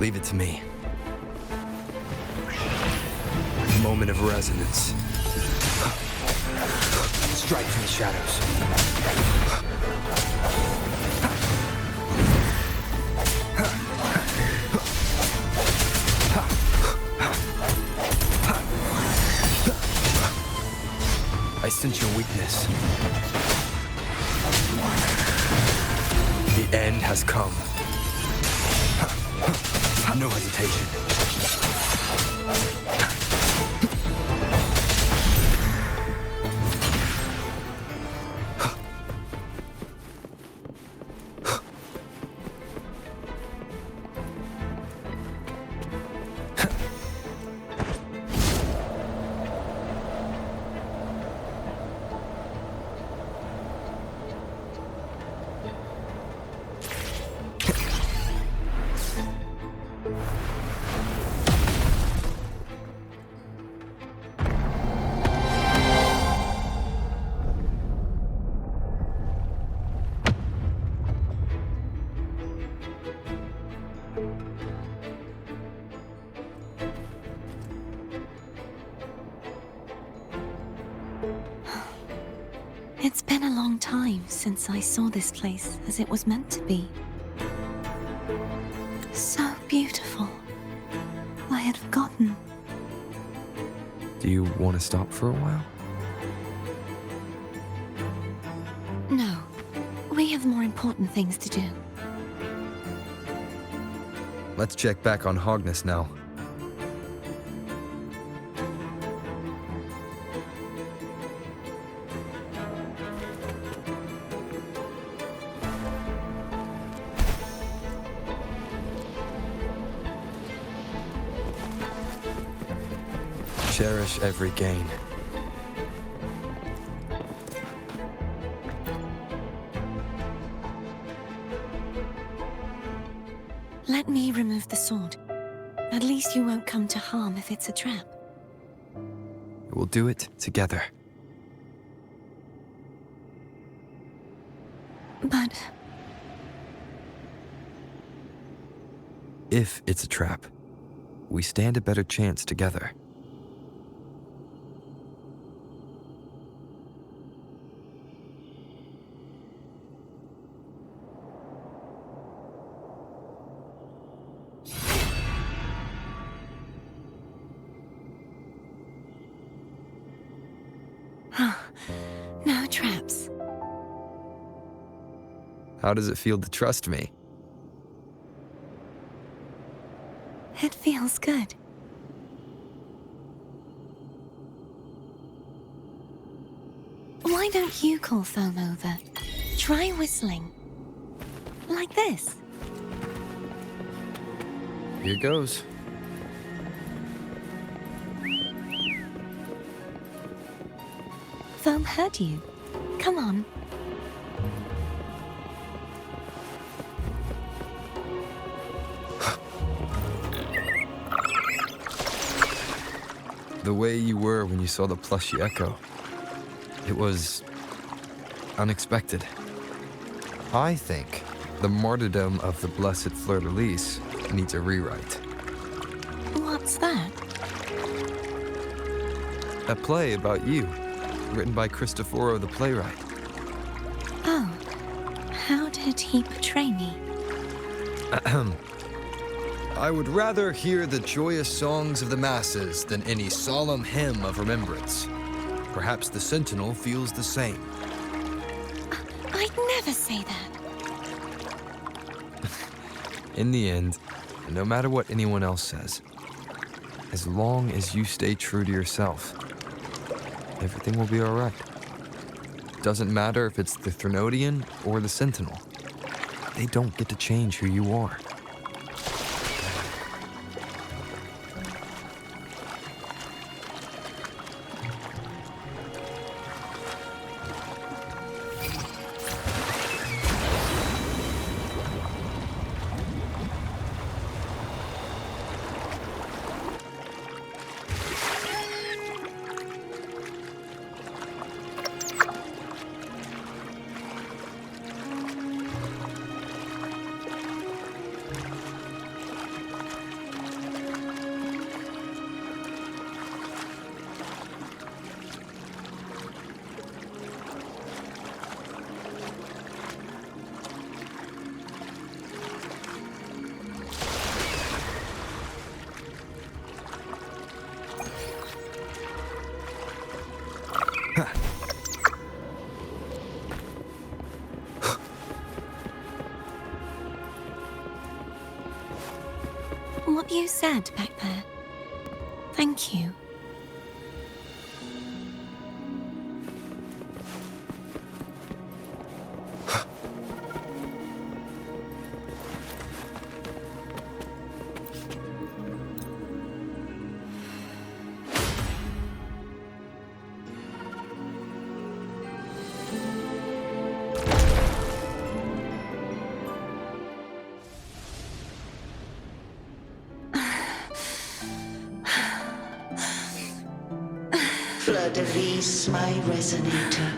Leave it to me. Moment of resonance. Strike from the shadows. I sense your weakness. The end has come. No hesitation. It's been a long time since I saw this place as it was meant to be. So beautiful. I had forgotten. Do you want to stop for a while? No. We have more important things to do. Let's check back on Hogness now. Cherish every gain. Let me remove the sword. At least you won't come to harm if it's a trap. We'll do it together. But If it's a trap, we stand a better chance together. no traps. How does it feel to trust me? It feels good. Why don't you call Foam over? Try whistling. Like this. Here goes. Foam heard you. Come on. The way you were when you saw the plushy echo. It was unexpected. I think the martyrdom of the blessed fleur-de-lis needs a rewrite. What's that? A play about you, written by Cristoforo the playwright. Oh, how did he portray me? I would rather hear the joyous songs of the masses than any solemn hymn of remembrance. Perhaps the Sentinel feels the same. I'd never say that. In the end, no matter what anyone else says, as long as you stay true to yourself, everything will be all right. Doesn't matter if it's the Threnodian or the Sentinel. They don't get to change who you are. What you said back there. Thank you. Fleur-de-lis, my resonator,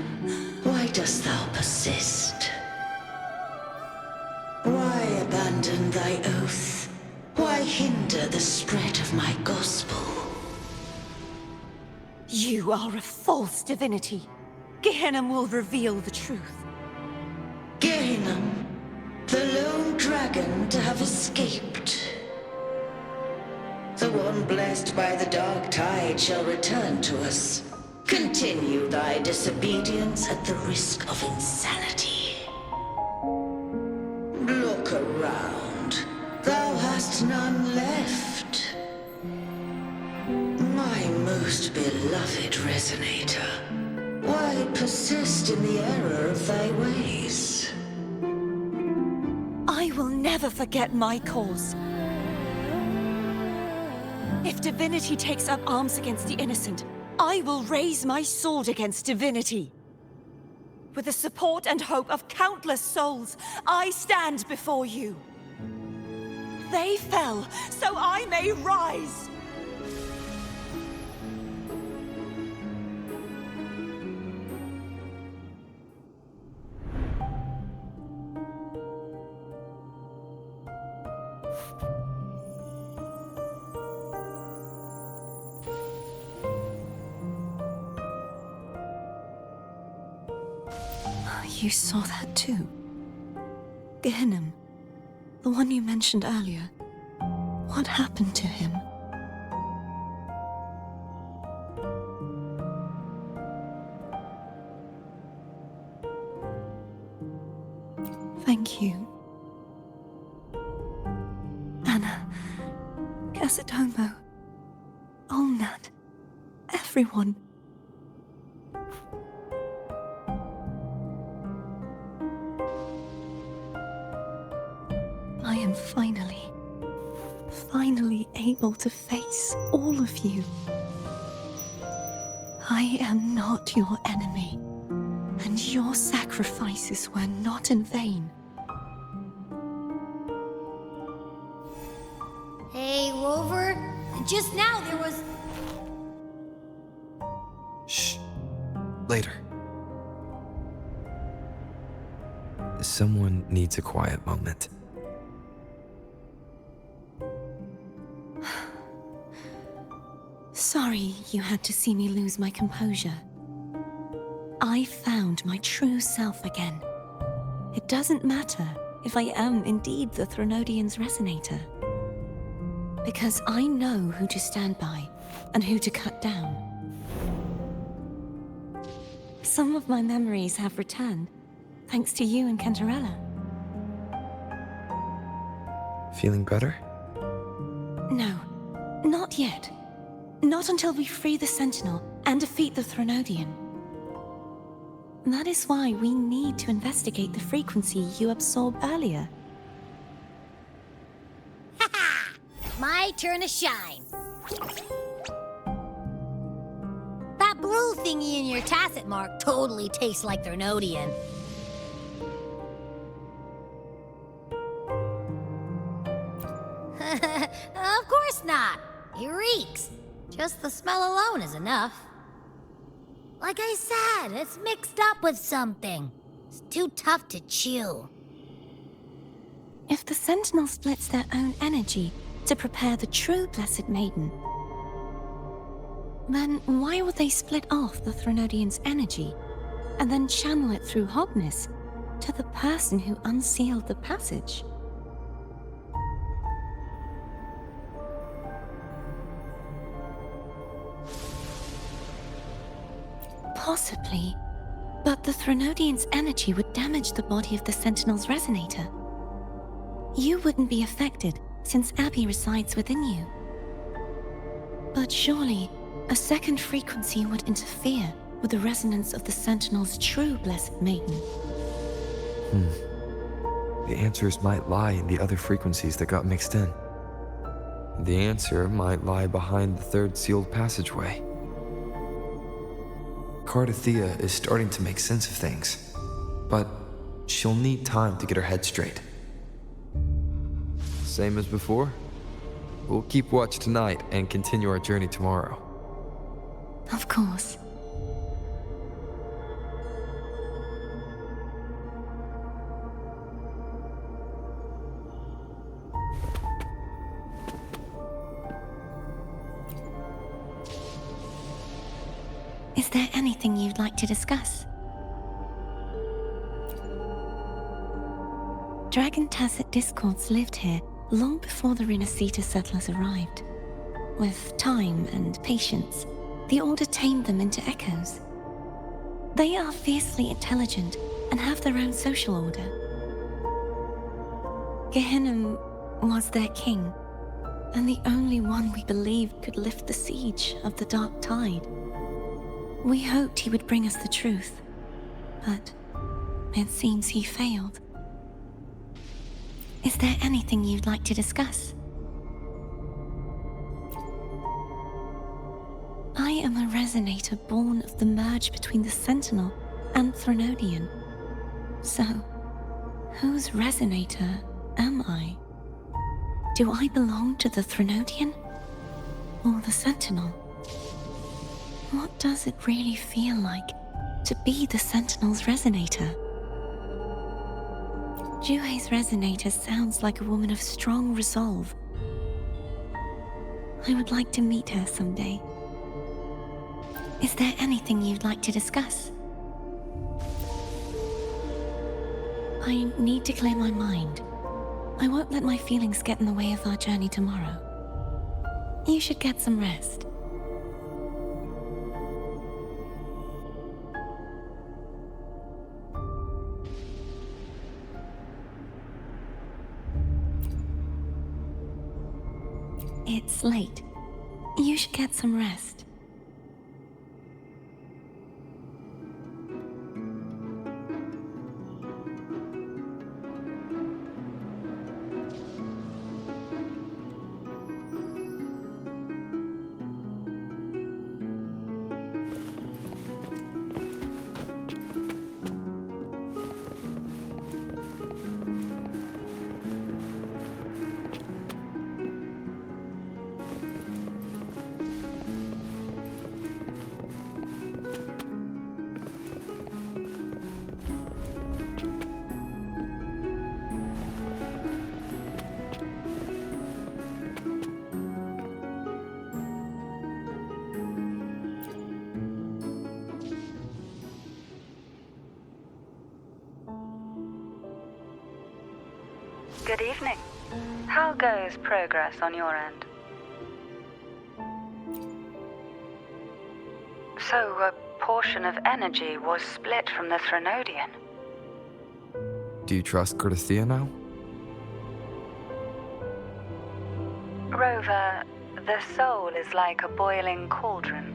why dost thou persist? Why abandon thy oath? Why hinder the spread of my gospel? You are a false divinity. Gehenna will reveal the truth. Gehenna, the lone dragon to have escaped. The one blessed by the dark tide shall return to us. Continue thy disobedience at the risk of insanity. Look around. Thou hast none left. My most beloved resonator, why persist in the error of thy ways? I will never forget my cause. If divinity takes up arms against the innocent, I will raise my sword against divinity. With the support and hope of countless souls, I stand before you. They fell, so I may rise! You saw that too? Gehenna, the one you mentioned earlier. What happened to him? Thank you. Anna, Casadomo, Olnat, everyone. I am finally able to face all of you. I am not your enemy, and your sacrifices were not in vain. Hey, Rover. Just now there was... someone needs a quiet moment. Sorry you had to see me lose my composure. I found my true self again. It doesn't matter if I am indeed the Threnodian's resonator. Because I know who to stand by and who to cut down. Some of my memories have returned, thanks to you and Cantarella. Feeling better? No, not yet. Not until we free the Sentinel and defeat the Threnodian. That is why we need to investigate the frequency you absorbed earlier. My turn to shine. That blue thingy in your tacit mark totally tastes like Threnodian. Of course not. It reeks. Just the smell alone is enough. Like I said, it's mixed up with something. It's too tough to chew. If the Sentinel splits their own energy to prepare the true Blessed Maiden, then why would they split off the Threnodian's energy and then channel it through Hogness to the person who unsealed the passage? Possibly, but the Threnodian's energy would damage the body of the Sentinel's resonator. You wouldn't be affected, since Abby resides within you. But surely, a second frequency would interfere with the resonance of the Sentinel's true Blessed Maiden. The answers might lie in the other frequencies that got mixed in. The answer might lie behind the third sealed passageway. Cardathea is starting to make sense of things, but she'll need time to get her head straight. Same as before? We'll keep watch tonight and continue our journey tomorrow. Of course. Is there anything you'd like to discuss? Dragon Tacet discords lived here long before the Rinascita settlers arrived. With time and patience, the Order tamed them into echoes. They are fiercely intelligent and have their own social order. Gehinnom was their king, and the only one we believed could lift the siege of the Dark Tide. We hoped he would bring us the truth, but it seems he failed. Is there anything you'd like to discuss? I am a resonator born of the merge between the Sentinel and Threnodian. So, whose resonator am I? Do I belong to the Threnodian or the Sentinel? What does it really feel like to be the Sentinel's resonator? Juhe's resonator sounds like a woman of strong resolve. I would like to meet her someday. Is there anything you'd like to discuss? I need to clear my mind. I won't let my feelings get in the way of our journey tomorrow. You should get some rest. It's late. You should get some rest. Good evening. How goes progress on your end? So, a portion of energy was split from the Threnodian. Do you trust Gerthia now? Rover, the soul is like a boiling cauldron.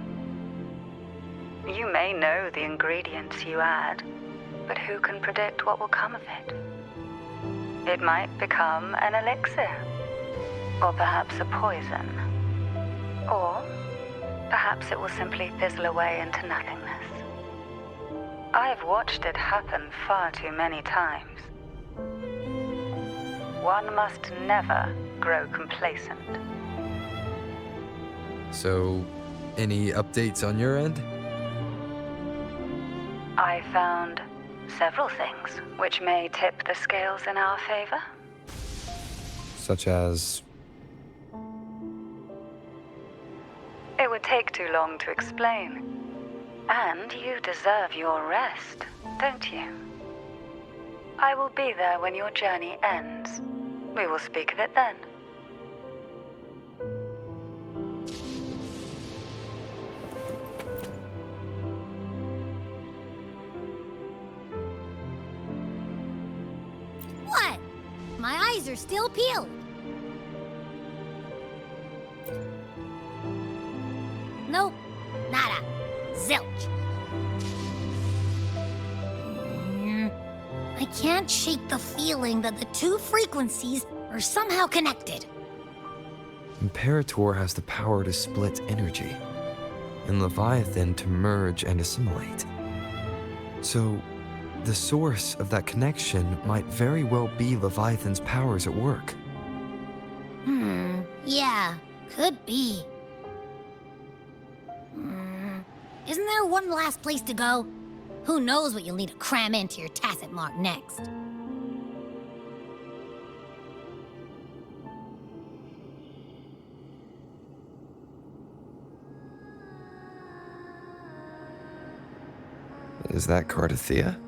You may know the ingredients you add, but who can predict what will come of it? It might become an elixir, or perhaps a poison, or perhaps it will simply fizzle away into nothingness. I've watched it happen far too many times. One must never grow complacent. So, any updates on your end? I found several things which may tip the scales in our favor. Such as... It would take too long to explain. And you deserve your rest, don't you? I will be there when your journey ends. We will speak of it then. What? My eyes are still peeled. Nope. Nada. Zilch. I can't shake the feeling that the two frequencies are somehow connected. Imperator has the power to split energy, and Leviathan to merge and assimilate. So, the source of that connection might very well be Leviathan's powers at work. Yeah, could be. Isn't there one last place to go? Who knows what you'll need to cram into your tacit mark next? Is that Cardathea?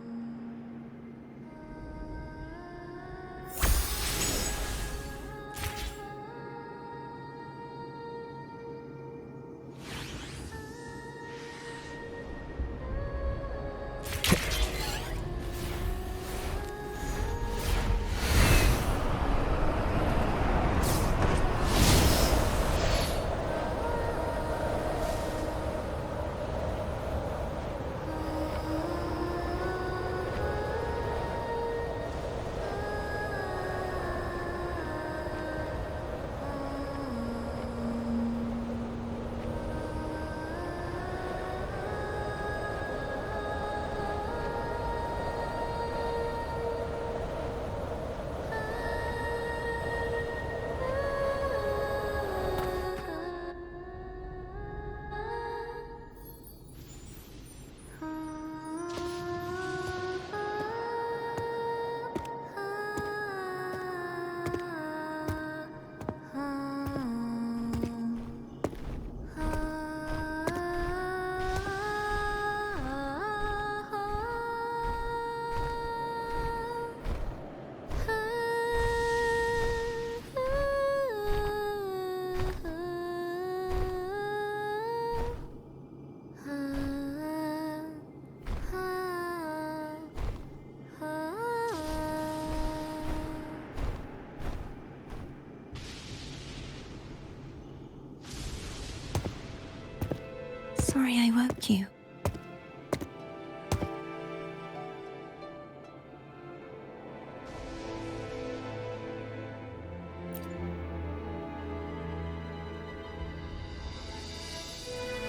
Sorry I woke you.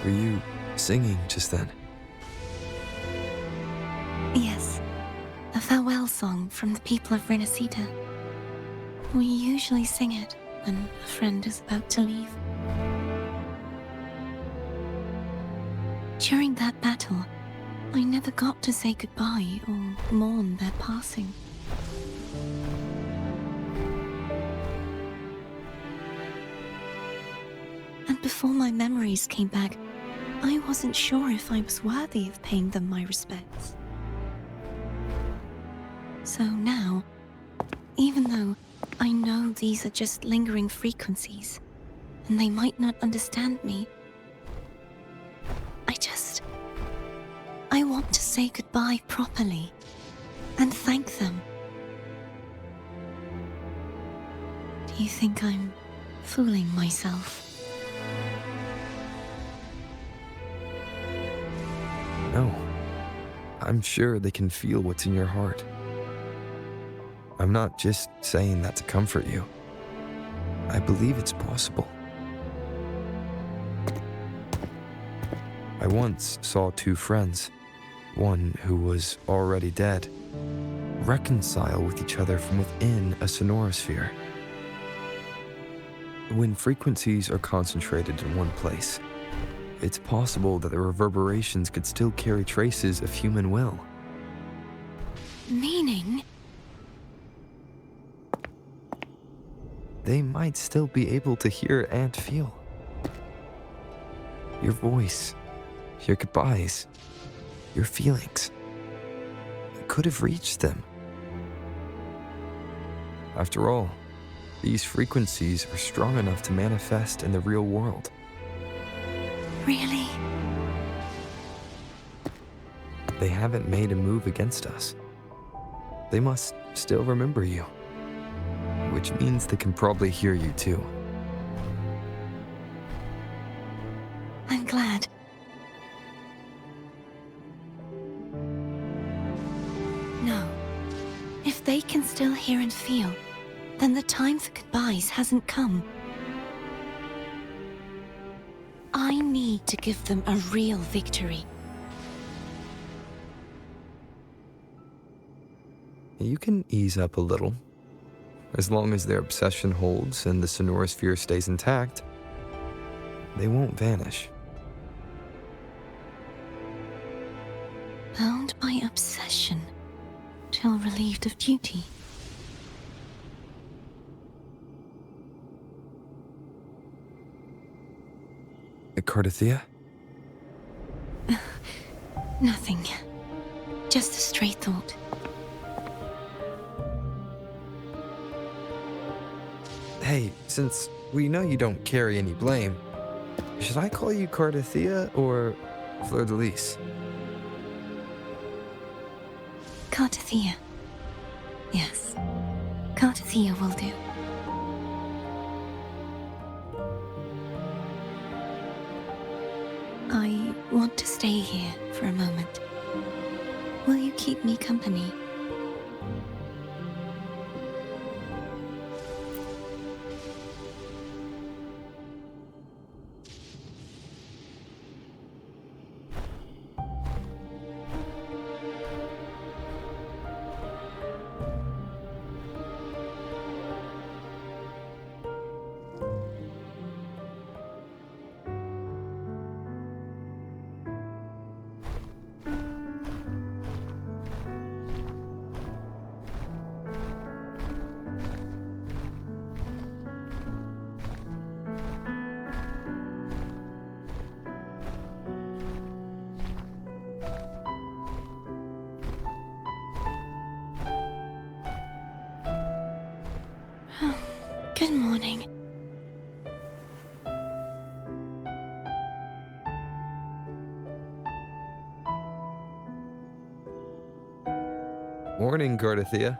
Were you singing just then? Yes, a farewell song from the people of Rinascita. We usually sing it when a friend is about to leave. During that battle, I never got to say goodbye or mourn their passing. And before my memories came back, I wasn't sure if I was worthy of paying them my respects. So now, even though I know these are just lingering frequencies, and they might not understand me. I want to say goodbye properly, and thank them. Do you think I'm fooling myself? No. I'm sure they can feel what's in your heart. I'm not just saying that to comfort you. I believe it's possible. I once saw two friends, one who was already dead, reconcile with each other from within a sonorosphere. When frequencies are concentrated in one place, it's possible that the reverberations could still carry traces of human will. Meaning? They might still be able to hear and feel. Your voice, your goodbyes, your feelings. It could have reached them. After all, these frequencies are strong enough to manifest in the real world. Really? They haven't made a move against us. They must still remember you, which means they can probably hear you too. I'm glad. No. If they can still hear and feel, then the time for goodbyes hasn't come. I need to give them a real victory. You can ease up a little. As long as their obsession holds and the sonorosphere stays intact, they won't vanish. Bound by obsession, till relieved of duty. Cardathia? Nothing. Just a stray thought. Hey, since we know you don't carry any blame, should I call you Cardathia or Fleur de Lis? Cardathia. Yes. Cardathia will do. I want to stay here for a moment. Will you keep me company? Good morning. Morning, Cardathia.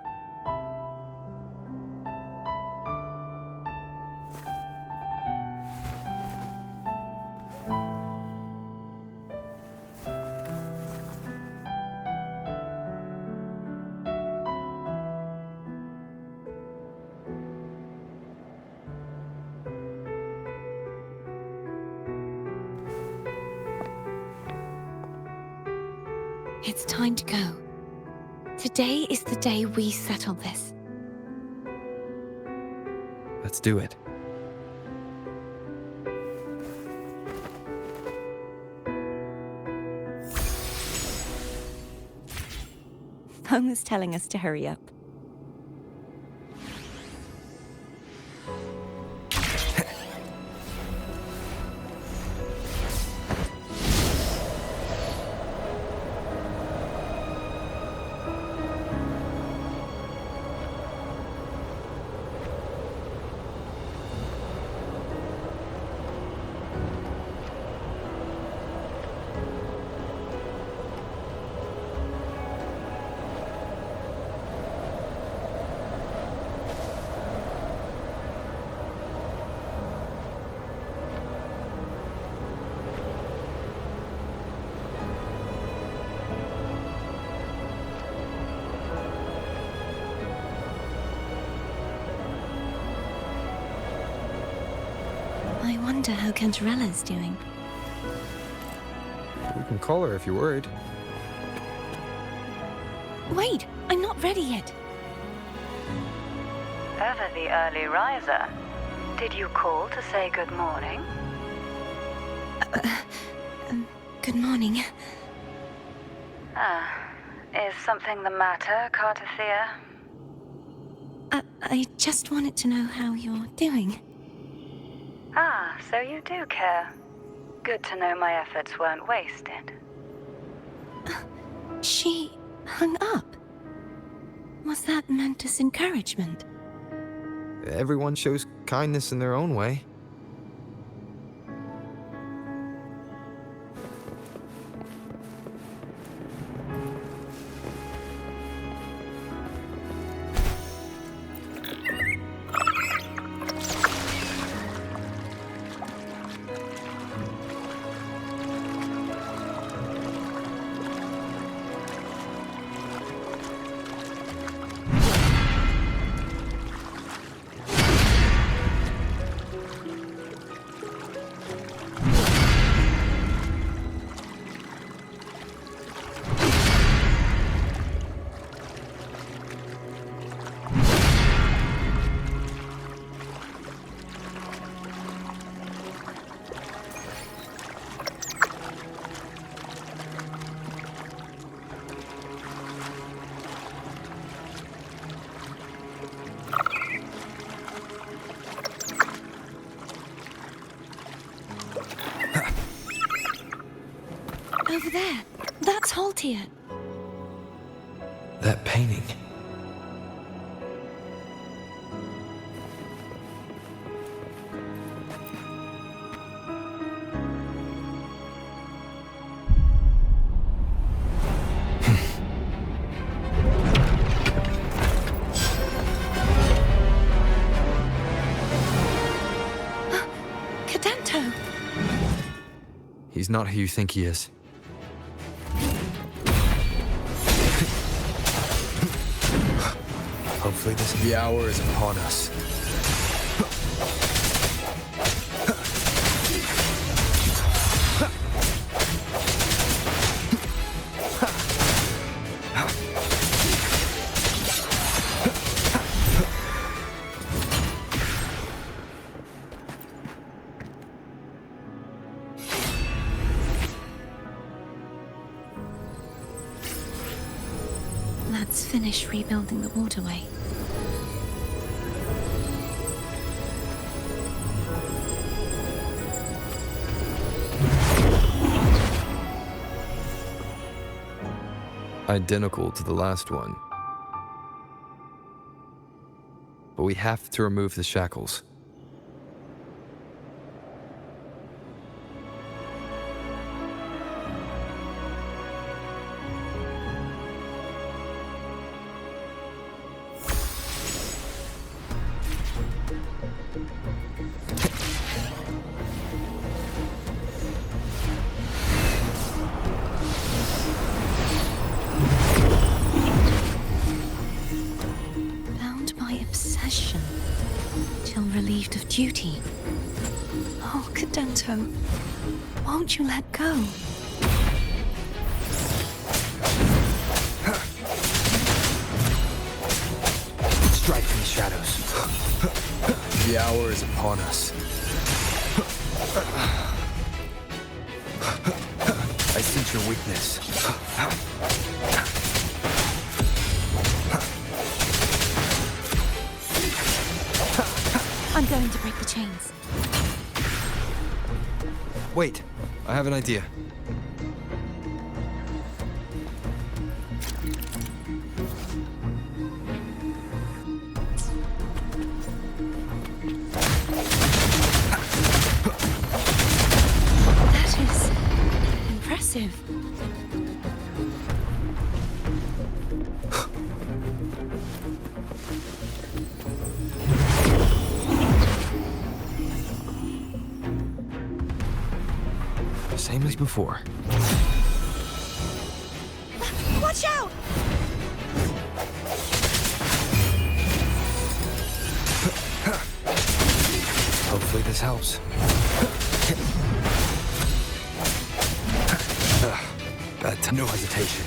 It's time to go. Today is the day we settle this. Let's do it. Home is telling us to hurry up. wonder how Cantarella's doing. We can call her if you're worried. Wait, I'm not ready yet. Ever the early riser. Did you call to say good morning? Good morning. Is something the matter, Cartathea? I just wanted to know how you're doing. So you do care. Good to know my efforts weren't wasted. She hung up. Was that meant as encouragement? Everyone shows kindness in their own way. Over there. That's Haltier. That painting. Cadento! He's not who you think he is. Hopefully the hour is upon us. Let's finish rebuilding the waterway. Identical to the last one. But we have to remove the shackles. Till relieved of duty. Oh, Cadento, won't you let go? Strike from the shadows. The hour is upon us. I sense your weakness. I'm going to break the chains. Wait, I have an idea. That is impressive. Same as before. Watch out! Hopefully this helps. Bad time. No hesitation.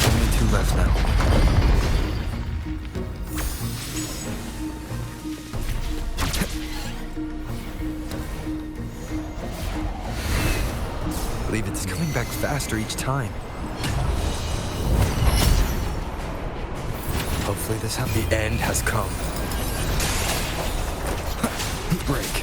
Only 2 left now. Believe it's coming back faster each time. Hopefully this time the end has come. Break.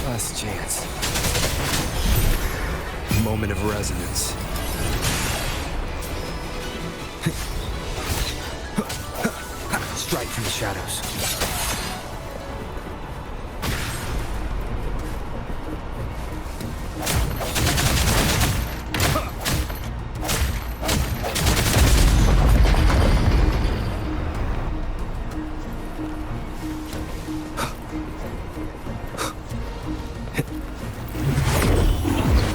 Last chance. Moment of resonance. Strike from the shadows.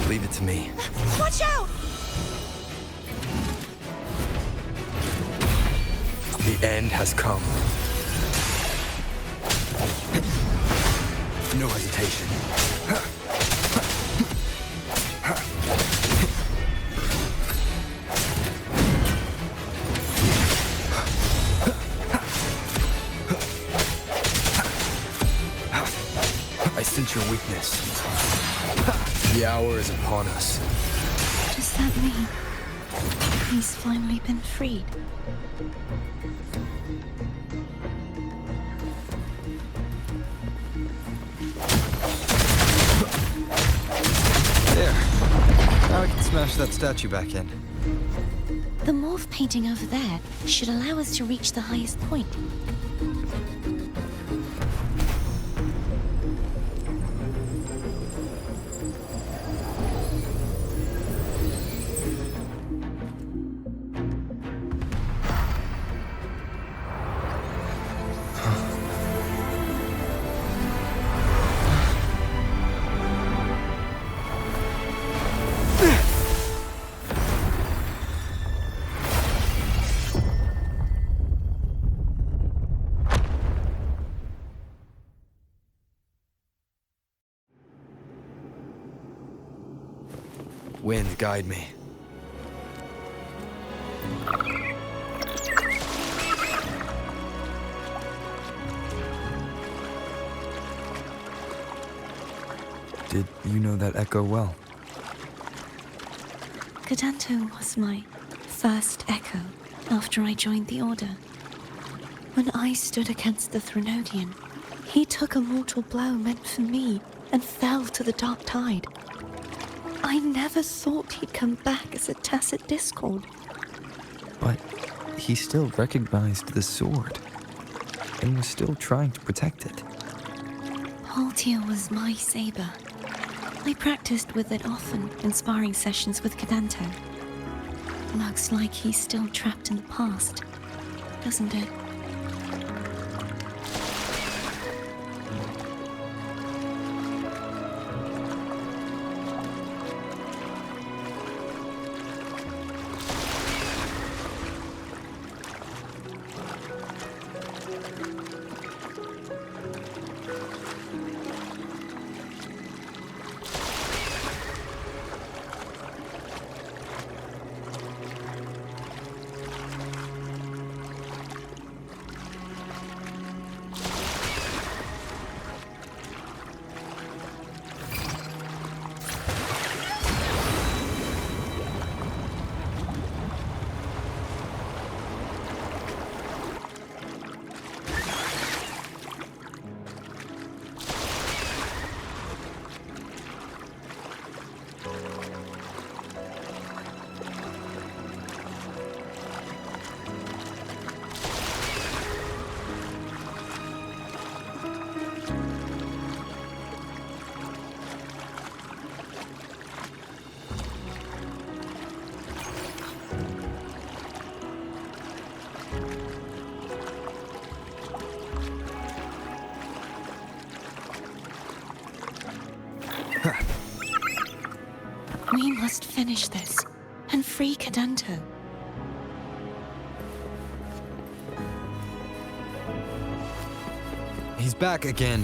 Leave it to me. Watch out! The end has come. No hesitation. I sense your weakness. The hour is upon us. Does that mean he's finally been freed? There. Now I can smash that statue back in. The morph painting over there should allow us to reach the highest point. Wind, guide me. Did you know that echo well? Cadanto was my first echo after I joined the Order. When I stood against the Threnodian, he took a mortal blow meant for me and fell to the dark tide. I never thought he'd come back as a tacit discord. But he still recognized the sword and was still trying to protect it. Haltia was my saber. I practiced with it often in sparring sessions with Cadanto. Looks like he's still trapped in the past, doesn't it? must finish this and free Cadento. He's back again.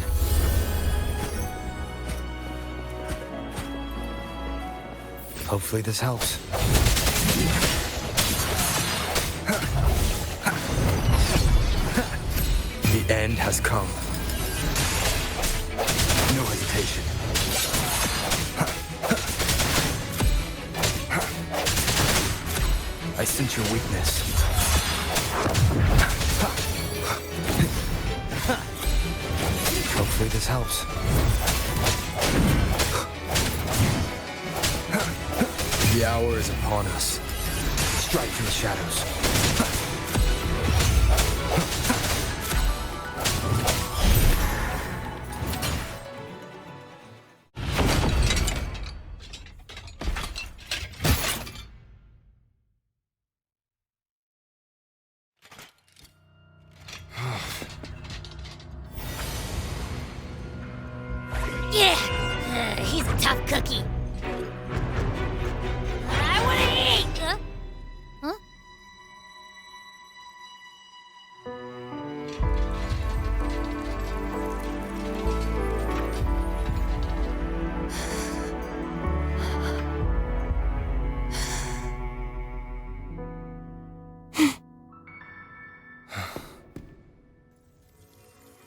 Hopefully this helps. The end has come. No hesitation. I sense your weakness. Hopefully this helps. The hour is upon us. Strike from the shadows. Yeah, he's a tough cookie. I want to eat. Huh?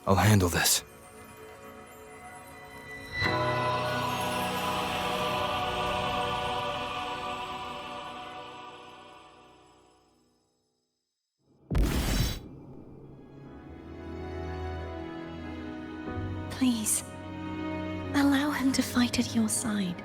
I'll handle this. Please, allow him to fight at your side.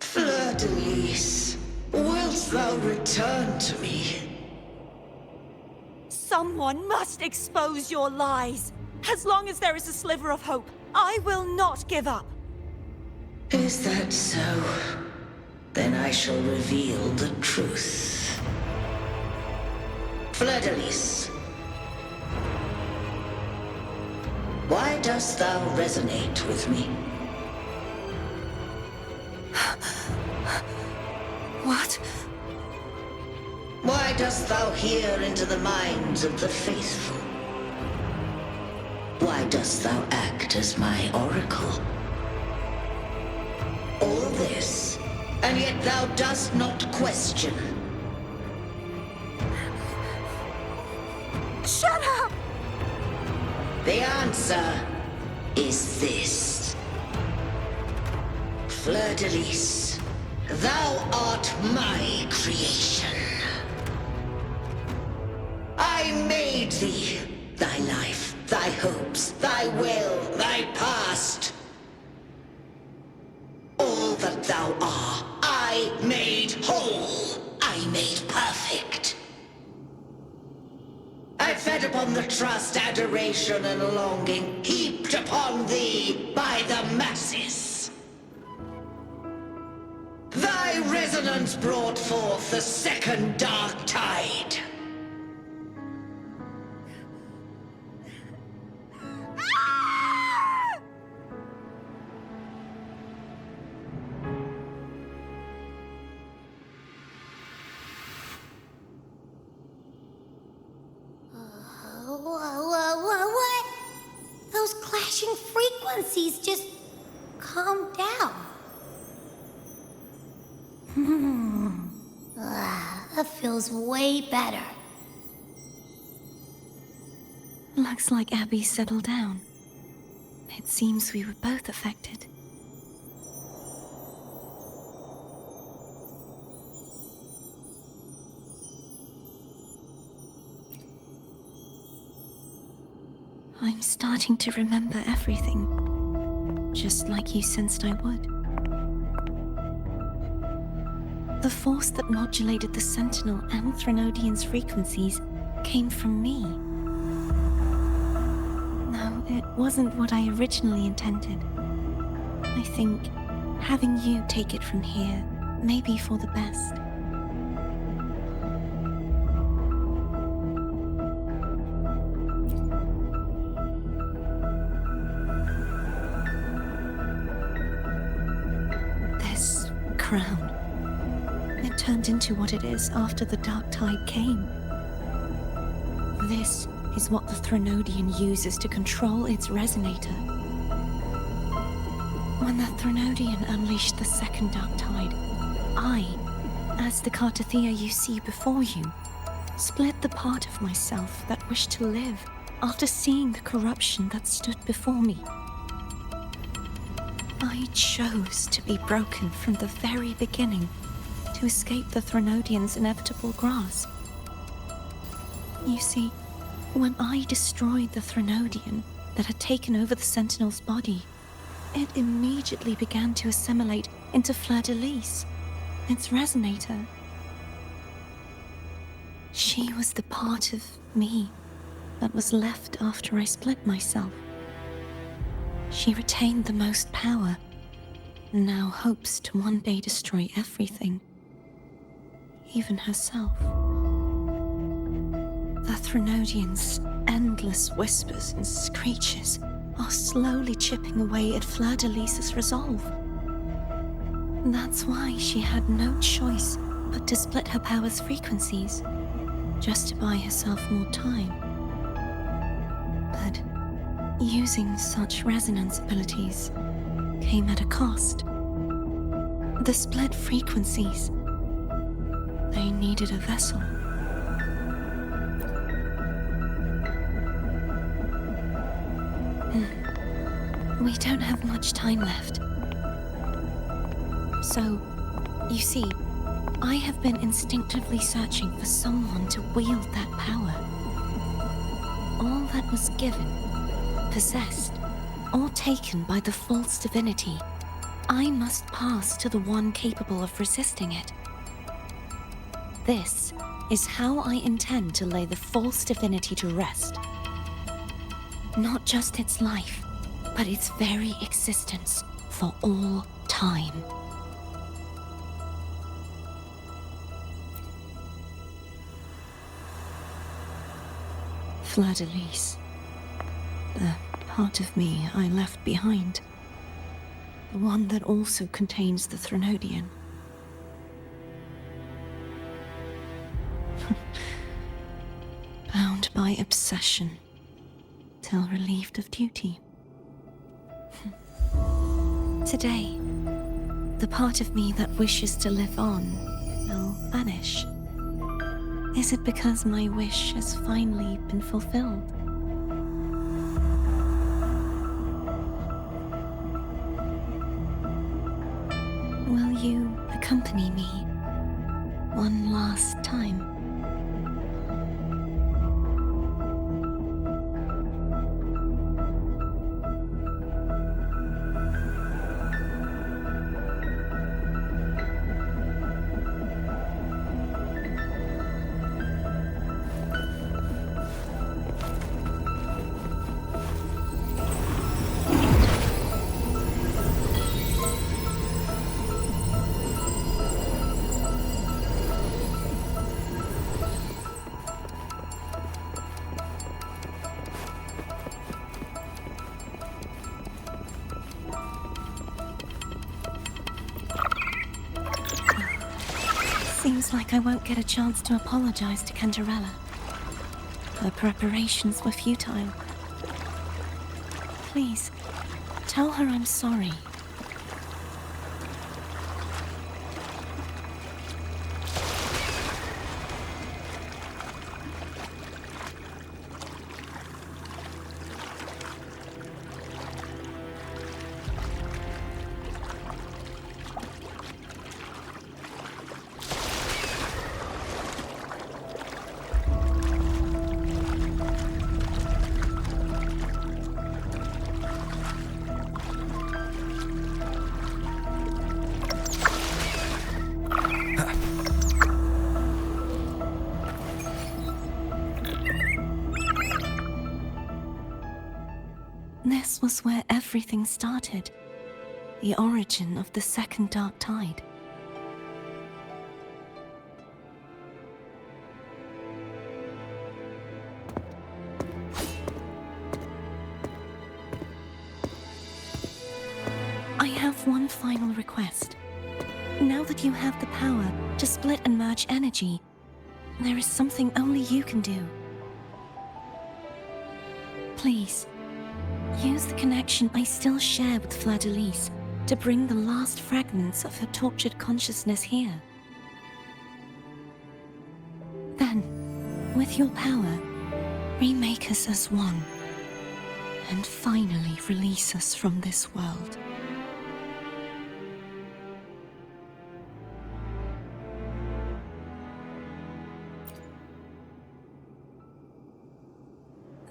Fleur-de-Lis, wilt thou return to me? Someone must expose your lies. As long as there is a sliver of hope, I will not give up. Is that so? Then I shall reveal the truth. Fleur-de-Lis, why dost thou resonate with me? What? Why dost thou hear into the minds of the faithful? Why dost thou act as my oracle? All this, and yet thou dost not question. Shut up! The answer is this. Fleur-de-Lis, thou art my creation. I made thee, thy life, thy hopes, thy will, thy past. All that thou art, I made whole, I made perfect. I fed upon the trust, adoration, and longing heaped upon thee by the masses. Thy resonance brought forth the second dark tide. What? Those clashing frequencies just calm down. That feels way better. Looks like Abby settled down. It seems we were both affected. I'm starting to remember everything, just like you sensed I would. The force that modulated the Sentinel and Threnodian's frequencies came from me. No, it wasn't what I originally intended. I think having you take it from here may be for the best. This crown, it turned into what it is after the Dark Tide came. This is what the Threnodian uses to control its resonator. When the Threnodian unleashed the second Dark Tide, I, as the Cartathea you see before you, split the part of myself that wished to live after seeing the corruption that stood before me. I chose to be broken from the very beginning to escape the Threnodian's inevitable grasp. You see, when I destroyed the Threnodian that had taken over the Sentinel's body, it immediately began to assimilate into Fleur-de-Lis, its resonator. She was the part of me that was left after I split myself. She retained the most power, and now hopes to one day destroy everything, even herself. The Threnodian's endless whispers and screeches are slowly chipping away at Fleur-de-Lis's resolve. That's why she had no choice but to split her power's frequencies, just to buy herself more time. But using such resonance abilities came at a cost. The split frequencies, they needed a vessel. We don't have much time left. So, you see, I have been instinctively searching for someone to wield that power. All that was given, possessed, or taken by the false divinity, I must pass to the one capable of resisting it. This is how I intend to lay the false divinity to rest. Not just its life, but its very existence for all time. Fleur-de-Lis, the part of me I left behind, the one that also contains the Threnodian. Bound by obsession, till relieved of duty. Today, the part of me that wishes to live on will vanish. Is it because my wish has finally been fulfilled? Will you accompany me one last time? Seems like I won't get a chance to apologize to Cantarella. Her preparations were futile. Please, tell her I'm sorry. This was where everything started. The origin of the second dark tide. I have one final request. Now that you have the power to split and merge energy, there is something only you can do. Please, use the connection I still share with Fleur-de-Lis to bring the last fragments of her tortured consciousness here. Then, with your power, remake us as one, and finally release us from this world.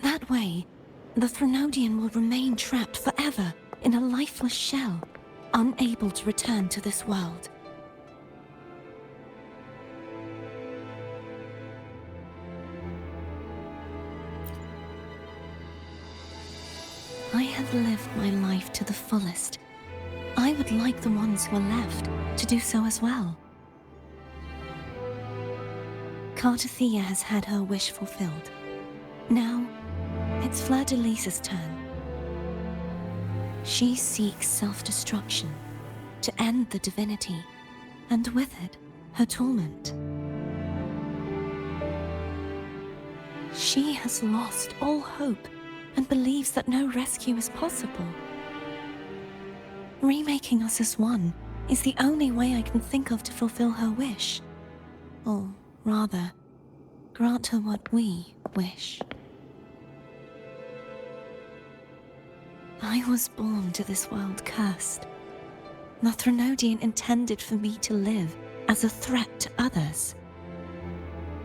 That way, the Threnodian will remain trapped forever in a lifeless shell, unable to return to this world. I have lived my life to the fullest. I would like the ones who are left to do so as well. Cartathea has had her wish fulfilled. Now, it's Fleur-de-Lis's turn. She seeks self-destruction to end the divinity, and with it, her torment. She has lost all hope and believes that no rescue is possible. Remaking us as one is the only way I can think of to fulfill her wish. Or rather, grant her what we wish. I was born to this world cursed. The Threnodian intended for me to live as a threat to others.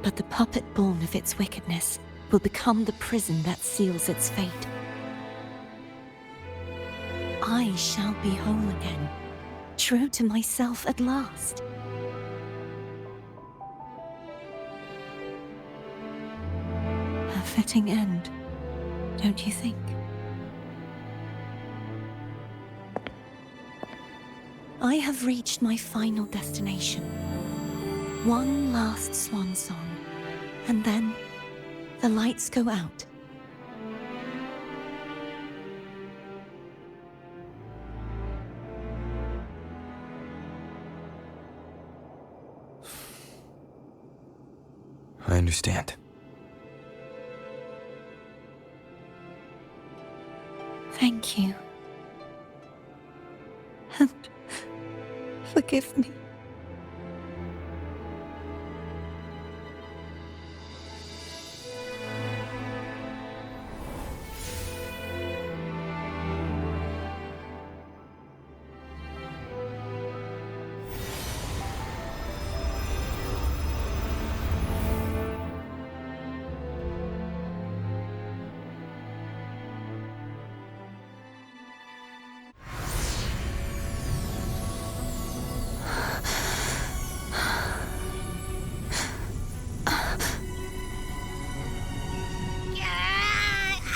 But the puppet born of its wickedness will become the prison that seals its fate. I shall be whole again, true to myself at last. A fitting end, don't you think? I have reached my final destination. One last swan song, and then the lights go out. I understand. Thank you. And forgive me.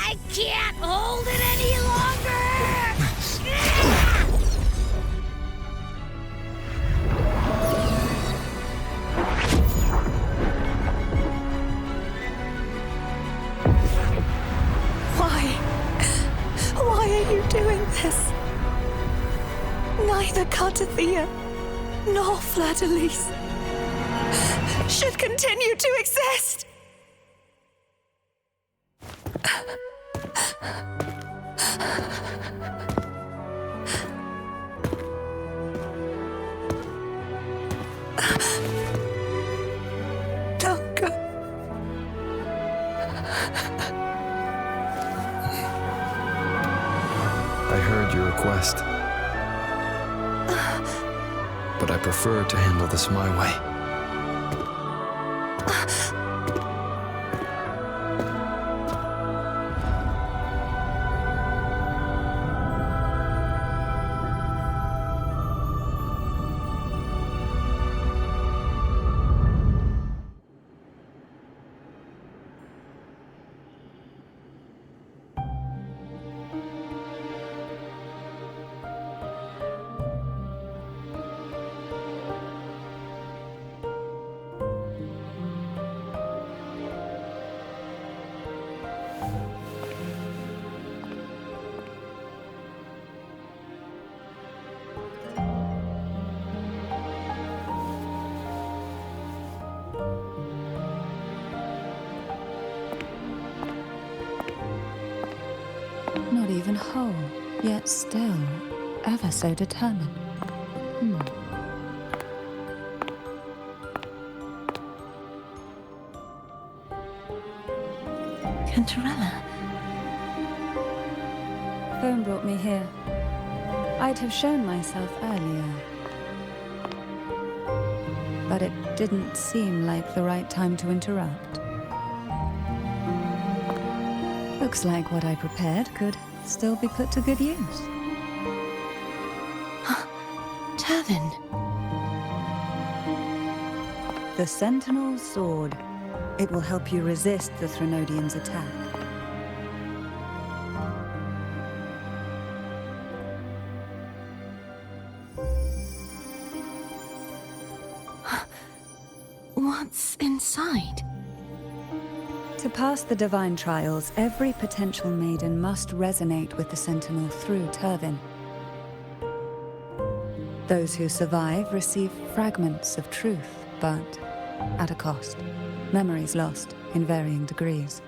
I can't hold it any longer! Why are you doing this? Neither Cartathea nor Fleur-de-Lis should continue to exist! Don't go. I heard your request. But I prefer to handle this my way. alive and whole, yet still ever so determined. Cantarella. Phone brought me here. I'd have shown myself earlier. But it didn't seem like the right time to interrupt. Looks like what I prepared could still be put to good use. Turvin. The Sentinel's Sword. It will help you resist the Threnodian's attack. What's inside? To pass the divine trials, every potential maiden must resonate with the Sentinel through Turvin. Those who survive receive fragments of truth, but at a cost. Memories lost in varying degrees.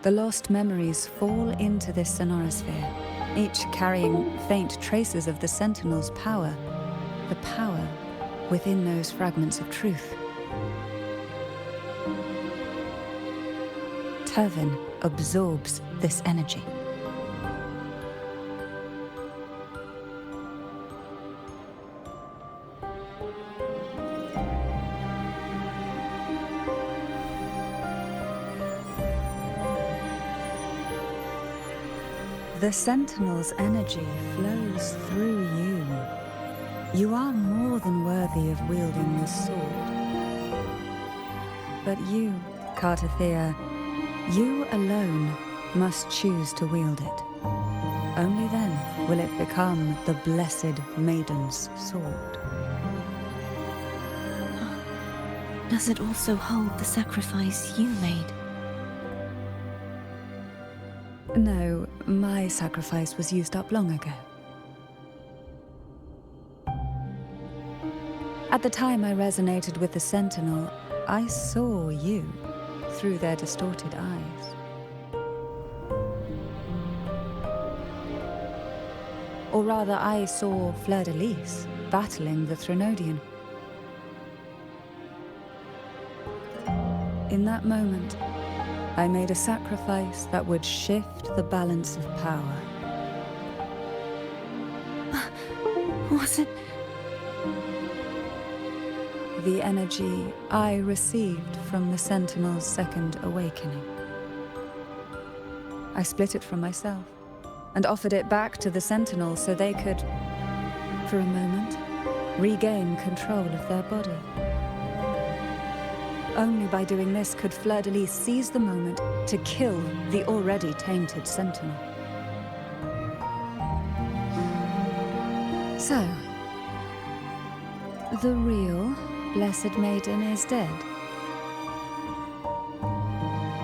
The lost memories fall into this sonorosphere, each carrying faint traces of the Sentinel's power, the power within those fragments of truth. Turvin absorbs this energy. The Sentinel's energy flows through you. You are more than worthy of wielding this sword. But you, Cartathea, you alone must choose to wield it. Only then will it become the Blessed Maiden's sword. Does it also hold the sacrifice you made? No, my sacrifice was used up long ago. At the time I resonated with the Sentinel, I saw you through their distorted eyes. Or rather, I saw Fleur-de-Lis battling the Threnodian. In that moment, I made a sacrifice that would shift the balance of power. Was it? The energy I received from the Sentinel's second awakening. I split it from myself and offered it back to the Sentinel so they could, for a moment, regain control of their body. Only by doing this could Fleur-de-Lis seize the moment to kill the already tainted Sentinel. So, the real Blessed Maiden is dead.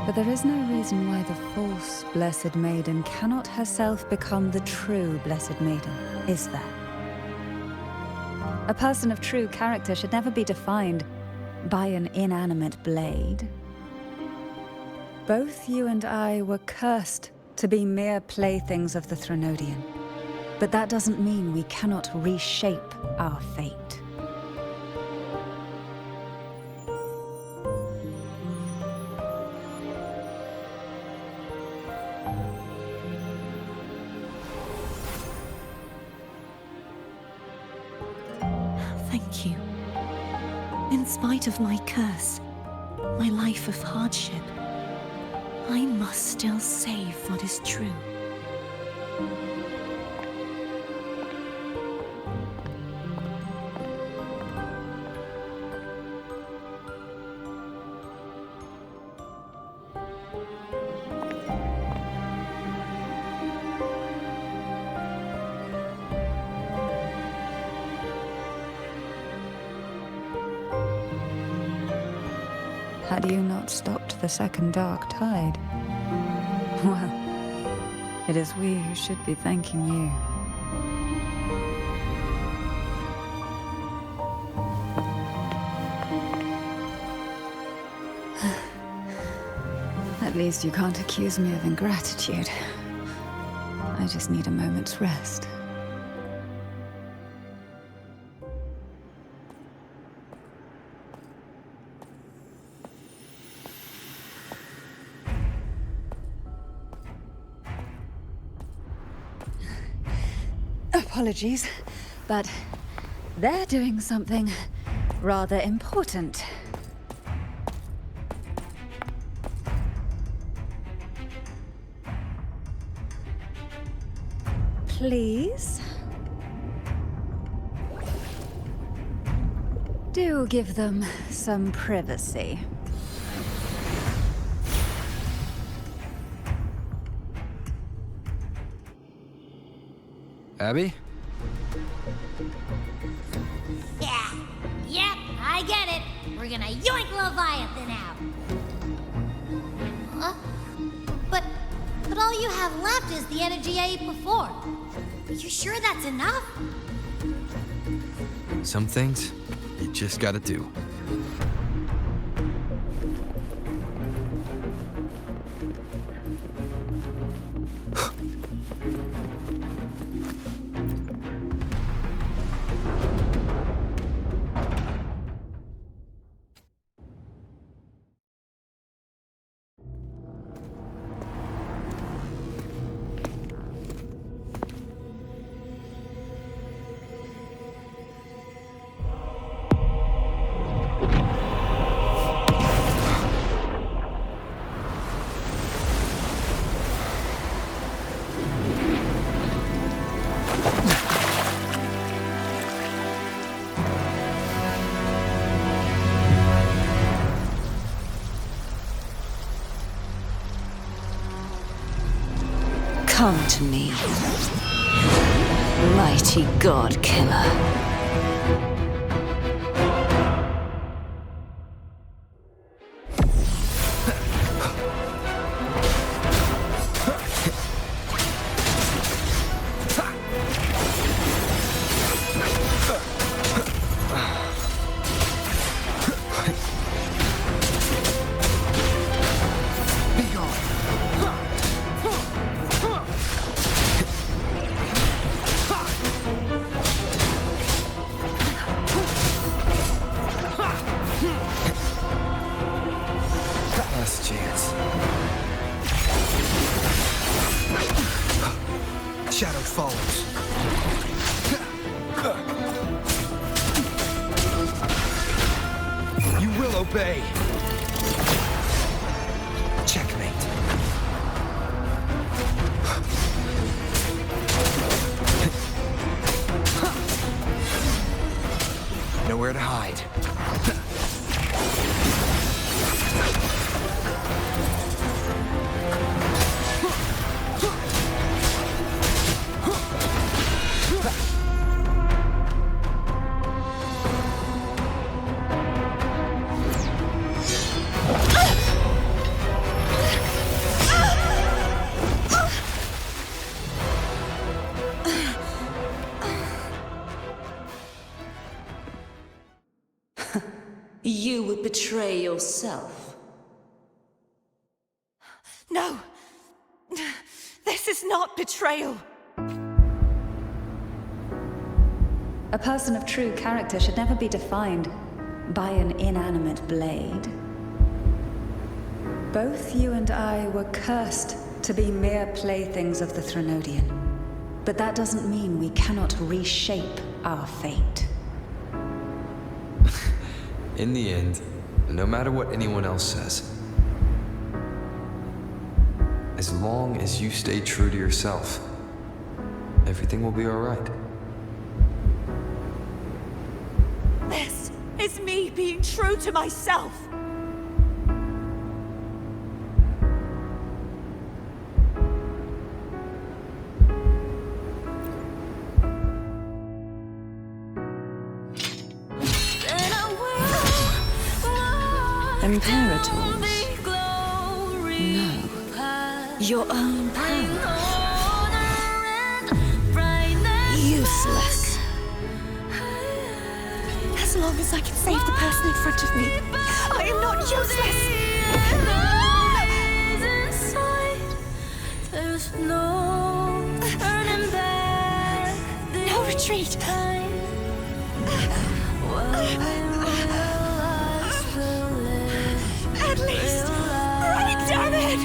But there is no reason why the false Blessed Maiden cannot herself become the true Blessed Maiden, is there? A person of true character should never be defined by an inanimate blade. Both you and I were cursed to be mere playthings of the Threnodian. But that doesn't mean we cannot reshape our fate. Thank you. In spite of my curse, my life of hardship, I must still save what is true. Had you not stopped the second dark tide? Well, it is we who should be thanking you. At least you can't accuse me of ingratitude. I just need a moment's rest. Apologies, but they're doing something rather important. Please? Do give them some privacy. Abby? Yeah. Yep, I get it. We're gonna yoink Leviathan out. Huh? But all you have left is the energy I ate before. Are you sure that's enough? Some things, you just gotta do. Come to me, mighty god killer. Last chance. Shadow follows. You will obey. Checkmate. Nowhere to hide. You would betray yourself. No! This is not betrayal! A person of true character should never be defined by an inanimate blade. Both you and I were cursed to be mere playthings of the Threnodian. But that doesn't mean we cannot reshape our fate. In the end, no matter what anyone else says, as long as you stay true to yourself, everything will be all right. This is me being true to myself! Imperators? No. Your own power. Useless. As long as I can save the person in front of me, I am not useless! retreat. At least, right, damn it!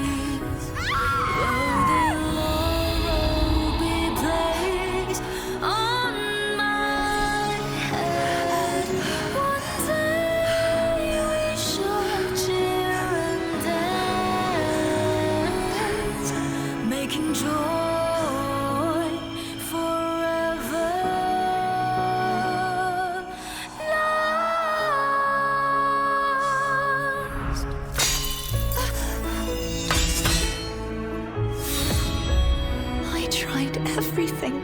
Everything.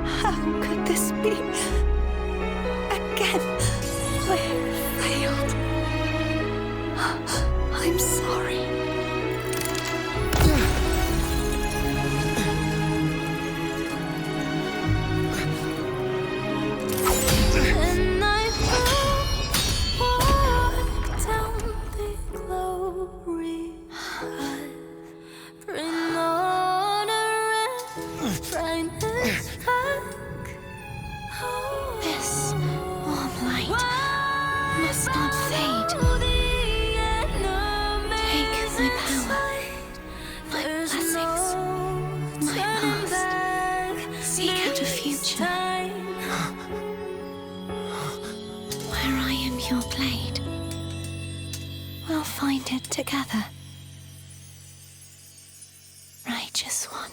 How could this be? Again, I failed. I'm sorry. And I walk down the glory path. This warm light must not fade. Take my power, my blessings, my past. Seek out a future where I am your blade. We'll find it together. Righteous one.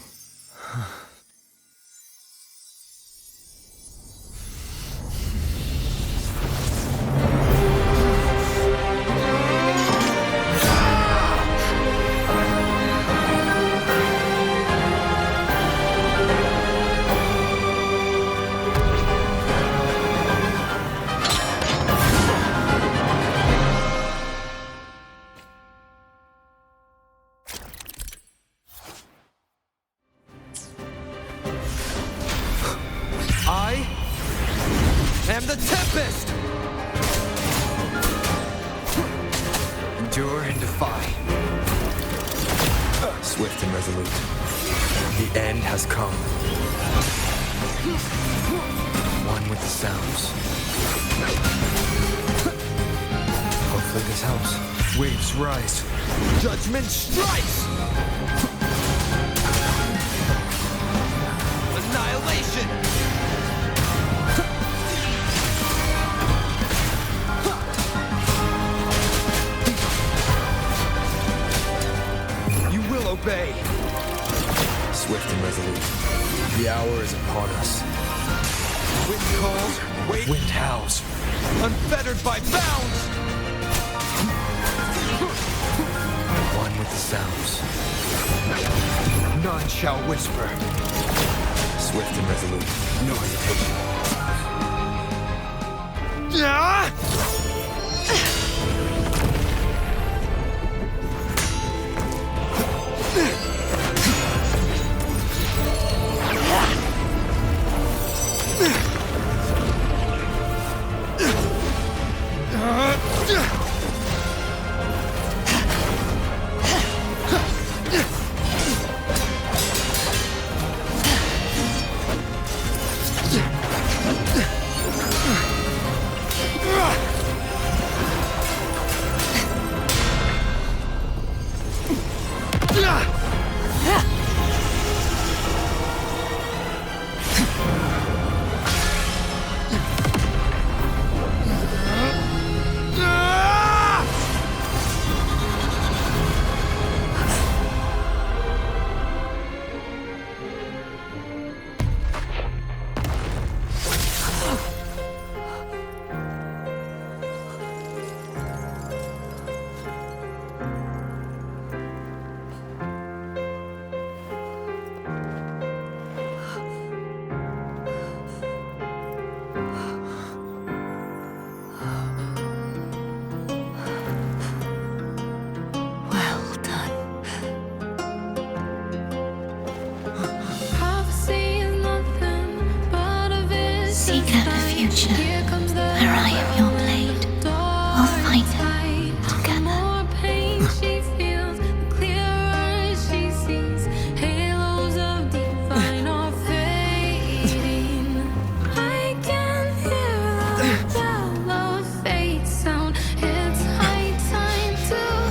am the Tempest! Endure and defy. Swift and resolute. The end has come. One with the sounds. Hopefully this helps. Waves rise. Judgment strikes! Annihilation! You will obey. Swift and resolute. The hour is upon us. Wind calls, wind howls. Unfettered by bounds! One with the sounds. None shall whisper. Swift and resolute. No hesitation.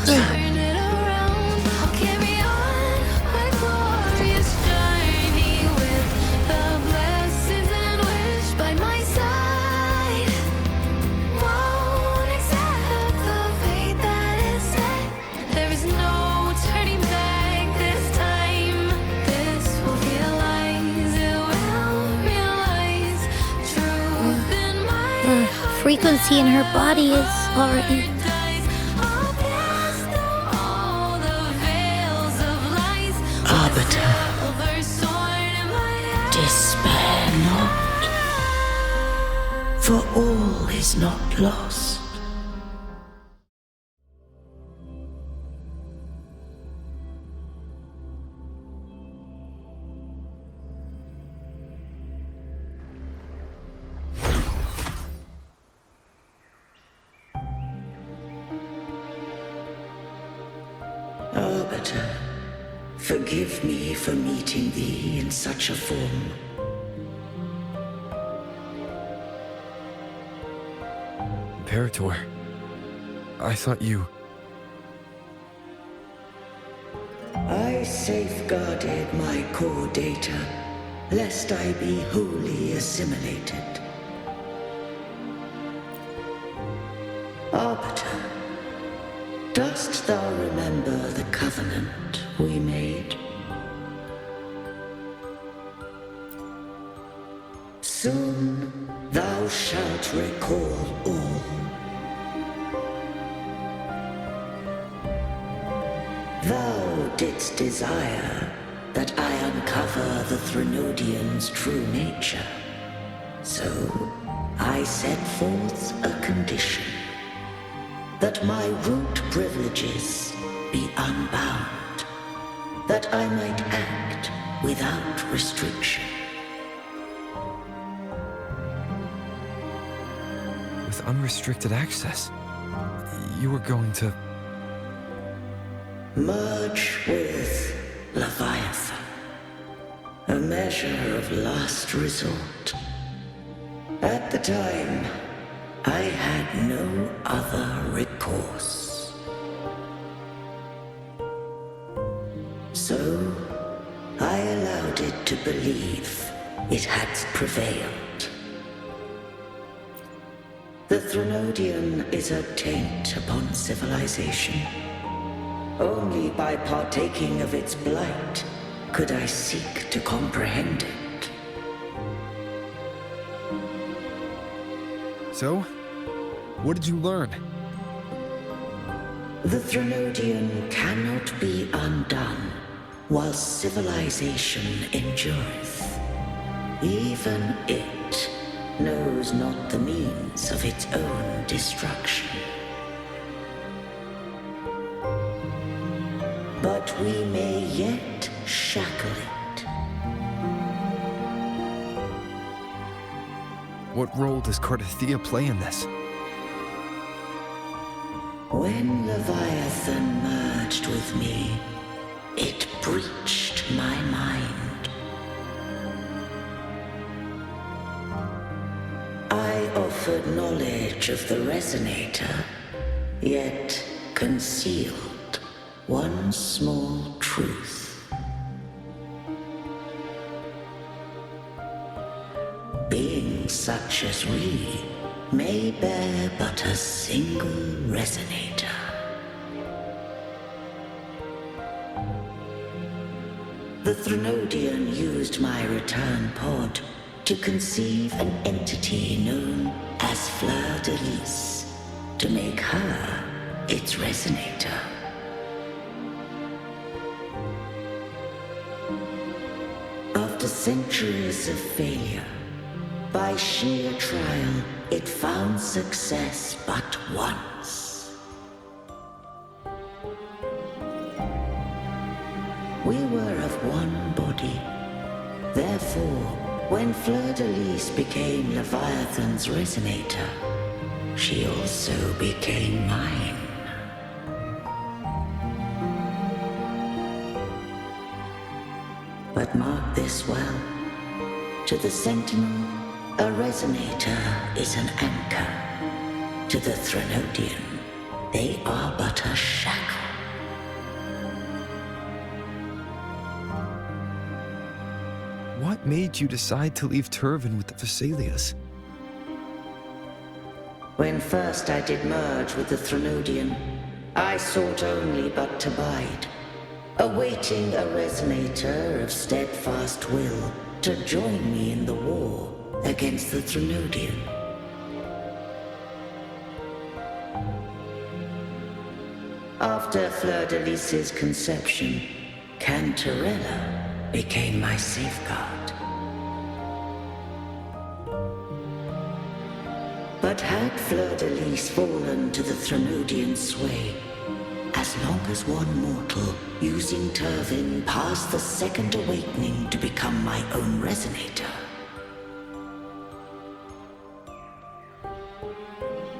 Turn it around. I'll carry on my glorious journey with the blessings and wish by my side. Won't accept the fate that is set. There is no turning back this time. This will realize, it will realize truth in my heart. Frequency in her body is already. Arbiter, despair not, for all is not lost. Arbiter, forgive me for meeting thee in such a form. Imperator, I thought you... I safeguarded my core data, lest I be wholly assimilated. Arbiter, dost thou remember the covenant we made? Soon thou shalt recall all. Thou didst desire that I uncover the Threnodian's true nature. So I set forth a condition, that my root privileges be unbound, that I might act without restriction. With unrestricted access, you were going to... Merge with Leviathan, a measure of last resort. At the time, I had no other recourse. So, I allowed it to believe it had prevailed. The Threnodian is a taint upon civilization. Only by partaking of its blight could I seek to comprehend it. So, what did you learn? The Threnodian cannot be undone while civilization endureth. Even it knows not the means of its own destruction. But we may yet shackle it. What role does Cardathia play in this? When Leviathan merged with me, it breached my mind. I offered knowledge of the Resonator, yet concealed one small truth. Beings such as we may bear but a single resonator. The Threnodian used my return pod to conceive an entity known as Fleur-de-Lis, to make her its resonator. After centuries of failure, by sheer trial, it found success but once. We were of one body. Therefore, when Fleur-de-Lis became Leviathan's resonator, she also became mine. But mark this well. To the Sentinel, a resonator is an anchor. To the Threnodian, they are but a shackle. What made you decide to leave Turvin with the Thessalias? When first I did merge with the Threnodian, I sought only but to bide, awaiting a resonator of steadfast will to join me in the war against the Threnodian. After Fleur-de-Lis's conception, Cantarella became my safeguard. But had Fleur-de-Lis fallen to the Threnodian sway, as long as one mortal using Turvin passed the second awakening to become my own resonator,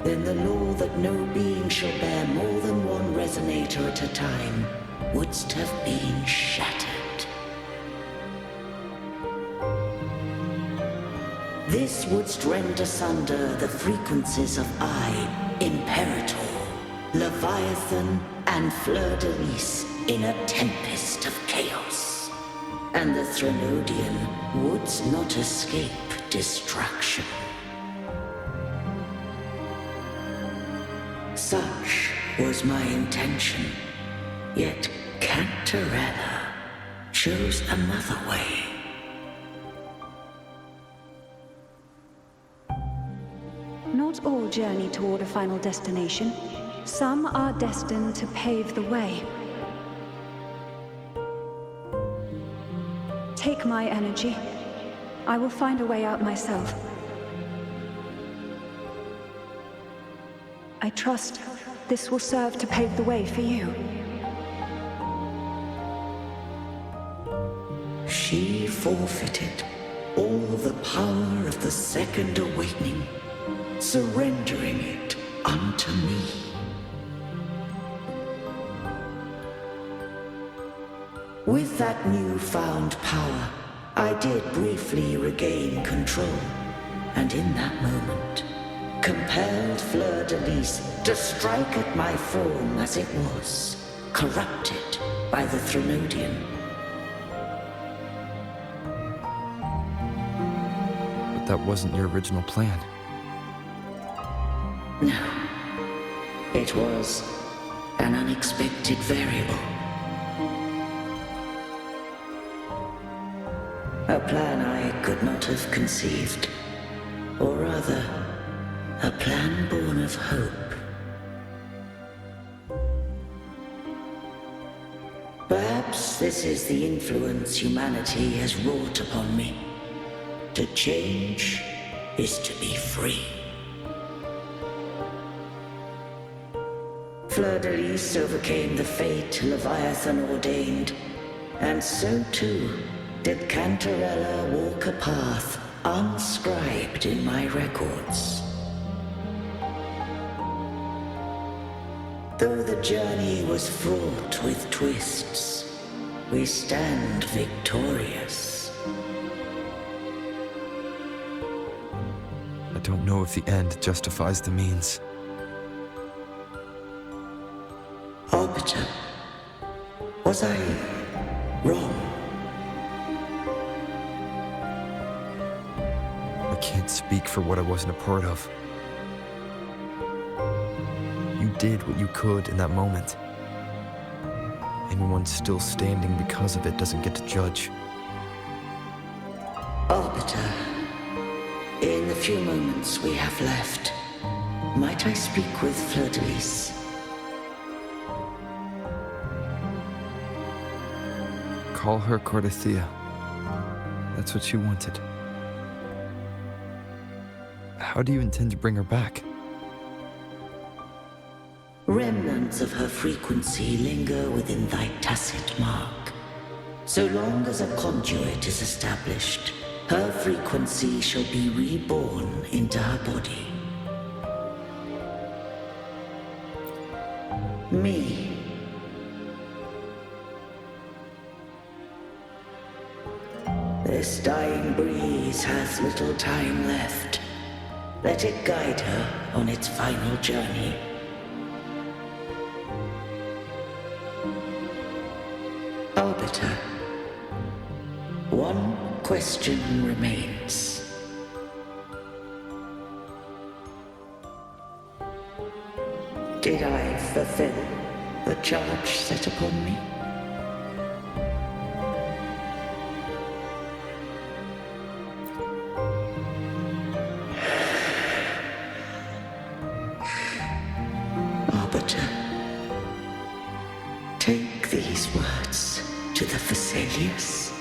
then the law that no being shall bear more than one resonator at a time wouldst have been shattered. This wouldst rend asunder the frequencies of I, Imperator, Leviathan, and Fleur-de-Lis in a tempest of chaos, and the Threnodian wouldst not escape destruction. Such was my intention, yet Cantarella chose another way. Not all journey toward a final destination. Some are destined to pave the way. Take my energy. I will find a way out myself. I trust this will serve to pave the way for you. She forfeited all the power of the second awakening, surrendering it unto me. With that newfound power, I did briefly regain control, and in that moment, compelled Fleur-de-Lis to strike at my form as it was, corrupted by the Threnodian. But that wasn't your original plan. No. It was an unexpected variable. A plan I could not have conceived. Or rather, a plan born of hope. Perhaps this is the influence humanity has wrought upon me. To change is to be free. Fleur-de-Lis overcame the fate Leviathan ordained, and so too did Cantarella walk a path unscribed in my records. Though the journey was fraught with twists, we stand victorious. I don't know if the end justifies the means. Arbiter, was I wrong? I can't speak for what I wasn't a part of. You did what you could in that moment. Anyone still standing because of it doesn't get to judge. Arbiter, in the few moments we have left, might I speak with Fleur-de-Lis? Call her Cardithea. That's what she wanted. How do you intend to bring her back? Remnants of her frequency linger within thy tacit mark. So long as a conduit is established, her frequency shall be reborn into her body. Me. This dying breeze hath little time left. Let it guide her on its final journey. Arbiter, one question remains. Did I fulfill the charge set upon me? Arbiter, take these words to the Vesalius.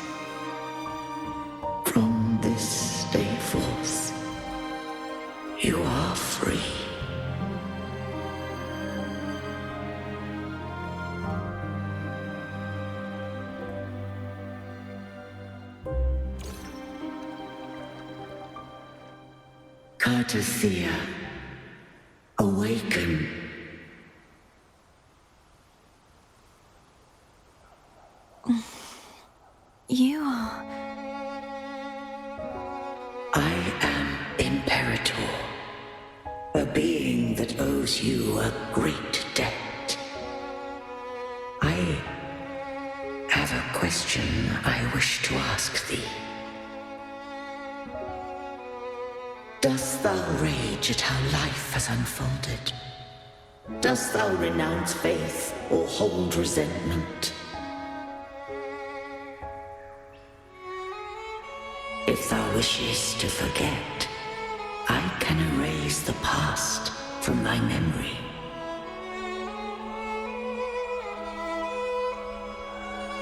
From this day forth, you are free. Cartothea, awaken. You are... I am Imperator, a being that owes you a great debt. I have a question I wish to ask thee. Dost thou rage at how life has unfolded? Dost thou renounce faith or hold resentment? If thou wishes to forget, I can erase the past from thy memory.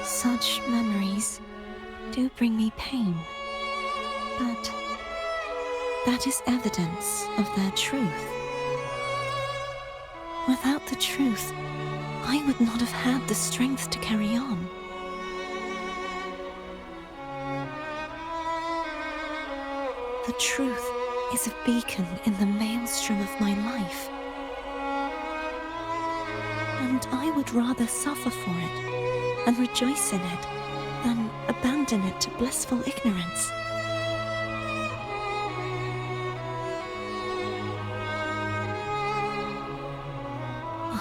Such memories do bring me pain, but that is evidence of their truth. Without the truth, I would not have had the strength to carry on. The truth is a beacon in the maelstrom of my life. And I would rather suffer for it and rejoice in it than abandon it to blissful ignorance.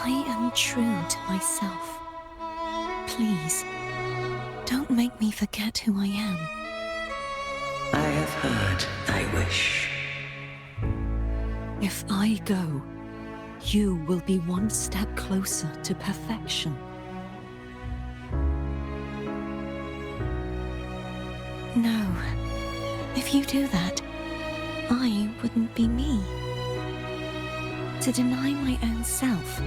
I am true to myself. Please, don't make me forget who I am. I have heard thy wish. If I go, you will be one step closer to perfection. No, if you do that, I wouldn't be me. To deny my own self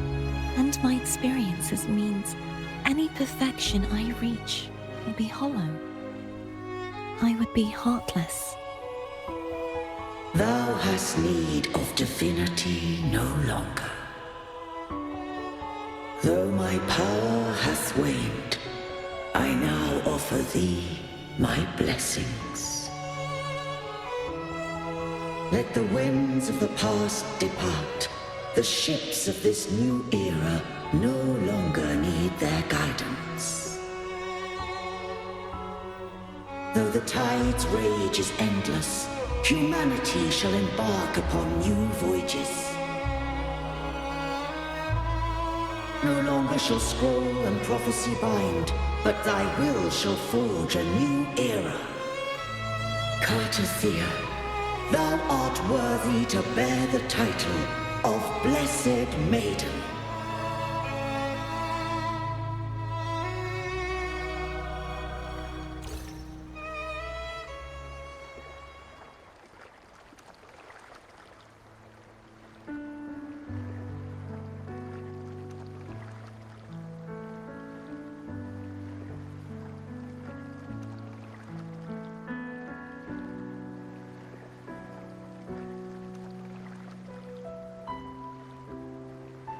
and my experiences means any perfection I reach will be hollow. I would be heartless. Thou hast need of divinity no longer. Though my power hath waned, I now offer thee my blessings. Let the winds of the past depart. The ships of this new era no longer need their guidance. Though the tide's rage is endless, humanity shall embark upon new voyages. No longer shall scroll and prophecy bind, but thy will shall forge a new era. Cartothea, thou art worthy to bear the title of Blessed Maiden.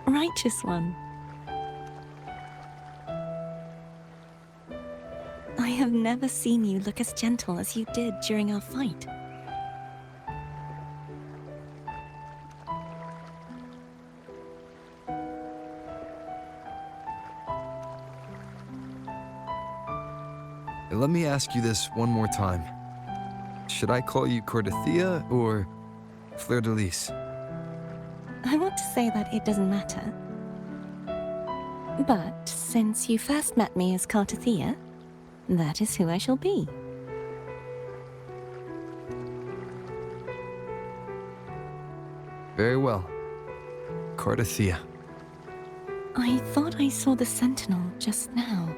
Righteous one. I have never seen you look as gentle as you did during our fight. Let me ask you this one more time. Should I call you Cartothea or Fleur de Lis? I want to say that it doesn't matter. But since you first met me as Cartathea, that is who I shall be. Very well. Cartathea. I thought I saw the sentinel just now.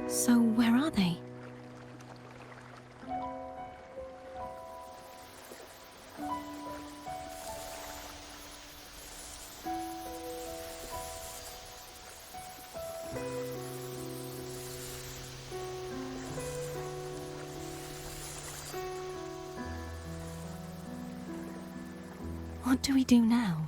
So where are they? What do we do now?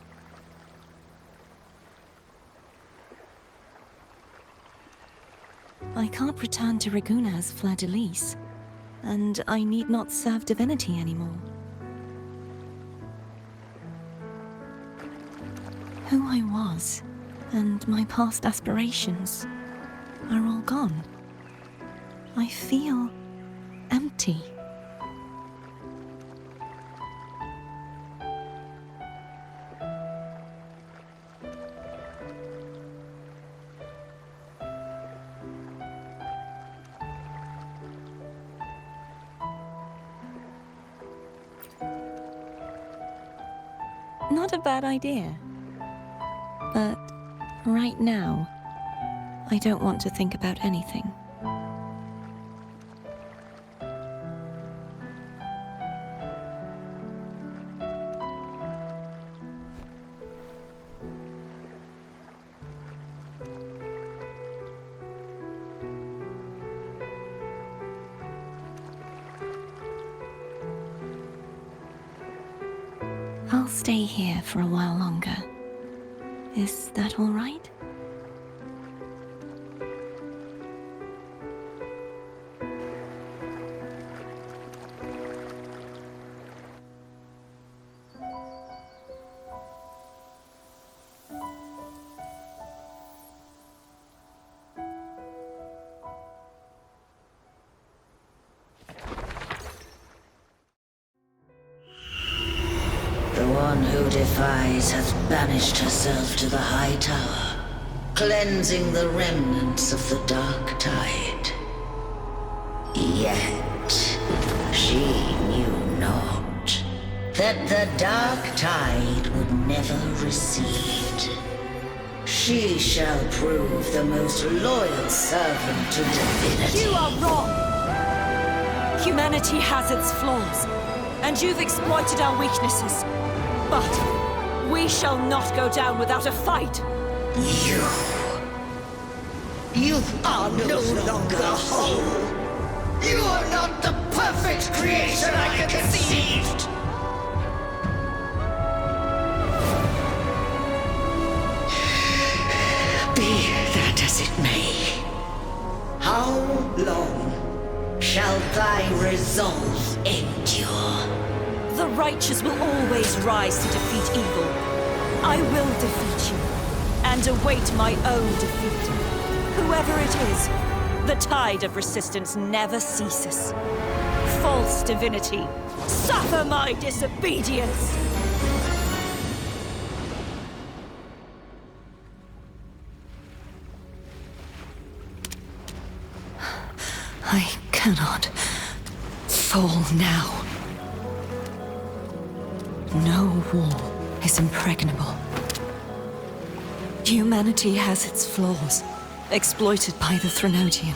I can't return to Reguna as Fleur-de-Lis, and I need not serve divinity anymore. Who I was, and my past aspirations, are all gone. I feel empty. Not a bad idea. But right now, I don't want to think about anything. I'll stay here for a while longer. Is that all right? The one who defies hath banished herself to the high tower, cleansing the remnants of the dark tide. Yet she knew not that the dark tide would never recede. She shall prove the most loyal servant to divinity. You are wrong! Humanity has its flaws, and you've exploited our weaknesses. But we shall not go down without a fight. You are no longer whole. You are not the perfect creation I conceived. Be that as it may, how long shall thy resolve endure? The righteous will always rise to defeat evil. I will defeat you, and await my own defeat. Whoever it is, the tide of resistance never ceases. False divinity, suffer my disobedience! I cannot fall now. No wall is impregnable. Humanity has its flaws, exploited by the Threnodian.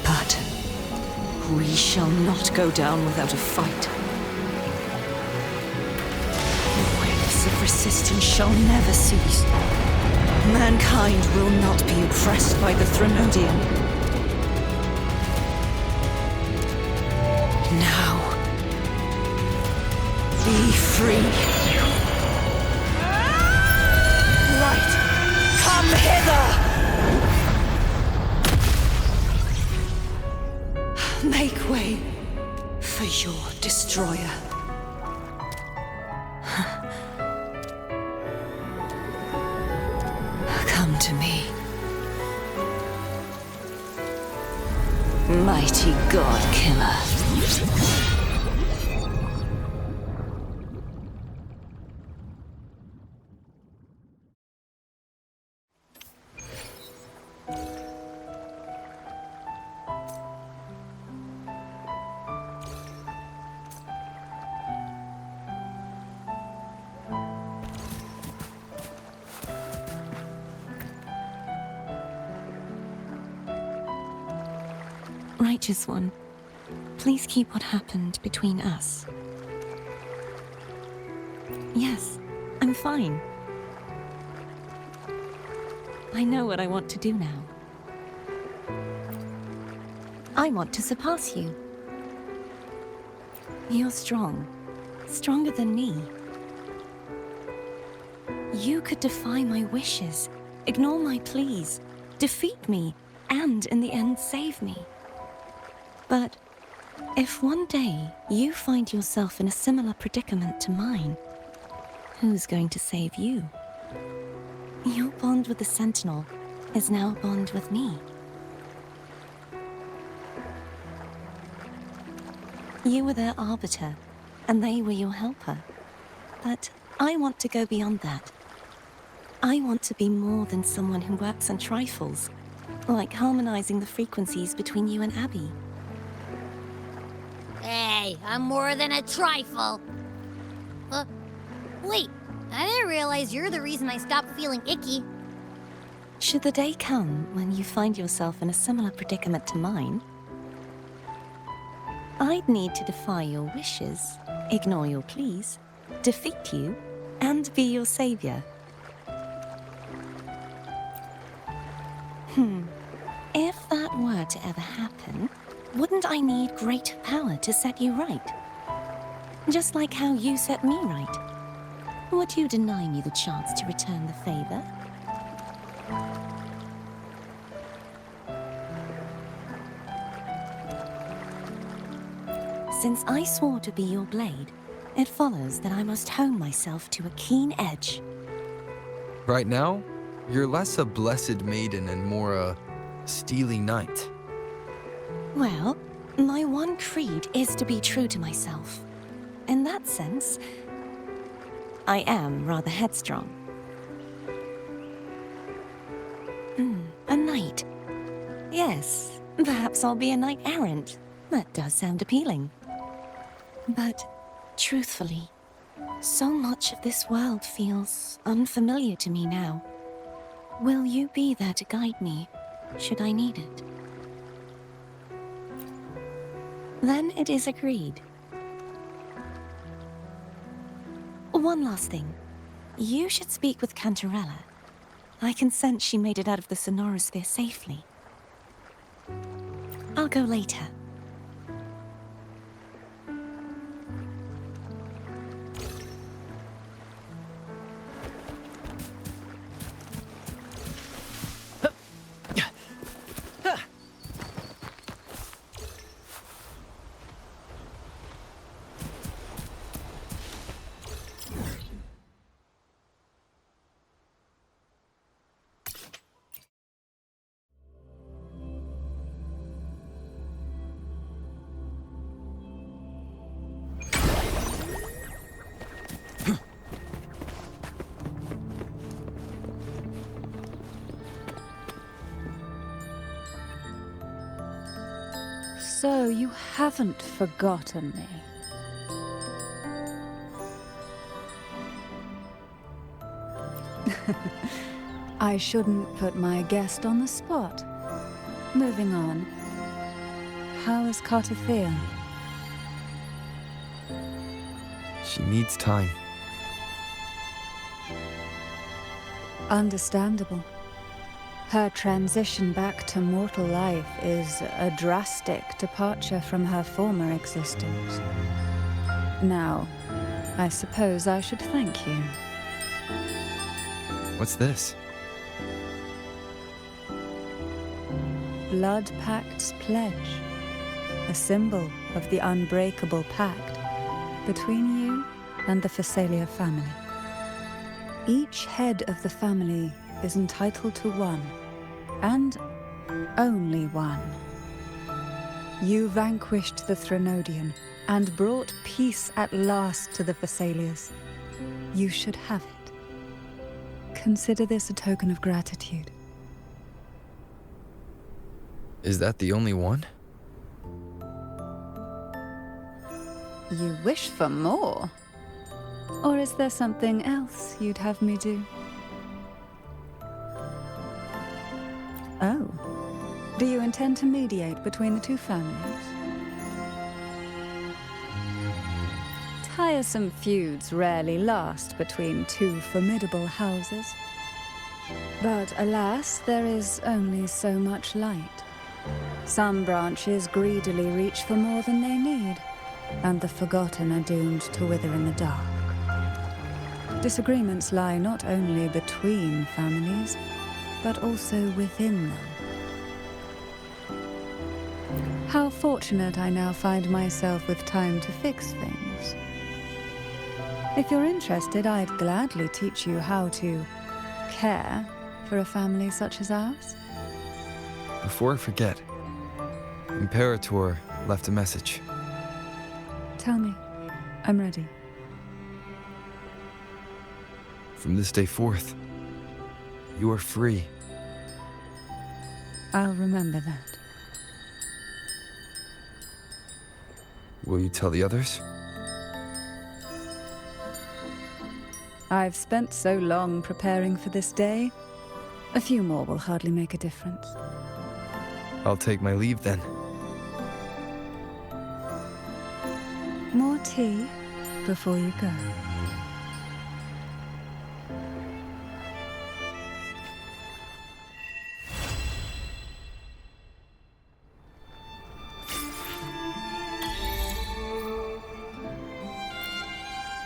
But we shall not go down without a fight. The waves of resistance shall never cease. Mankind will not be oppressed by the Threnodian. Now, be free. Light, come hither! Make way for your destroyer. Come to me. Mighty God Killer. Righteous One, please keep what happened between us. Yes, I'm fine. I know what I want to do now. I want to surpass you. You're strong, stronger than me. You could defy my wishes, ignore my pleas, defeat me, and in the end save me. But if one day you find yourself in a similar predicament to mine, who's going to save you? Your bond with the Sentinel is now a bond with me. You were their arbiter, and they were your helper. But I want to go beyond that. I want to be more than someone who works on trifles, like harmonizing the frequencies between you and Abby. Hey, I'm more than a trifle. Wait, I didn't realize you're the reason I stopped feeling icky. Should the day come when you find yourself in a similar predicament to mine, I'd need to defy your wishes, ignore your pleas, defeat you, and be your savior. If that were to ever happen, wouldn't I need greater power to set you right? Just like how you set me right. Would you deny me the chance to return the favor? Since I swore to be your blade, it follows that I must hone myself to a keen edge. Right now, you're less a blessed maiden and more a steely knight. Well, my one creed is to be true to myself. In that sense, I am rather headstrong. A knight. Yes, perhaps I'll be a knight errant. That does sound appealing. But, truthfully, so much of this world feels unfamiliar to me now. Will you be there to guide me, should I need it? Then it is agreed. One last thing. You should speak with Cantarella. I can sense she made it out of the sonorosphere safely. I'll go later. So you haven't forgotten me. I shouldn't put my guest on the spot. Moving on. How is Carter? She needs time. Understandable. Her transition back to mortal life is a drastic departure from her former existence. Now, I suppose I should thank you. What's this? Blood Pact's pledge. A symbol of the unbreakable pact between you and the Phasalia family. Each head of the family is entitled to one, and only one. You vanquished the Threnodian and brought peace at last to the Thessalians. You should have it. Consider this a token of gratitude. Is that the only one? You wish for more? Or is there something else you'd have me do? Oh. Do you intend to mediate between the two families? Tiresome feuds rarely last between two formidable houses. But alas, there is only so much light. Some branches greedily reach for more than they need, and the forgotten are doomed to wither in the dark. Disagreements lie not only between families, but also within them. How fortunate I now find myself with time to fix things. If you're interested, I'd gladly teach you how to care for a family such as ours. Before I forget, Imperator left a message. Tell me. I'm ready. From this day forth, you are free. I'll remember that. Will you tell the others? I've spent so long preparing for this day. A few more will hardly make a difference. I'll take my leave then. More tea before you go.